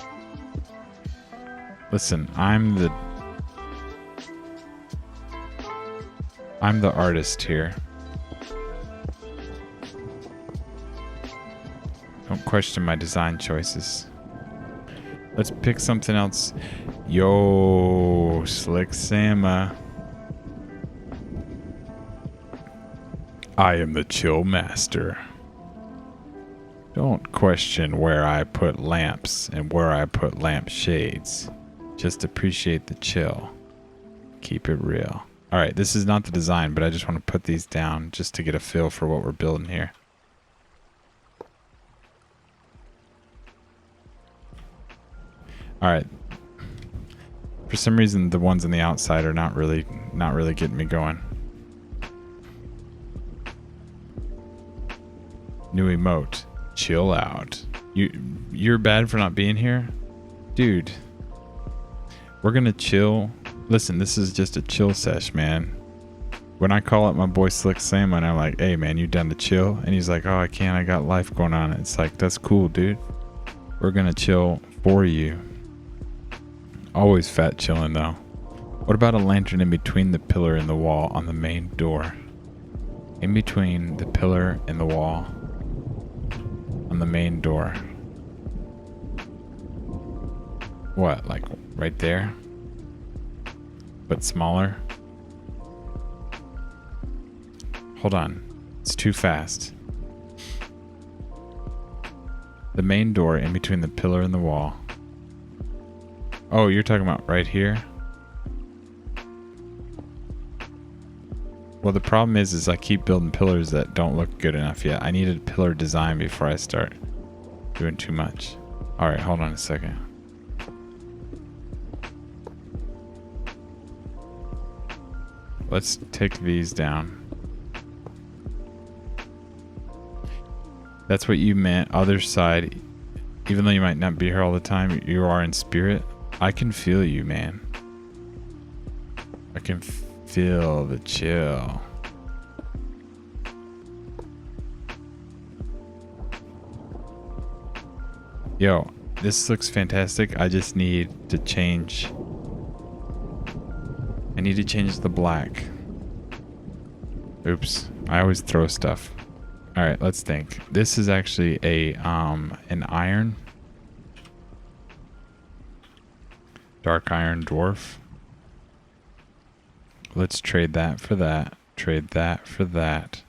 Listen, I'm the artist here. Don't question my design choices. Let's pick something else. Yo, Slick Sama. I am the chill master. Don't question where I put lamps and where I put lamp shades. Just appreciate the chill. Keep it real. Alright, this is not the design, but I just want to put these down just to get a feel for what we're building here. Alright. For some reason, the ones on the outside are not really getting me going. New emote. Chill out. You're bad for not being here? Dude. We're gonna chill. Listen, this is just a chill sesh, man. When I call up my boy Slick Sam and I'm like, hey man, you done to chill? And he's like, oh, I can't, I got life going on. It's like, that's cool, dude. We're gonna chill for you. Always fat chilling though. What about a lantern in between the pillar and the wall on the main door? In between the pillar and the wall on the main door. What, like right there? But smaller? Hold on. It's too fast. The main door in between the pillar and the wall. Oh, you're talking about right here? Well, the problem is I keep building pillars that don't look good enough yet. I need a pillar design before I start doing too much. Alright, hold on a second. Let's take these down. That's what you meant. Other side. Even though you might not be here all the time, you are in spirit. I can feel you, man. I can feel the chill. Yo, this looks fantastic. I just need to change. I need to change the black. Oops, I always throw stuff. All right, let's think. This is actually a an iron. Dark iron dwarf. Let's trade that for that. Trade that for that.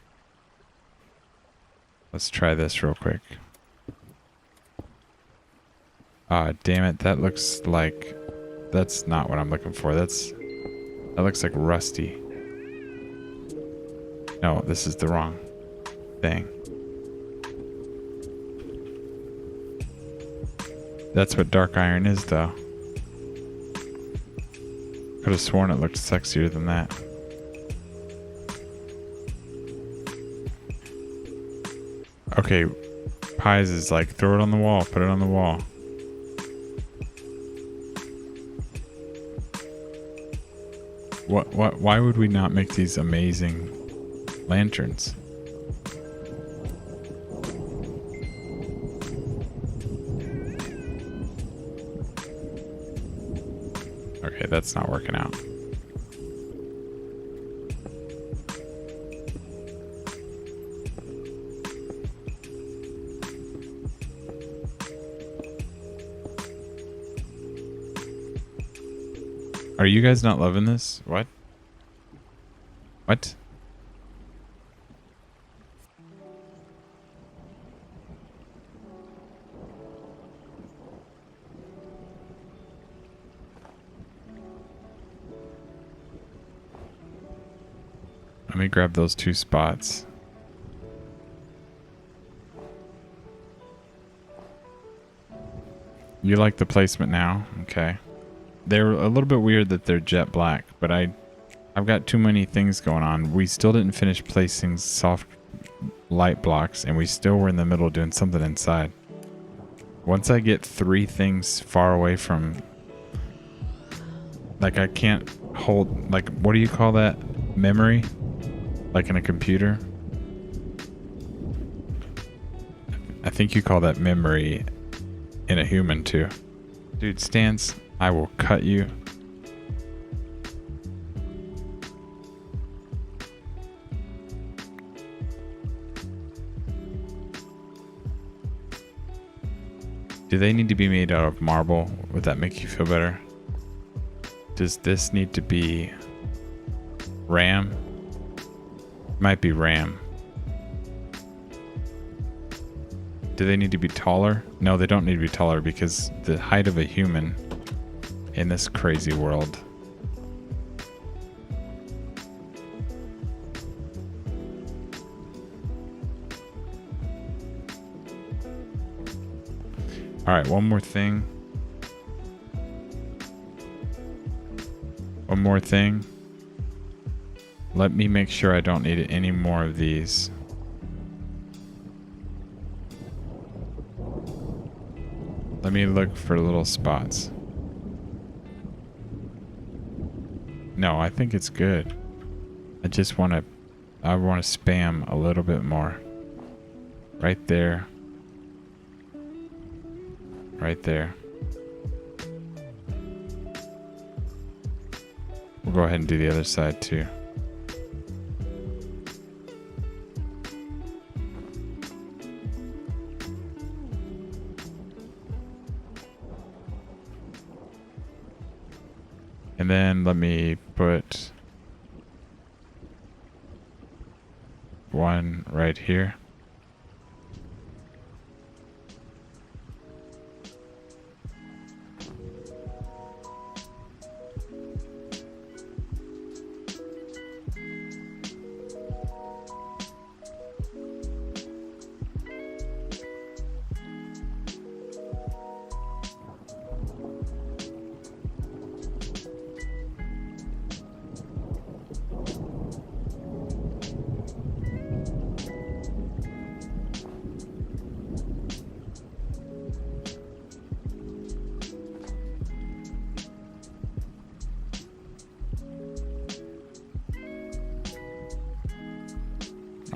Let's try this real quick. Ah, damn it. That looks like That's not what I'm looking for. That looks like rusty. No, this is the wrong thing. That's what dark iron is, though. Could have sworn it looked sexier than that. Okay, Pies is like, throw it on the wall, put it on the wall. Why would we not make these amazing lanterns? Okay, that's not working out. Are you guys not loving this? What? What? Let me grab those 2 spots. You like the placement now? Okay. They're a little bit weird that they're jet black, but I've got too many things going on. We still didn't finish placing soft light blocks, and we still were in the middle doing something inside. Once I get 3 things far away from... Like, I can't hold... Like, what do you call that? Memory? Like in a computer? I think you call that memory in a human, too. Dude, Stans... I will cut you. Do they need to be made out of marble? Would that make you feel better? Does this need to be RAM? Might be RAM. Do they need to be taller? No, they don't need to be taller because the height of a human in this crazy world. All right, one more thing. One more thing. Let me make sure I don't need any more of these. Let me look for little spots. No, I think it's good. I just want to spam a little bit more. Right there. Right there. We'll go ahead and do the other side too. And then let me put one right here.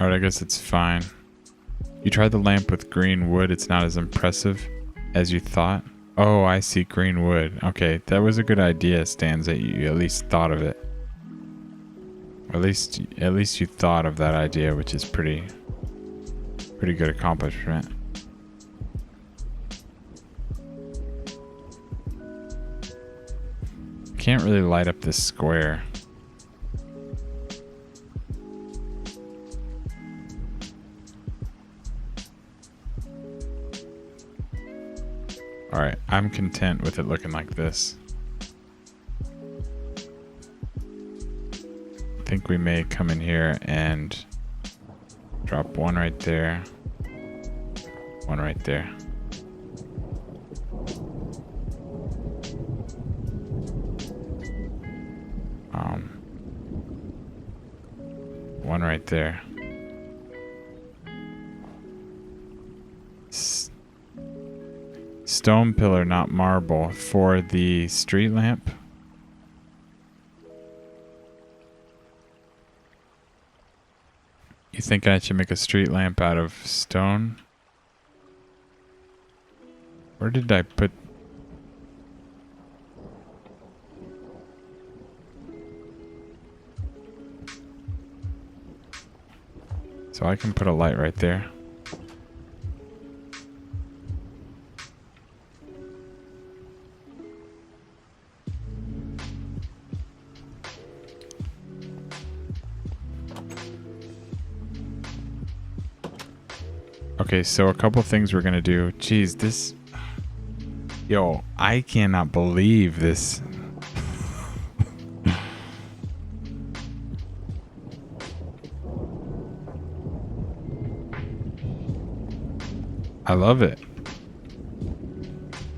Alright, I guess it's fine. You tried the lamp with green wood. It's not as impressive as you thought. Oh, I see, green wood. Okay, that was a good idea, Stans, that you at least thought of it. At least you thought of that idea, which is pretty good accomplishment. Can't really light up this square. Alright, I'm content with it looking like this. think we may come in here and drop one right there. One right there. One right there. Stone pillar, not marble, for the street lamp. You think I should make a street lamp out of stone? Where did I put... So I can put a light right there. Okay, so a couple things we're gonna do. Jeez, this... Yo, I cannot believe this. I love it.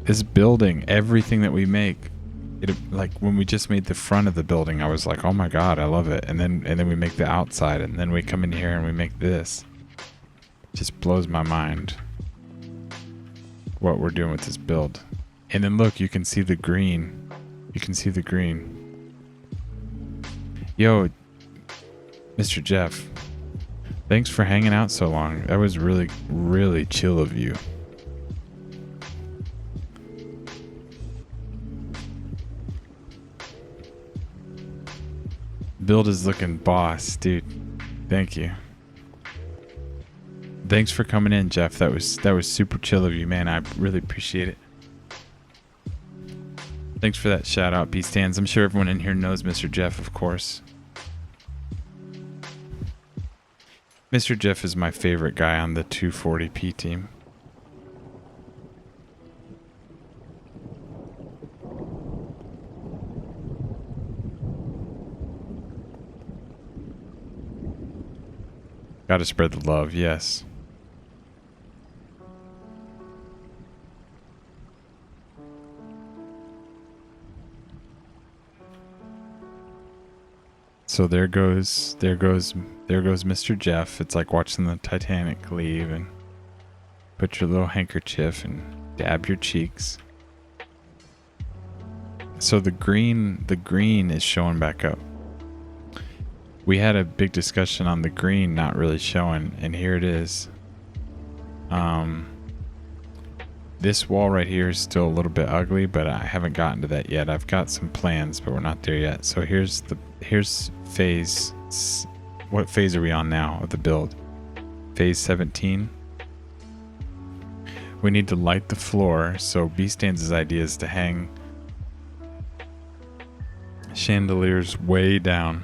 This building, everything that we make, it, like when we just made the front of the building, I was like, oh my god, I love it. And then we make the outside, and then we come in here and we make this. It just blows my mind what we're doing with this build. And then look, you can see the green. You can see the green. Yo, Mr. Jeff, thanks for hanging out so long. That was really, really chill of you. Build is looking boss, dude. Thank you. Thanks for coming in, Jeff. That was super chill of you, man. I really appreciate it. Thanks for that shout out, B-Stands. I'm sure everyone in here knows Mr. Jeff, of course. Mr. Jeff is my favorite guy on the 240p team. Gotta spread the love, yes. So there goes Mr. Jeff. It's like watching the Titanic leave, and put your little handkerchief and dab your cheeks. So the green is showing back up. We had a big discussion on the green not really showing, and here it is. This wall right here is still a little bit ugly, but I haven't gotten to that yet. I've got some plans, but we're not there yet. So here's phase. What phase are we on now of the build? Phase 17. We need to light the floor. So B-Stands' idea is to hang chandeliers way down.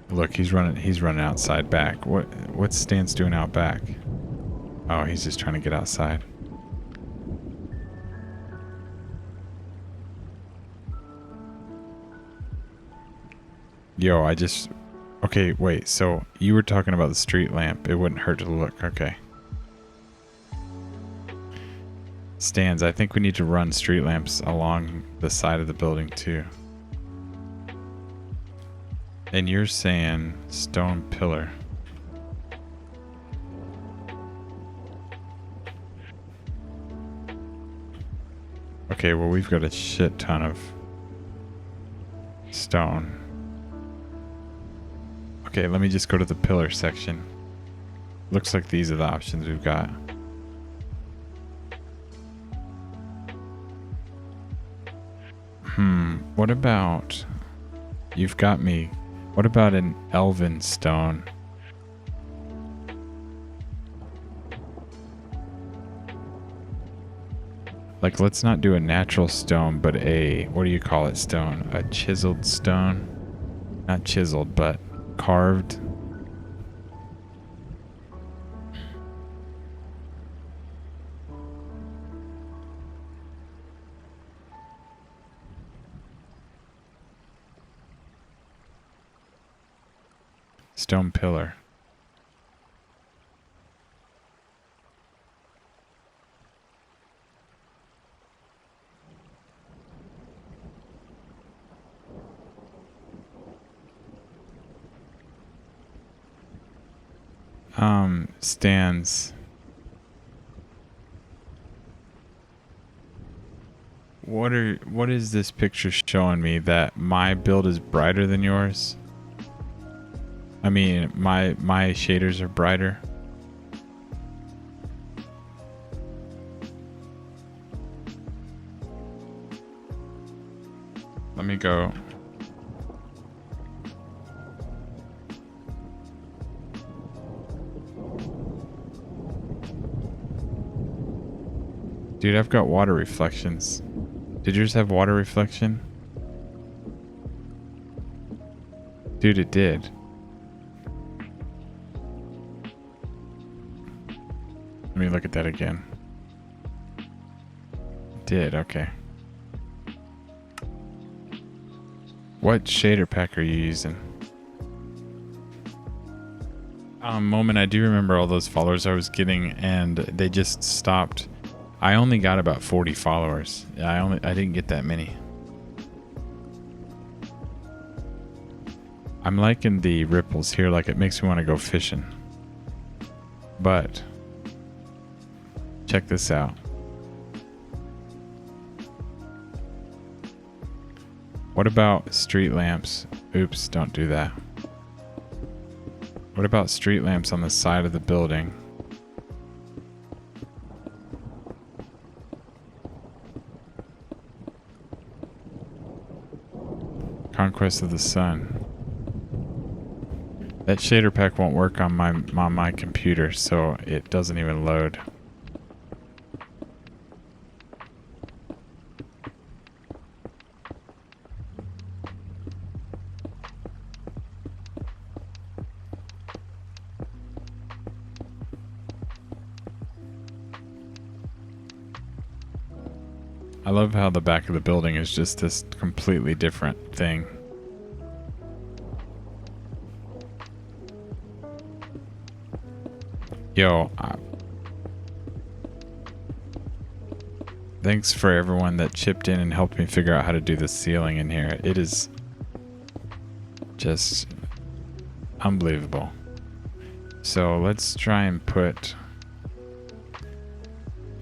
Look, he's running outside back. What's Stan's doing out back? Oh, he's just trying to get outside. Yo, okay, wait, so you were talking about the street lamp. It wouldn't hurt to look, okay. Stans, I think we need to run street lamps along the side of the building too. And you're saying stone pillar. Okay, well, we've got a shit ton of stone. Okay, let me just go to the pillar section. Looks like these are the options we've got. What about... You've got me. What about an elven stone? Like, let's not do a natural stone, but a, what do you call it, stone? A chiseled stone? Not chiseled, but carved. Stone pillar. Stands. What is this picture showing me? That my build is brighter than yours? I mean, my shaders are brighter. Let me go. Dude, I've got water reflections. Did yours have water reflection? Dude, it did. Let me look at that again. It did, okay. What shader pack are you using? Moment, I do remember all those followers I was getting, and they just stopped. I only got about 40 followers. I didn't get that many. I'm liking the ripples here, like it makes me want to go fishing. But check this out. What about street lamps? Oops, don't do that. What about street lamps on the side of the building? Conquest of the Sun. That shader pack won't work on my computer, so it doesn't even load. I love how the back of the building is just this completely different thing. Yo, thanks for everyone that chipped in and helped me figure out how to do the ceiling in here. It is just unbelievable. So let's try and put...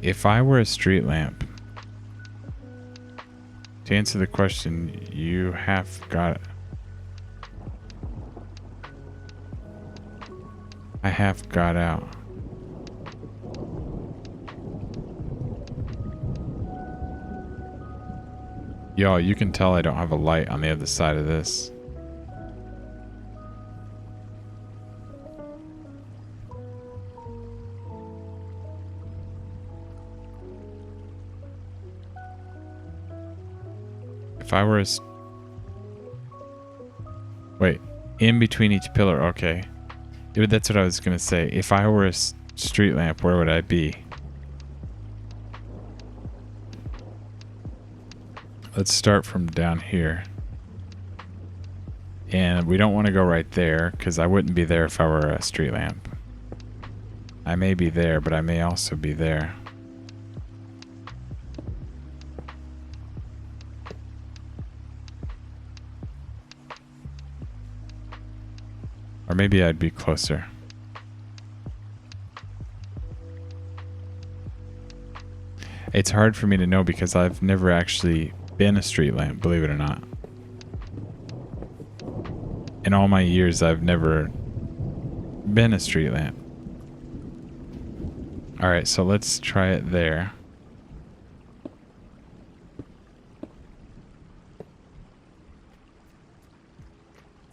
If I were a street lamp, to answer the question, you have got... I have got out. Y'all, you can tell I don't have a light on the other side of this. If I were a... Wait, in between each pillar, okay. Dude, that's what I was gonna say. If I were a street lamp, where would I be? Let's start from down here. And we don't want to go right there, because I wouldn't be there if I were a street lamp. I may be there, but I may also be there. Or maybe I'd be closer. It's hard for me to know because I've never actually been a street lamp, believe it or not. In all my years, I've never been a street lamp. Alright, so let's try it there.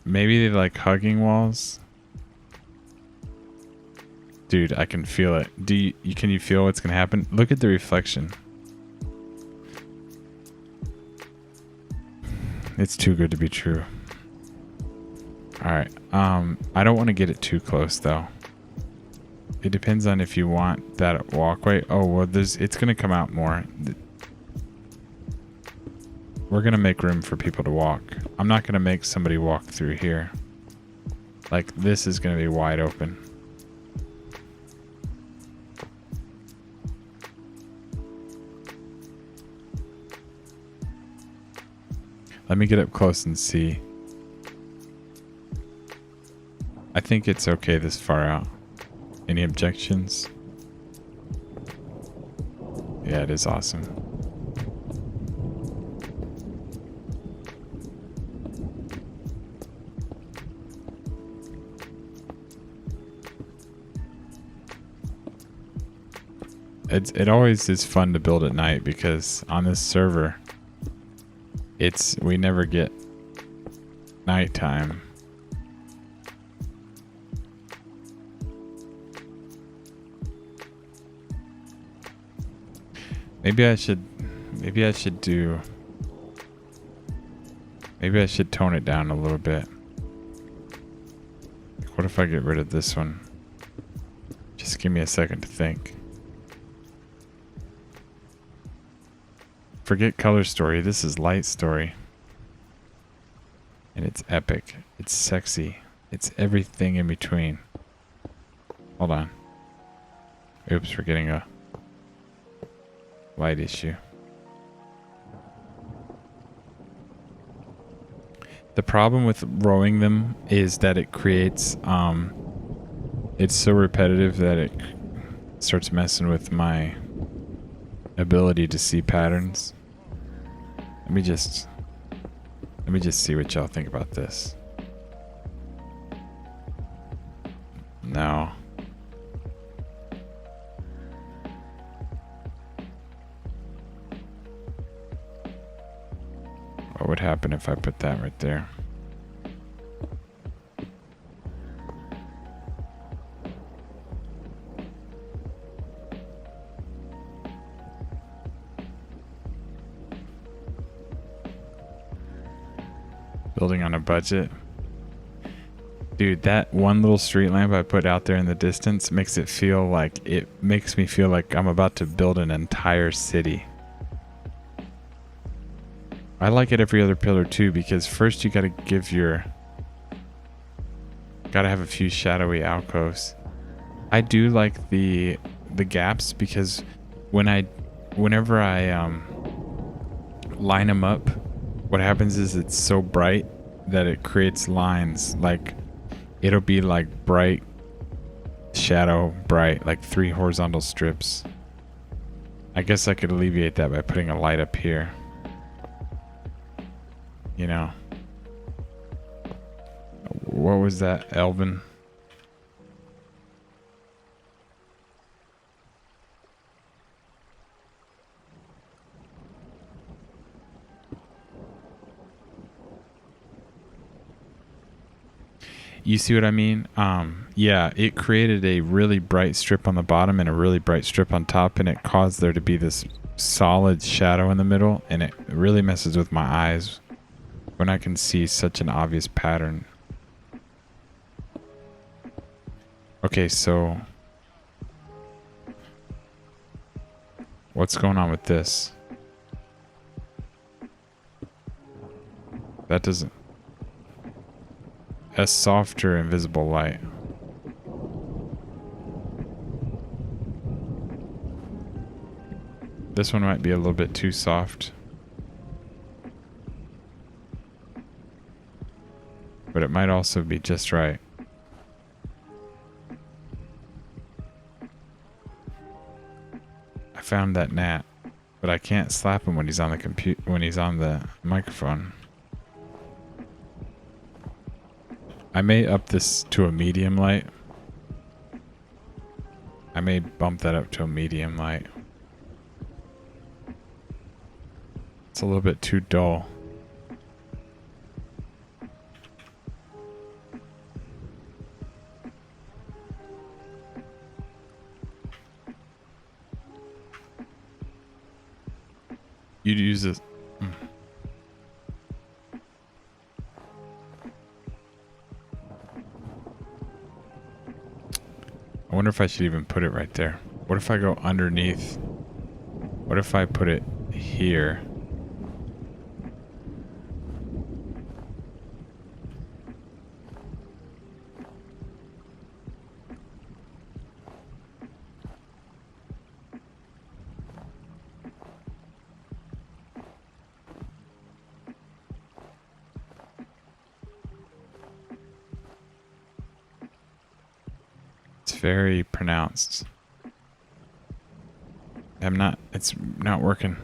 Maybe they like hugging walls. Dude, I can feel it. Can you feel what's gonna happen? Look at the reflection. It's too good to be true. Alright, I don't want to get it too close though. It depends on if you want that walkway. Oh, well, it's gonna come out more. We're gonna make room for people to walk. I'm not gonna make somebody walk through here. Like this is going to be wide open. Let me get up close and see. I think it's okay this far out. Any objections? Yeah, it is awesome. It always is fun to build at night because on this server, we never get nighttime. Maybe I should tone it down a little bit. What if I get rid of this one? Just give me a second to think. Forget color story. This is light story. And it's epic. It's sexy. It's everything in between. Hold on. Oops, we're getting a light issue. The problem with rowing them is that it creates it's so repetitive that it starts messing with my ability to see patterns. Let me just see what y'all think about this. No. What would happen if I put that right there? Building on a budget. Dude, that one little street lamp I put out there in the distance makes me feel like I'm about to build an entire city. I like it every other pillar too, because first you gotta have a few shadowy alcoves. I do like the gaps because whenever I line them up, what happens is it's so bright that it creates lines. Like it'll be like bright shadow, bright, like 3 horizontal strips. I guess I could alleviate that by putting a light up here. You know. What was that, Elvin? You see what I mean? Yeah, it created a really bright strip on the bottom and a really bright strip on top, and it caused there to be this solid shadow in the middle, and it really messes with my eyes when I can see such an obvious pattern. Okay, so what's going on with this? That doesn't... A softer invisible light. This one might be a little bit too soft. But it might also be just right. I found that gnat, but I can't slap him when he's on the microphone. I may up this to a medium light. I may bump that up to a medium light. It's a little bit too dull. You'd use this. I wonder if I should even put it right there. What if I go underneath? What if I put it here? very pronounced. It's not working.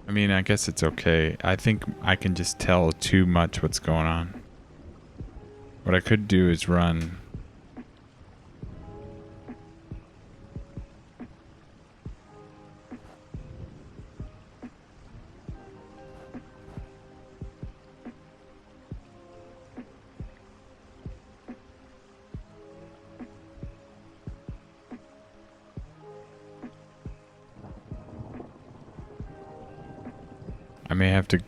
I mean, I guess it's okay. I think I can just tell too much what's going on. What I could do is run. I may have to.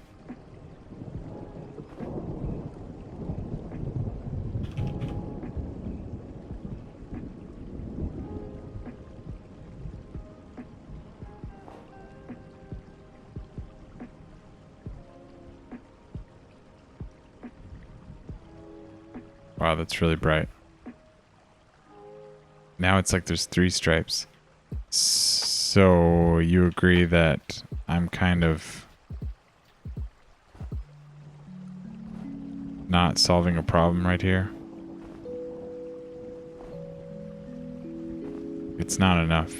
Wow, that's really bright. Now it's like there's 3 stripes. So you agree that I'm kind of not solving a problem right here? It's not enough.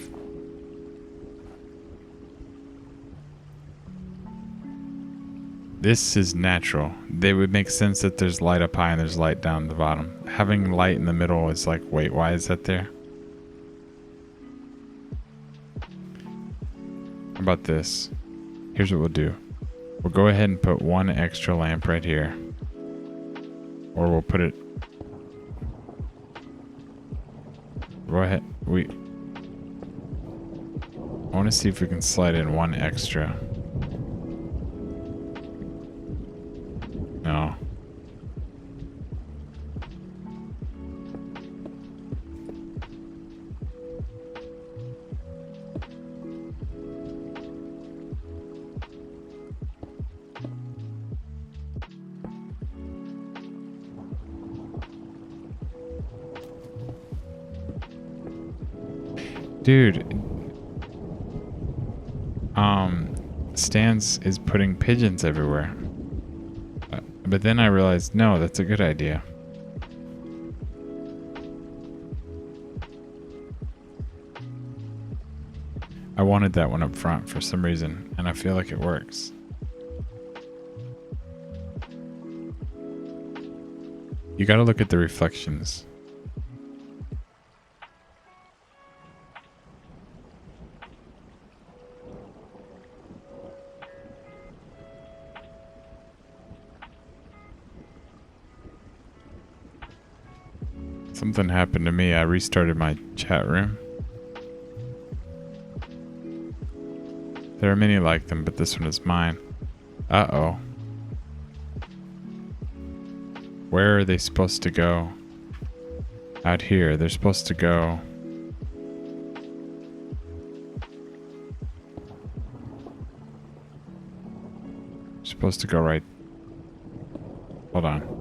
This is natural. They would make sense that there's light up high and there's light down the bottom. Having light in the middle is like, wait, why is that there? How about this? Here's what we'll do. We'll go ahead and put 1 extra lamp right here. Or we'll put it... Go ahead. I want to see if we can slide in 1 extra. No. Dude. Stans is putting pigeons everywhere. But then I realized, no, that's a good idea. I wanted that one up front for some reason, and I feel like it works. You gotta look at the reflections. Something happened to me. I restarted my chat room. There are many like them, but this one is mine. Uh-oh. Where are they supposed to go? Out here. They're supposed to go... Supposed to go right... Hold on.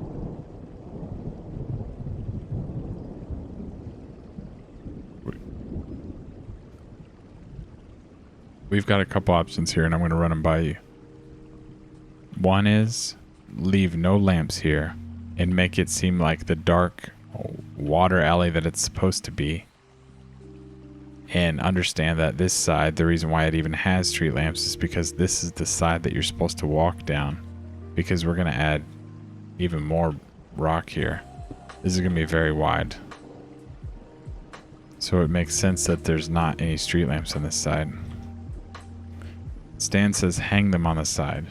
We've got a couple options here, and I'm going to run them by you. One is leave no lamps here and make it seem like the dark water alley that it's supposed to be. And understand that this side, the reason why it even has street lamps is because this is the side that you're supposed to walk down. Because we're going to add even more rock here. This is going to be very wide. So it makes sense that there's not any street lamps on this side. Stan says hang them on the side.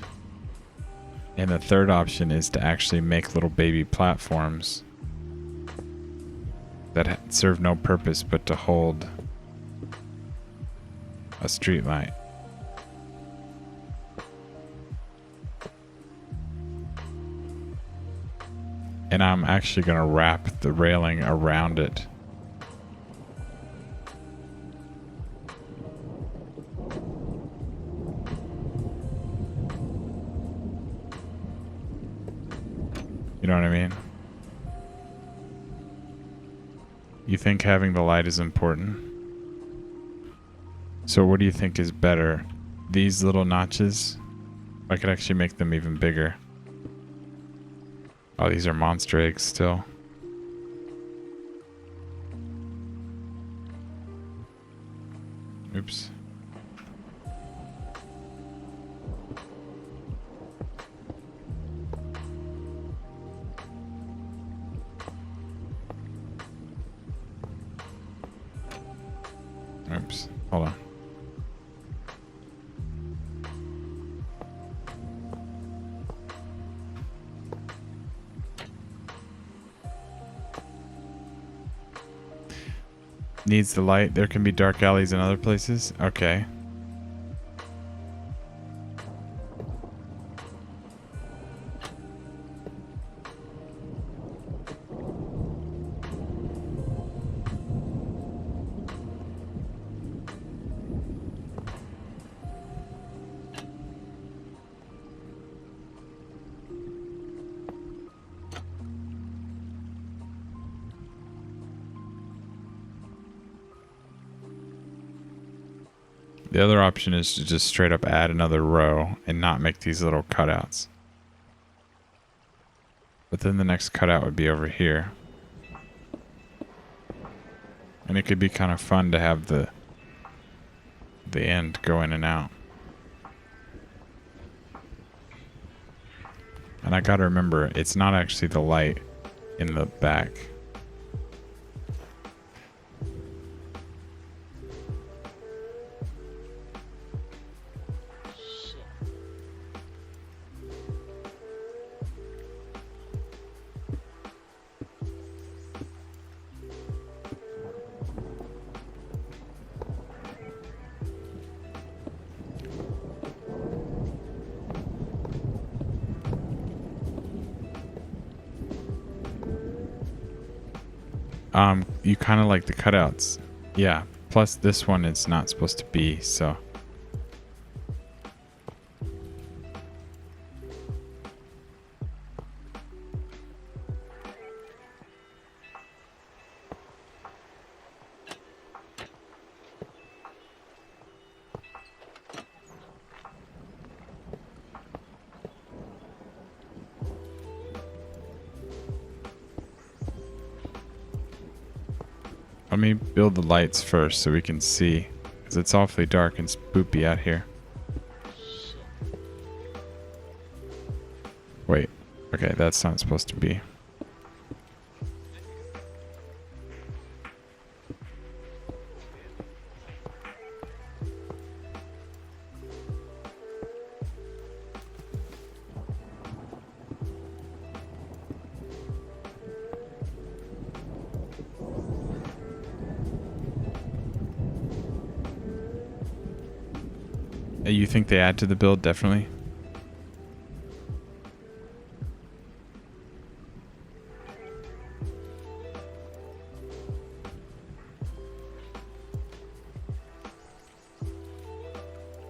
And the third option is to actually make little baby platforms that serve no purpose but to hold a street light. And I'm actually going to wrap the railing around it. You know what I mean? You think having the light is important? So what do you think is better? These little notches? I could actually make them even bigger. Oh, these are monster eggs still. Oops. Oops. Hold on. Needs the light. There can be dark alleys in other places. Okay. The other option is to just straight up add another row and not make these little cutouts. But then the next cutout would be over here. And it could be kind of fun to have the end go in and out. And I gotta remember, it's not actually the light in the back. You kind of like the cutouts. Yeah, plus this one it's not supposed to be, so. Let me build the lights first so we can see, because it's awfully dark and spoopy out here. Wait, okay, that's not supposed to be. You think they add to the build? Definitely.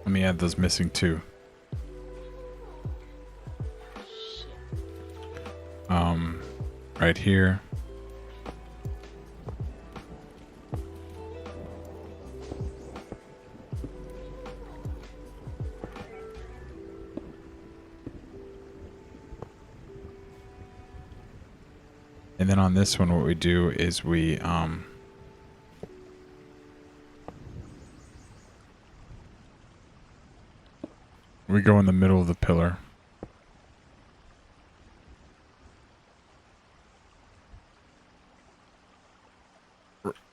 Let me add those missing two. Right here. And then on this one, what we do is we go in the middle of the pillar.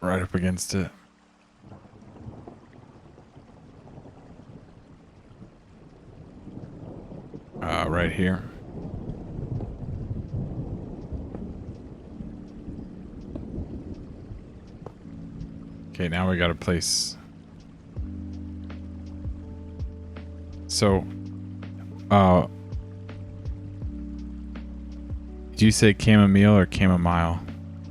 Right up against it. Right here. Okay, now we got a place. So, did you say chamomile or chamomile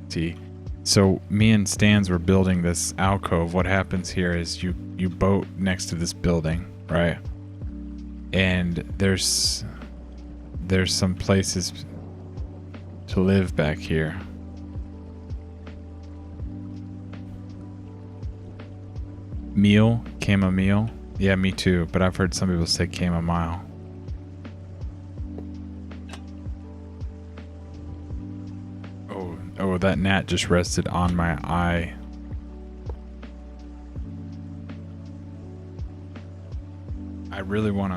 tea? So me and Stans were building this alcove. What happens here is you boat next to this building, right? And there's some places to live back here. Meal, chamomile. Yeah, me too. But I've heard some people say chamomile. Oh, that gnat just rested on my eye. really want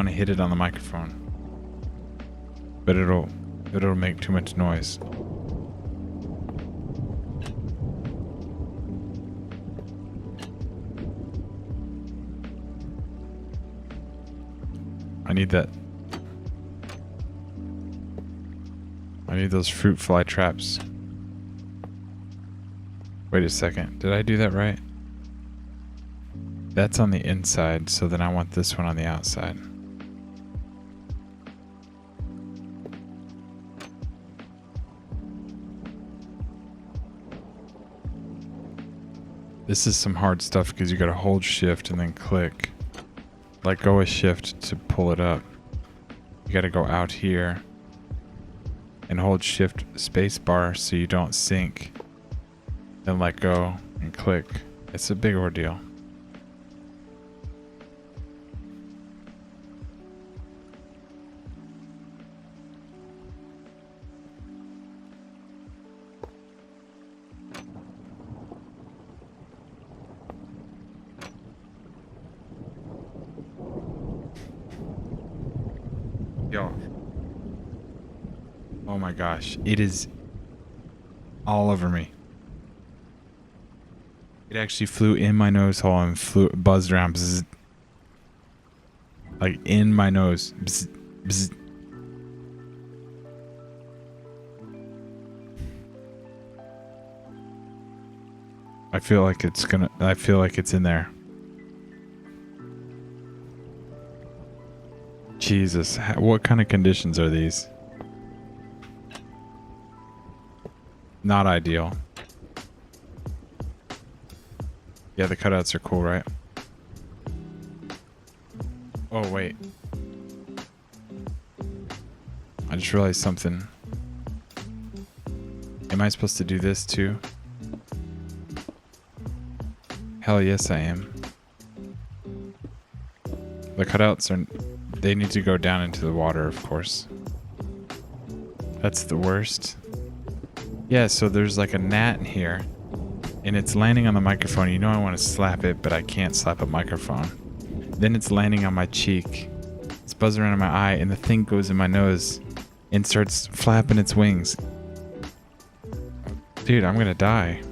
to hit it on the microphone. But it'll make too much noise. I need that. I need those fruit fly traps. Wait a second. Did I do that right? That's on the inside, so then I want this one on the outside. This is some hard stuff because you gotta hold shift and then click. Let go of shift to pull it up. You gotta go out here and hold shift space bar so you don't sink. Then let go and click. It's a big ordeal. Yo. Oh my gosh. It is all over me. It actually flew in my nose hole and buzzed around. Bzz. Like in my nose. Bzz, bzz. I feel like it's in there. Jesus, what kind of conditions are these? Not ideal. Yeah, the cutouts are cool, right? Oh, wait. I just realized something. Am I supposed to do this too? Hell yes, I am. The cutouts are... They need to go down into the water, of course. That's the worst. Yeah, so there's like a gnat in here. And it's landing on the microphone. You know I want to slap it, but I can't slap a microphone. Then it's landing on my cheek. It's buzzing around in my eye, and the thing goes in my nose and starts flapping its wings. Dude, I'm gonna die.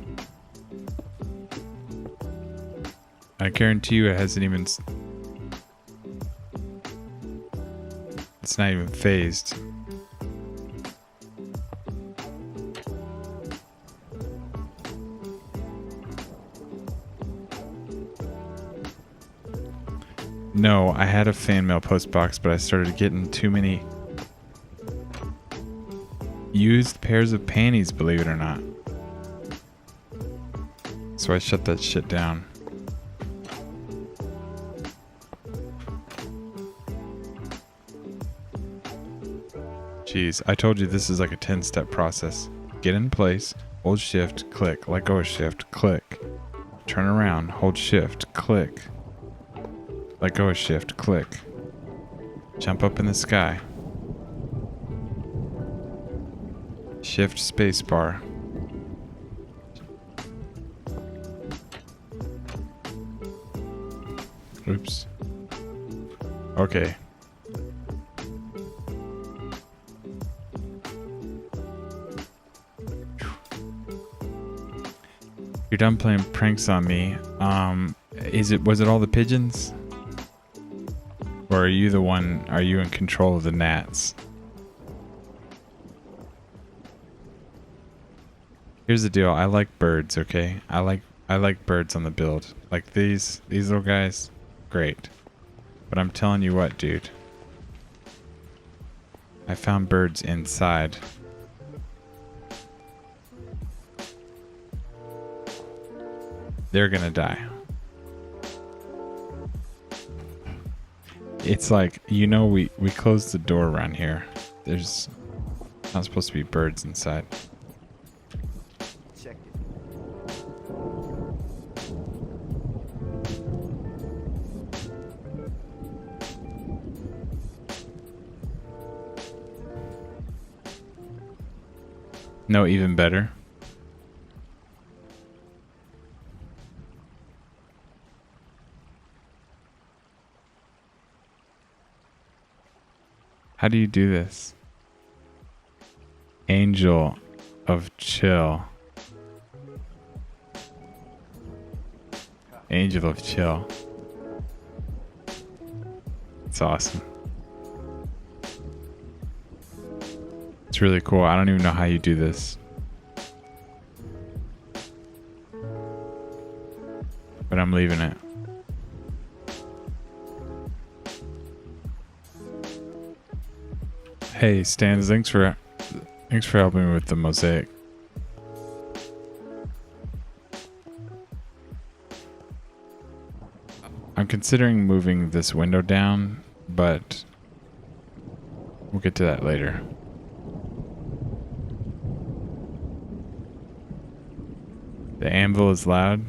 I guarantee you it hasn't even... It's not even phased. No, I had a fan mail post box, but I started getting too many used pairs of panties, believe it or not. So I shut that shit down. Jeez, I told you this is like a 10-step process. Get in place, hold shift, click, let go of shift, click. Turn around, hold shift, click. Let go of shift, click. Jump up in the sky. Shift space bar. Oops. Okay. You're done playing pranks on me. Was it all the pigeons? Or are you in control of the gnats? Here's the deal, I like birds, okay? I like birds on the build. Like these little guys, great. But I'm telling you what, dude. I found birds inside. They're gonna die. It's like, you know, we closed the door around here. There's not supposed to be birds inside. Check it. No, even better. How do you do this? Angel of chill. Angel of chill. It's awesome. It's really cool. I don't even know how you do this. But I'm leaving it. Hey, Stans, thanks for helping me with the mosaic. I'm considering moving this window down, but we'll get to that later. The anvil is loud.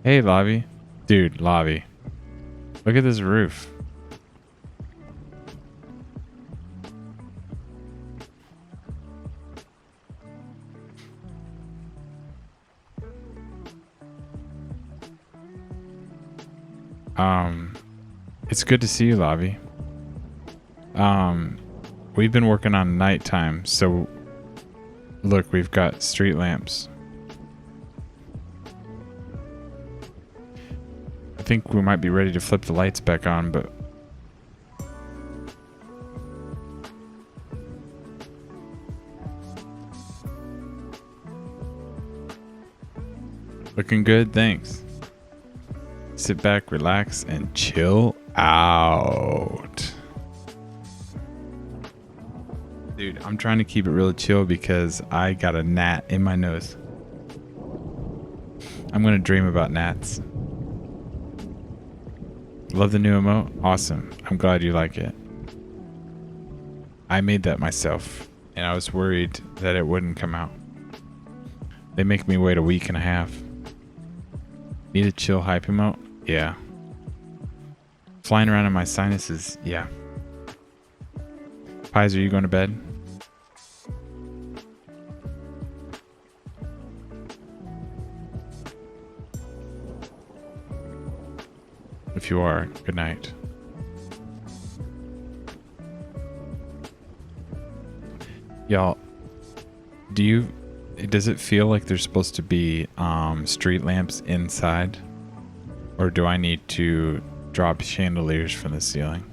Hey, Lavi. Dude, Lavi. Look at this roof. It's good to see you, Lavi. We've been working on nighttime, so look, we've got street lamps. I think we might be ready to flip the lights back on, but looking good, thanks. Sit back, relax, and chill out. Dude, I'm trying to keep it real chill because I got a gnat in my nose. I'm gonna dream about gnats. Love the new emote? Awesome. I'm glad you like it. I made that myself, and I was worried that it wouldn't come out. They make me wait a week and a half. Need a chill hype emote? Yeah. Flying around in my sinuses? Yeah. Pies, are you going to bed? If you are, good night. Y'all, does it feel like there's supposed to be street lamps inside? Or do I need to drop chandeliers from the ceiling?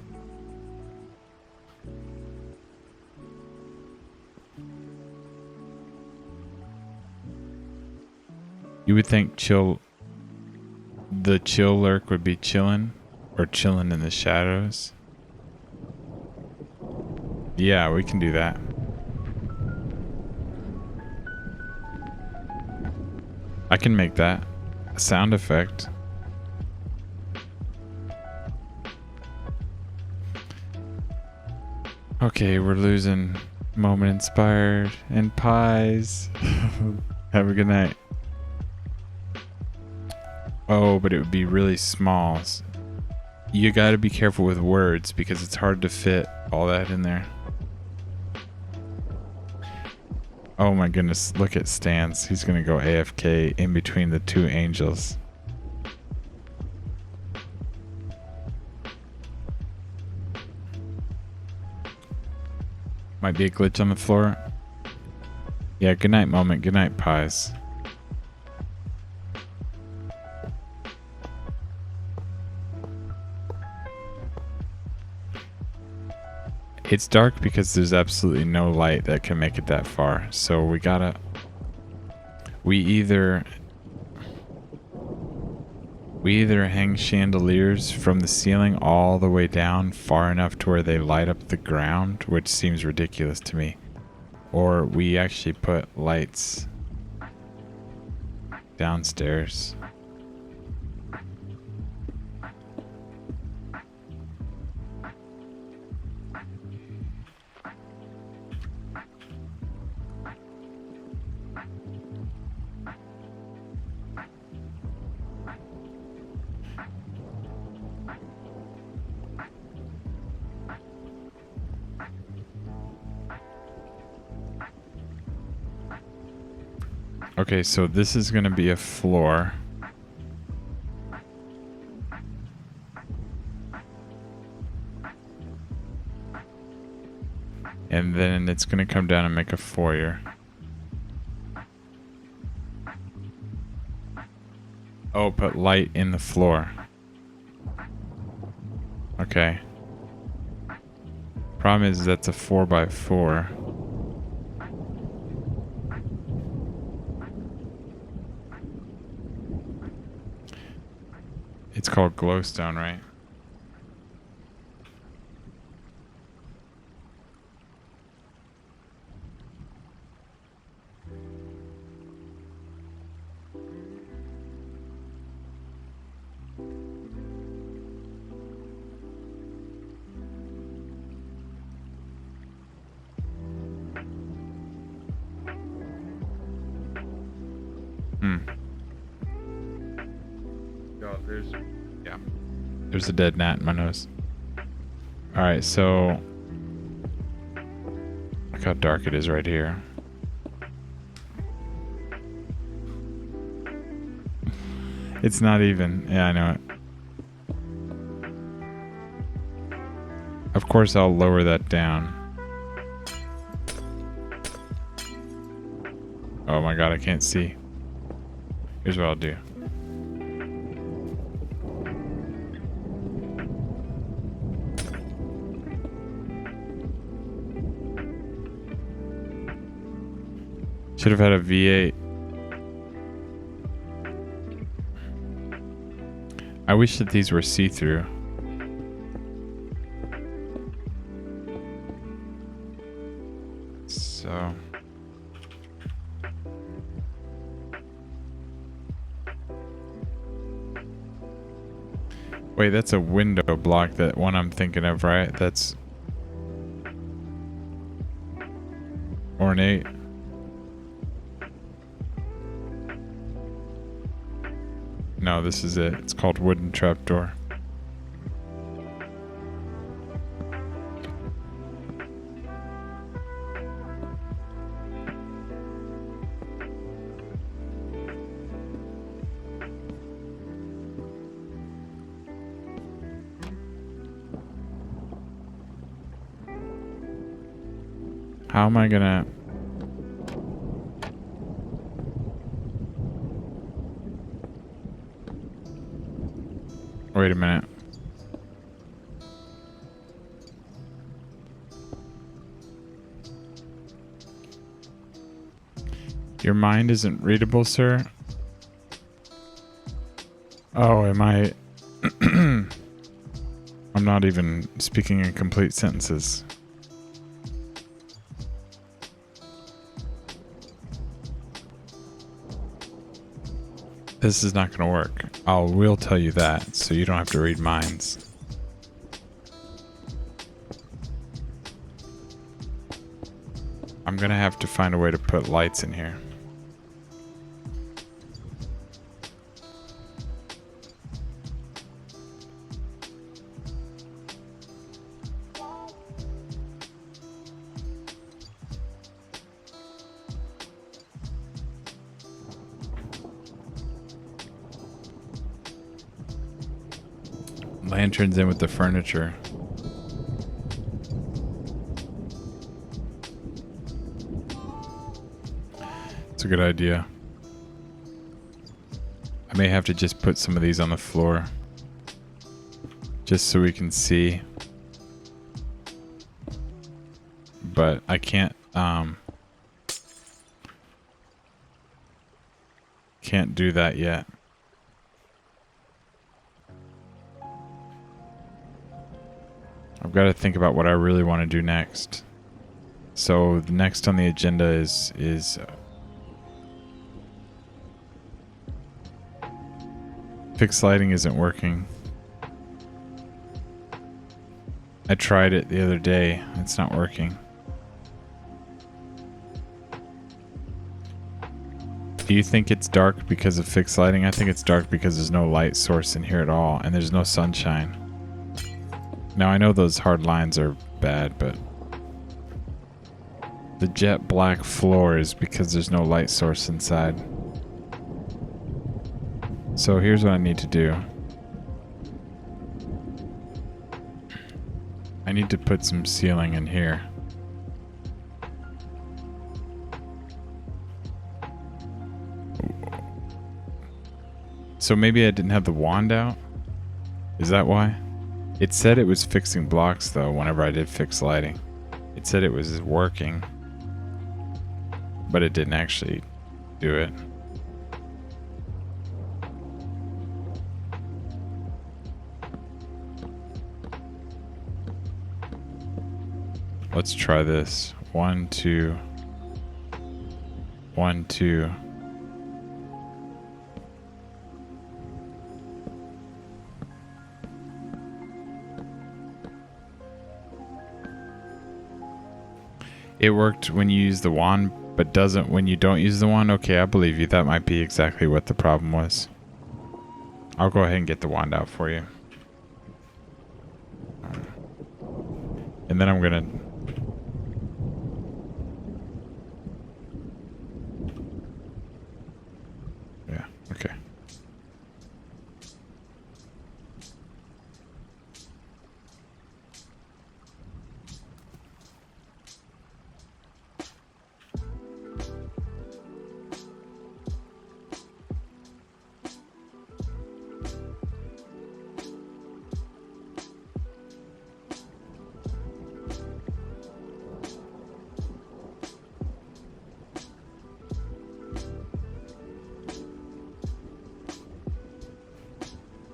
You would think the chill lurk would be chillin', or chillin' in the shadows. Yeah, we can do that. I can make that a sound effect. Okay, we're losing Moment Inspired and Pies. Have a good night. Oh, but it would be really small. You gotta be careful with words because it's hard to fit all that in there. Oh my goodness, look at Stans. He's gonna go AFK in between the two angels. Might be a glitch on the floor. Yeah, good night, Moment. Good night, Pies. It's dark because there's absolutely no light that can make it that far. So we either hang chandeliers from the ceiling all the way down far enough to where they light up the ground, which seems ridiculous to me, or we actually put lights downstairs. Okay, so this is going to be a floor. And then it's going to come down and make a foyer. Oh, put light in the floor. Okay. Problem is that's a 4x4. It's called glowstone, right? There's a dead gnat in my nose. Alright, so look how dark it is right here. It's not even. Yeah, I know it. Of course, I'll lower that down. Oh my god, I can't see. Here's what I'll do. Should have had a V8. I wish that these were see-through. So... Wait, that's a window block, that one I'm thinking of, right? That's... ornate. No, this is it. It's called wooden trapdoor. How am I gonna... Wait a minute. Your mind isn't readable, sir? Oh, am I... I'm not even speaking in complete sentences. This is not going to work. I will tell you that, so you don't have to read minds. I'm going to have to find a way to put lights in here. Lanterns in with the furniture. It's a good idea. I may have to just put some of these on the floor, just so we can see. But I can't do that yet. I've got to think about what I really want to do next. So the next on the agenda is fixed lighting isn't working. I tried it the other day. It's not working. Do you think it's dark because of fixed lighting? I think it's dark because there's no light source in here at all, and there's no sunshine. Now I know those hard lines are bad, but the jet black floor is because there's no light source inside. So here's what I need to do. I need to put some ceiling in here. So maybe I didn't have the wand out? Is that why? It said it was fixing blocks though whenever I did fix lighting. It said it was working, but it didn't actually do it. Let's try this. 1, 2. 1, 2. It worked when you use the wand, but doesn't when you don't use the wand? Okay, I believe you. That might be exactly what the problem was. I'll go ahead and get the wand out for you. And then I'm gonna... Yeah, okay.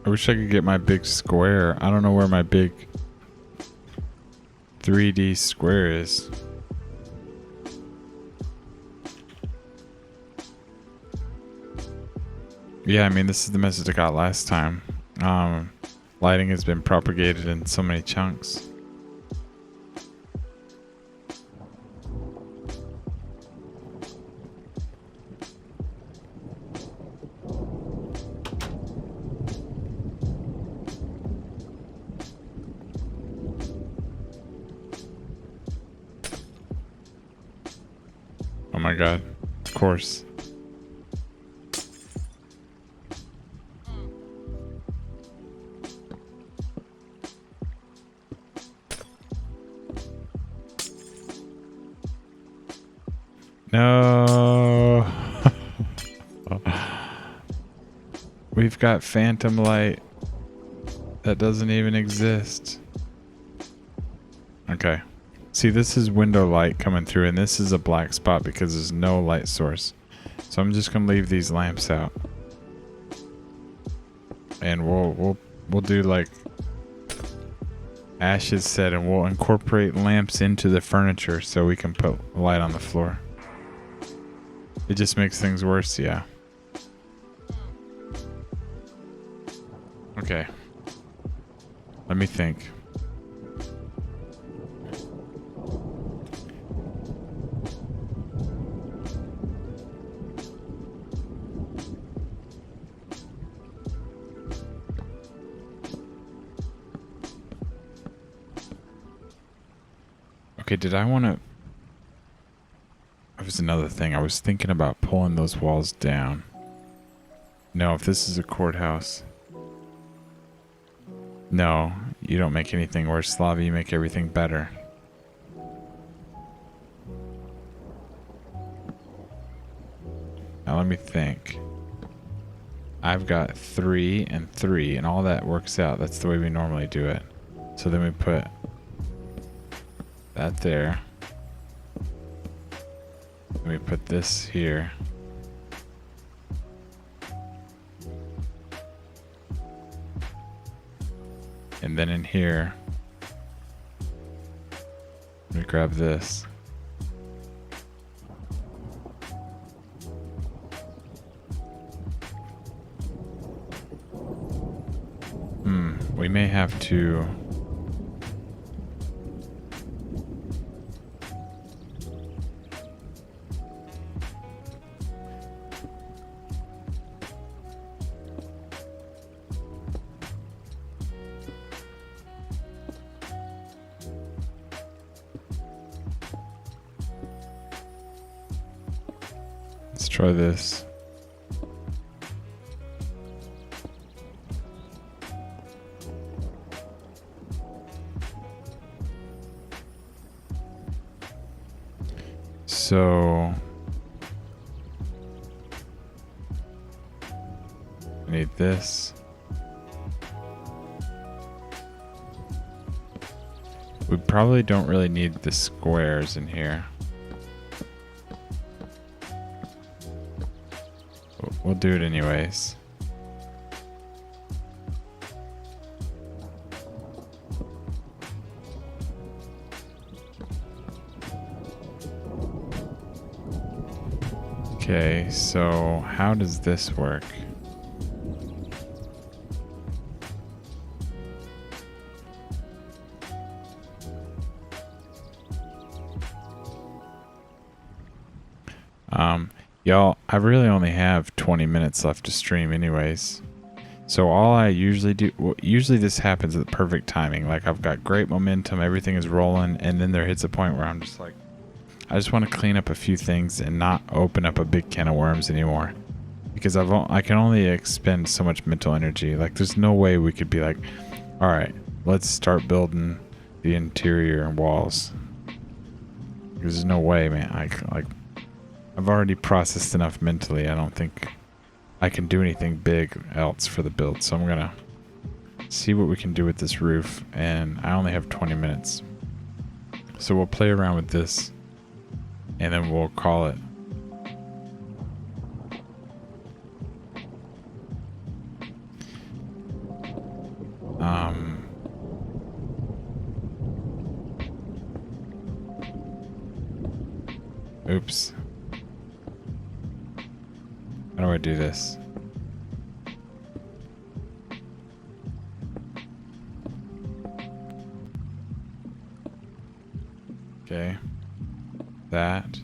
I wish I could get my big square. I don't know where my big 3D square is. Yeah, I mean, this is the message I got last time. Lighting has been propagated in so many chunks. Oh my god, of course. No. We've got phantom light that doesn't even exist. Okay. See, this is window light coming through, and this is a black spot because there's no light source. So I'm just gonna leave these lamps out, and we'll do like Ashes said, and we'll incorporate lamps into the furniture so we can put light on the floor. It just makes things worse, yeah. Okay. Let me think. Okay, did I want to... That was another thing. I was thinking about pulling those walls down. No, if this is a courthouse... No, you don't make anything worse, Slavi. You make everything better. Now let me think. I've got 3 and 3, and all that works out. That's the way we normally do it. So then we put that there. And we put this here. And then in here, we grab this. We may have to... Let's try this. So I need this. We probably don't really need the squares in here. We'll do it anyways. Okay, so how does this work? Y'all, I really only have 20 minutes left to stream anyways. So all I usually do, well, usually this happens at the perfect timing. Like I've got great momentum, everything is rolling, and then there hits a point where I'm just like, I just want to clean up a few things and not open up a big can of worms anymore. Because I can only expend so much mental energy. Like there's no way we could be like, all right, let's start building the interior walls. There's no way, man. I've already processed enough mentally. I don't think I can do anything big else for the build. So I'm gonna see what we can do with this roof, and I only have 20 minutes. So we'll play around with this, and then we'll call it. Oops. How do I do this? Okay. That.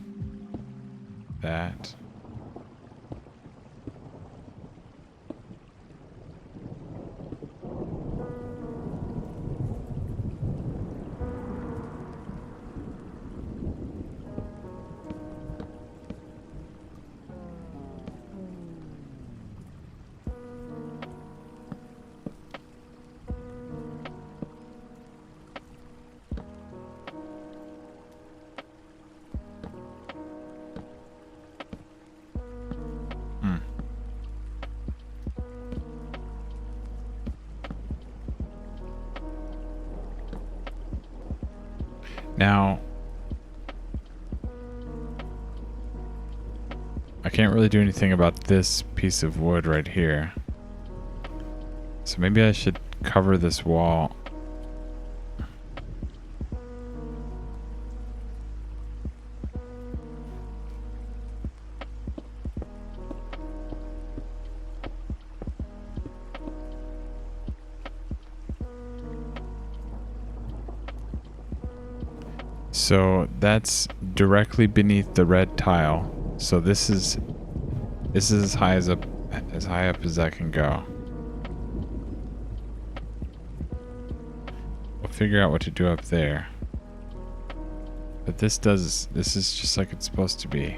Now, I can't really do anything about this piece of wood right here. So maybe I should cover this wall. So that's directly beneath the red tile. So this is as high up as I can go. We'll figure out what to do up there. But this is just like it's supposed to be.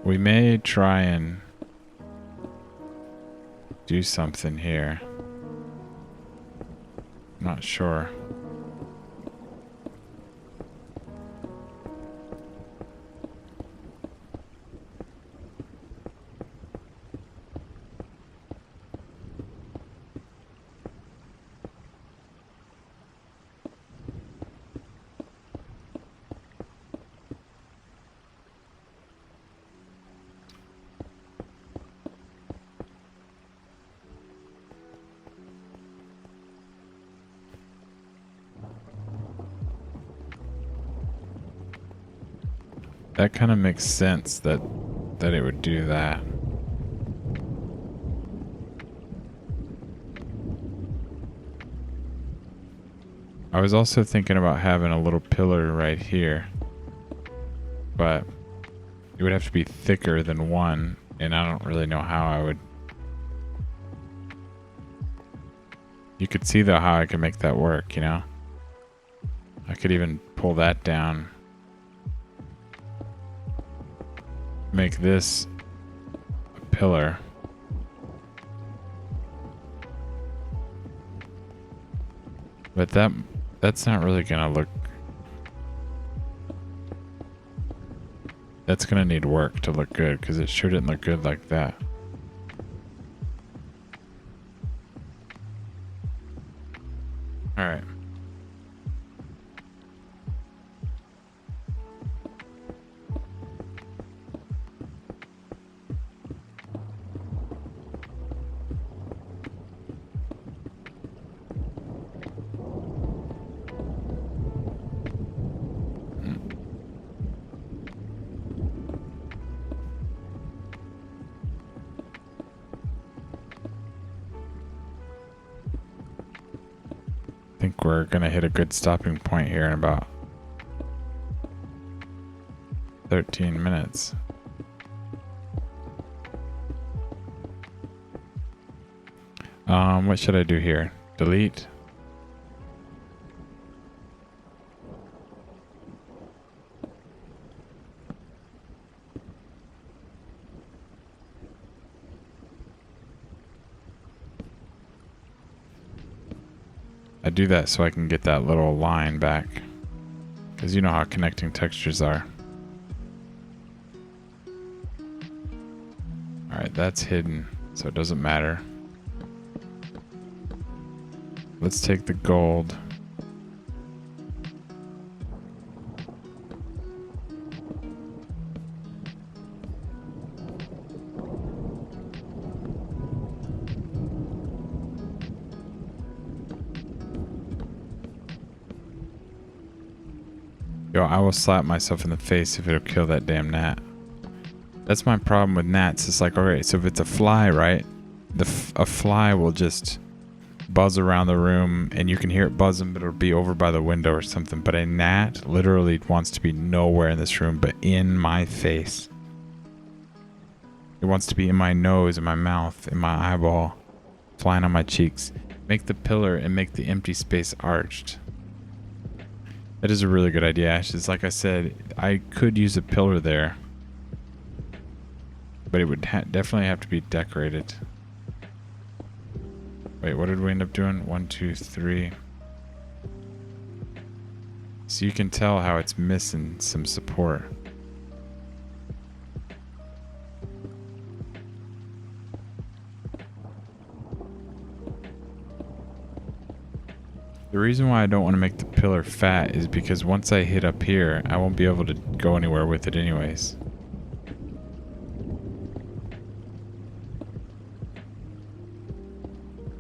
We may try and do something here. I'm not sure. That kind of makes sense that it would do that. I was also thinking about having a little pillar right here, but it would have to be thicker than one, and I don't really know how I would. You could see though how I could make that work, you know? I could even pull that down. Make this a pillar. But that's not really gonna look That's gonna need work to look good because it sure didn't look good like that. All right. I think we're gonna hit a good stopping point here in about 13 minutes. What should I do here? Delete. I do that so I can get that little line back. Because you know how connecting textures are. Alright, that's hidden, so it doesn't matter. Let's take the gold. Yo, I will slap myself in the face if it'll kill that damn gnat. That's my problem with gnats. It's like, alright, so if it's a fly, right? A fly will just buzz around the room and you can hear it buzzing, but it'll be over by the window or something. But a gnat literally wants to be nowhere in this room but in my face. It wants to be in my nose, in my mouth, in my eyeball, flying on my cheeks. Make the pillar and make the empty space arched. That is a really good idea, Ashes. Like I said, I could use a pillar there, but it would definitely have to be decorated. Wait, what did we end up doing? 1, 2, 3. So you can tell how it's missing some support. The reason why I don't want to make the pillar fat is because once I hit up here, I won't be able to go anywhere with it anyways.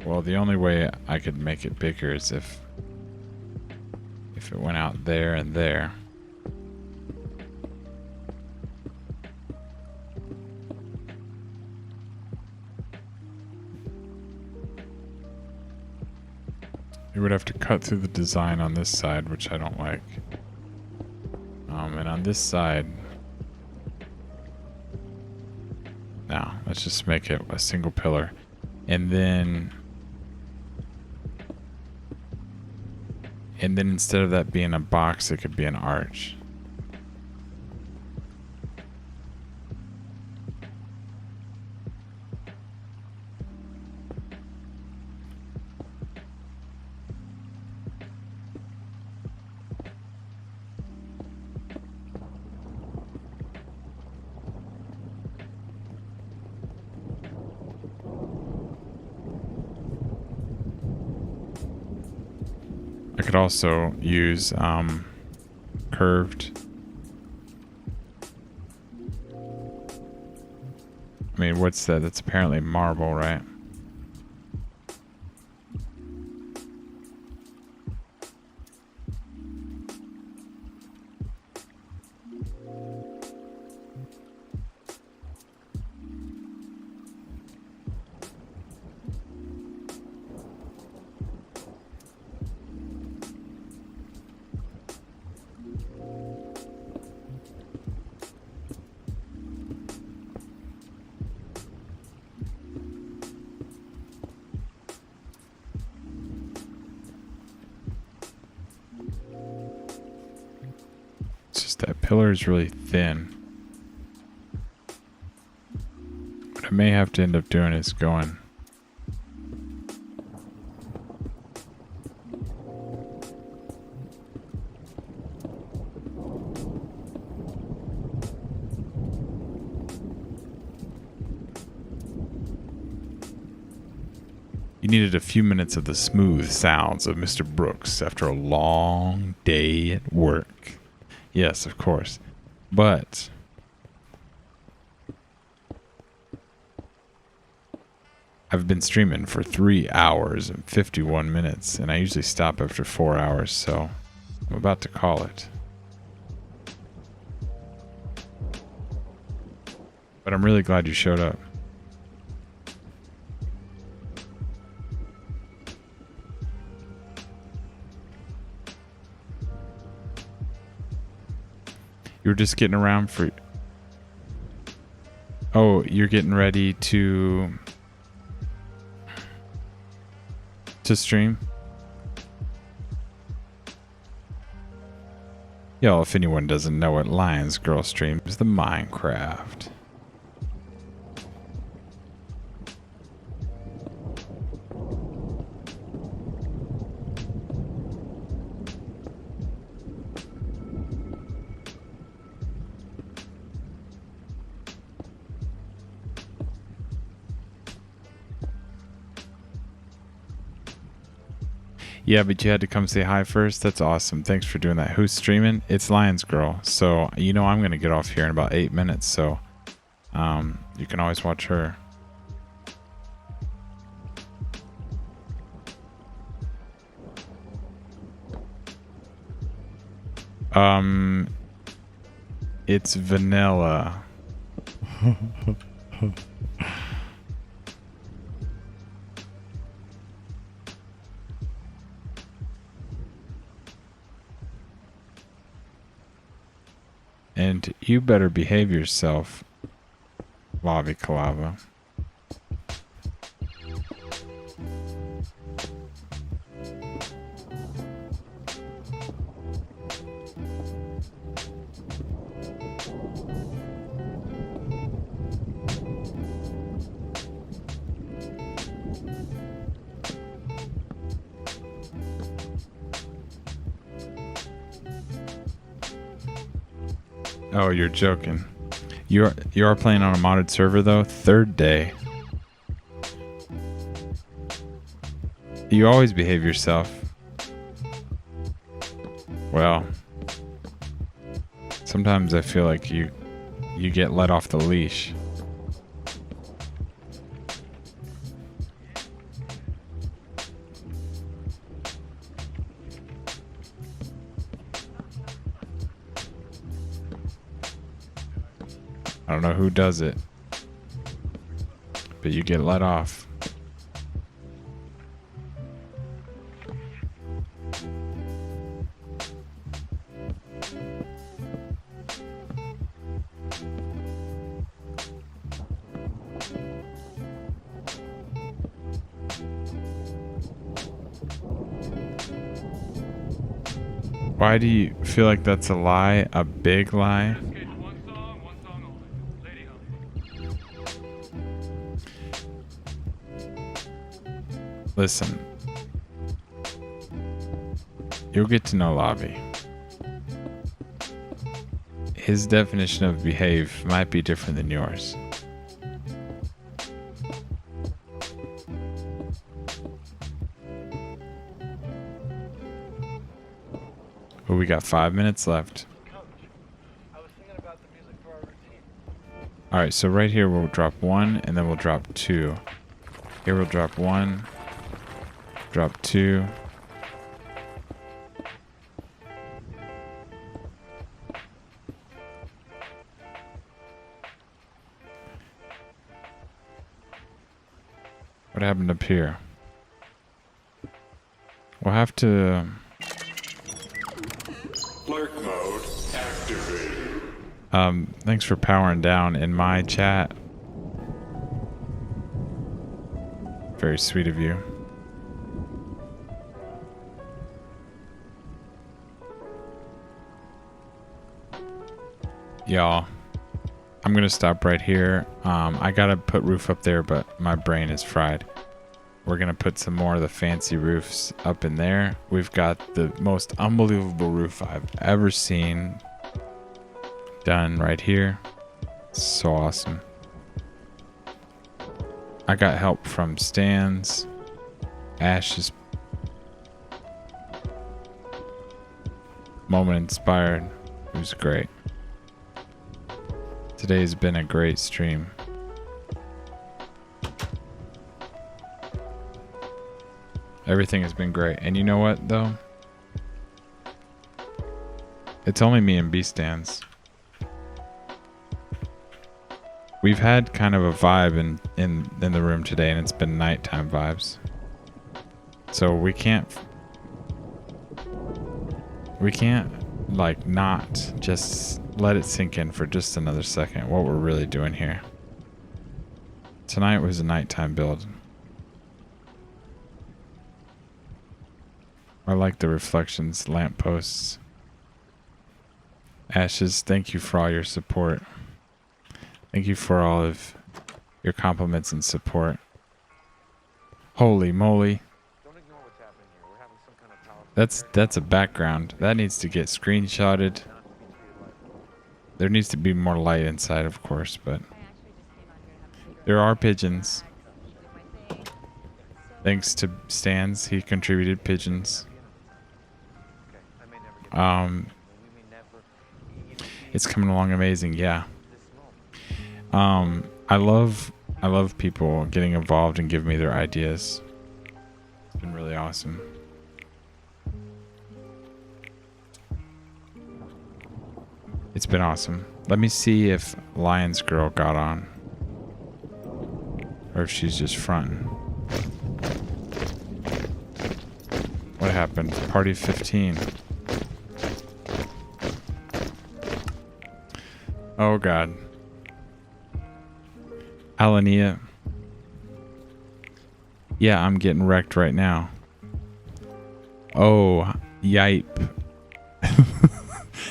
Well, the only way I could make it bigger is if it went out there and there. You would have to cut through the design on this side, which I don't like. And on this side, no, let's just make it a single pillar. And then instead of that being a box, it could be an arch. I could also use curved. I mean, what's that? That's apparently marble, right? That pillar is really thin. What I may have to end up doing is going You needed a few minutes of the smooth sounds of Mr. Brooks after a long day at work. Yes, of course. But I've been streaming for 3 hours and 51 minutes, and I usually stop after 4 hours, so I'm about to call it. But I'm really glad you showed up. You were just getting around for... Oh, you're getting ready to stream? Yo, if anyone doesn't know it, Lions Girl streams the Minecraft. Yeah, but you had to come say hi first. That's awesome. Thanks for doing that. Who's streaming? It's Lions Girl. So, you know I'm going to get off here in about 8 minutes. So, you can always watch her. It's vanilla. And you better behave yourself, Lavi Kalava. Oh, you're joking. You are playing on a modded server though? 3rd day. You always behave yourself. Well, sometimes I feel like you get let off the leash. I don't know who does it, but you get let off. Why do you feel like that's a lie? A big lie? Listen, you'll get to know Lavi. His definition of behave might be different than yours. But we got 5 minutes left. Alright, so right here we'll drop 1 and then we'll drop 2. Here we'll drop 1. Drop 2. What happened up here? We'll have to... Lurk mode activated. Thanks for powering down in my chat. Very sweet of you. Y'all, I'm gonna stop right here. I gotta put roof up there, but my brain is fried. We're gonna put some more of the fancy roofs up in there. We've got the most unbelievable roof I've ever seen done right here. So awesome. I got help from Stans. Ash's moment inspired. It was great. Today's been a great stream. Everything has been great. And you know what, though? It's only me and B-Stands. We've had kind of a vibe in the room today, and it's been nighttime vibes. So we can't like not just let it sink in for just another second what we're really doing here. Tonight was a nighttime build. I like the reflections, lampposts. Ashes, thank you for all your support. Thank you for all of your compliments and support. Holy moly. That's a background. That needs to get screenshotted. There needs to be more light inside, of course, but there are pigeons. Thanks to Stans, he contributed pigeons. It's coming along amazing, yeah. I love people getting involved and giving me their ideas. It's been really awesome. It's been awesome. Let me see if Lion's Girl got on. Or if she's just fronting. What happened? Party 15. Oh god. Alania. Yeah, I'm getting wrecked right now. Oh, yipe.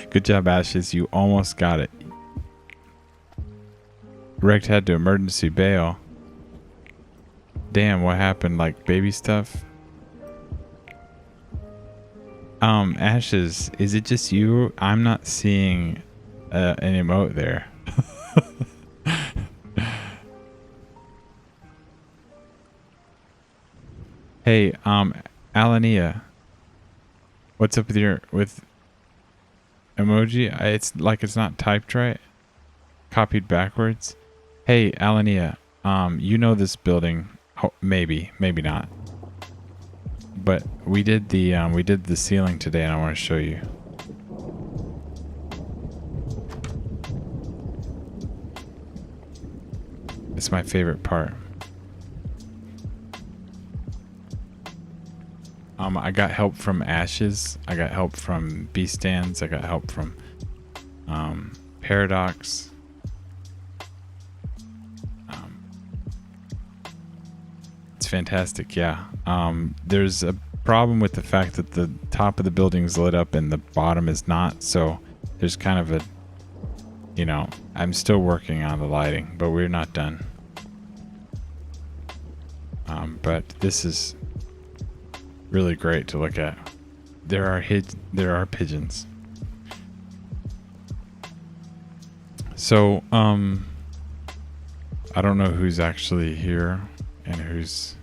Good job, Ashes. You almost got it. Wrecked had to emergency bail. Damn, what happened? Like baby stuff? Ashes, is it just you? I'm not seeing an emote there. Hey, Alania, what's up with emoji? It's like it's not typed right. Copied backwards. Hey, Alania, you know this building. Oh, maybe not. But we did the ceiling today, and I want to show you. It's my favorite part. I got help from Ashes. I got help from B-Stands. I got help from Paradox. It's fantastic, yeah. There's a problem with the fact that the top of the building is lit up and the bottom is not. So there's kind of a, you know, I'm still working on the lighting, but we're not done. But this is really great to look at. There are pigeons. So I don't know who's actually here and who's.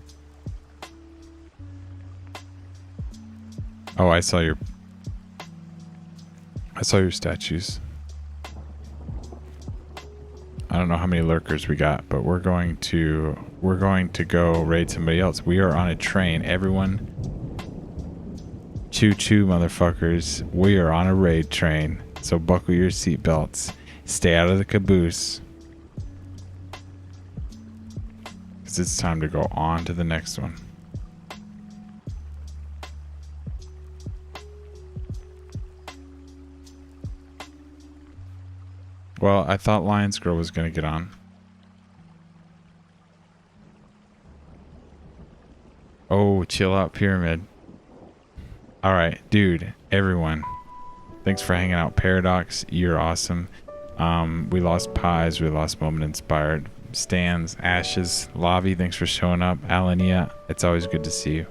Oh, I saw your statues. I don't know how many lurkers we got, but we're going to go raid somebody else. We are on a train, everyone. Choo-choo, motherfuckers. We are on a raid train. So buckle your seatbelts. Stay out of the caboose. Because it's time to go on to the next one. Well, I thought Lion's Girl was going to get on. Oh, chill out, Pyramid. Alright, dude, everyone. Thanks for hanging out. Paradox, you're awesome. We lost Pies, we lost Moment Inspired. Stans, Ashes, Lavi, thanks for showing up. Alania, it's always good to see you.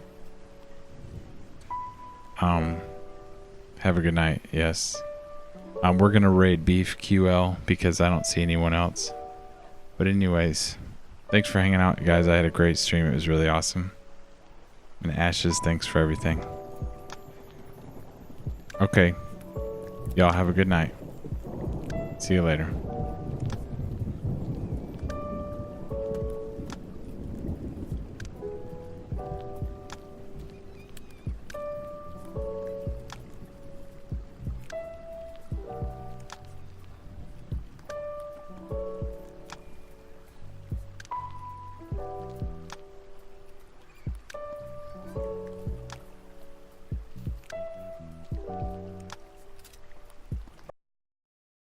Have a good night, yes. We're gonna raid Beef QL because I don't see anyone else. But anyways, thanks for hanging out, guys. I had a great stream. It was really awesome. And Ashes, thanks for everything. Okay. Y'all have a good night. See you later.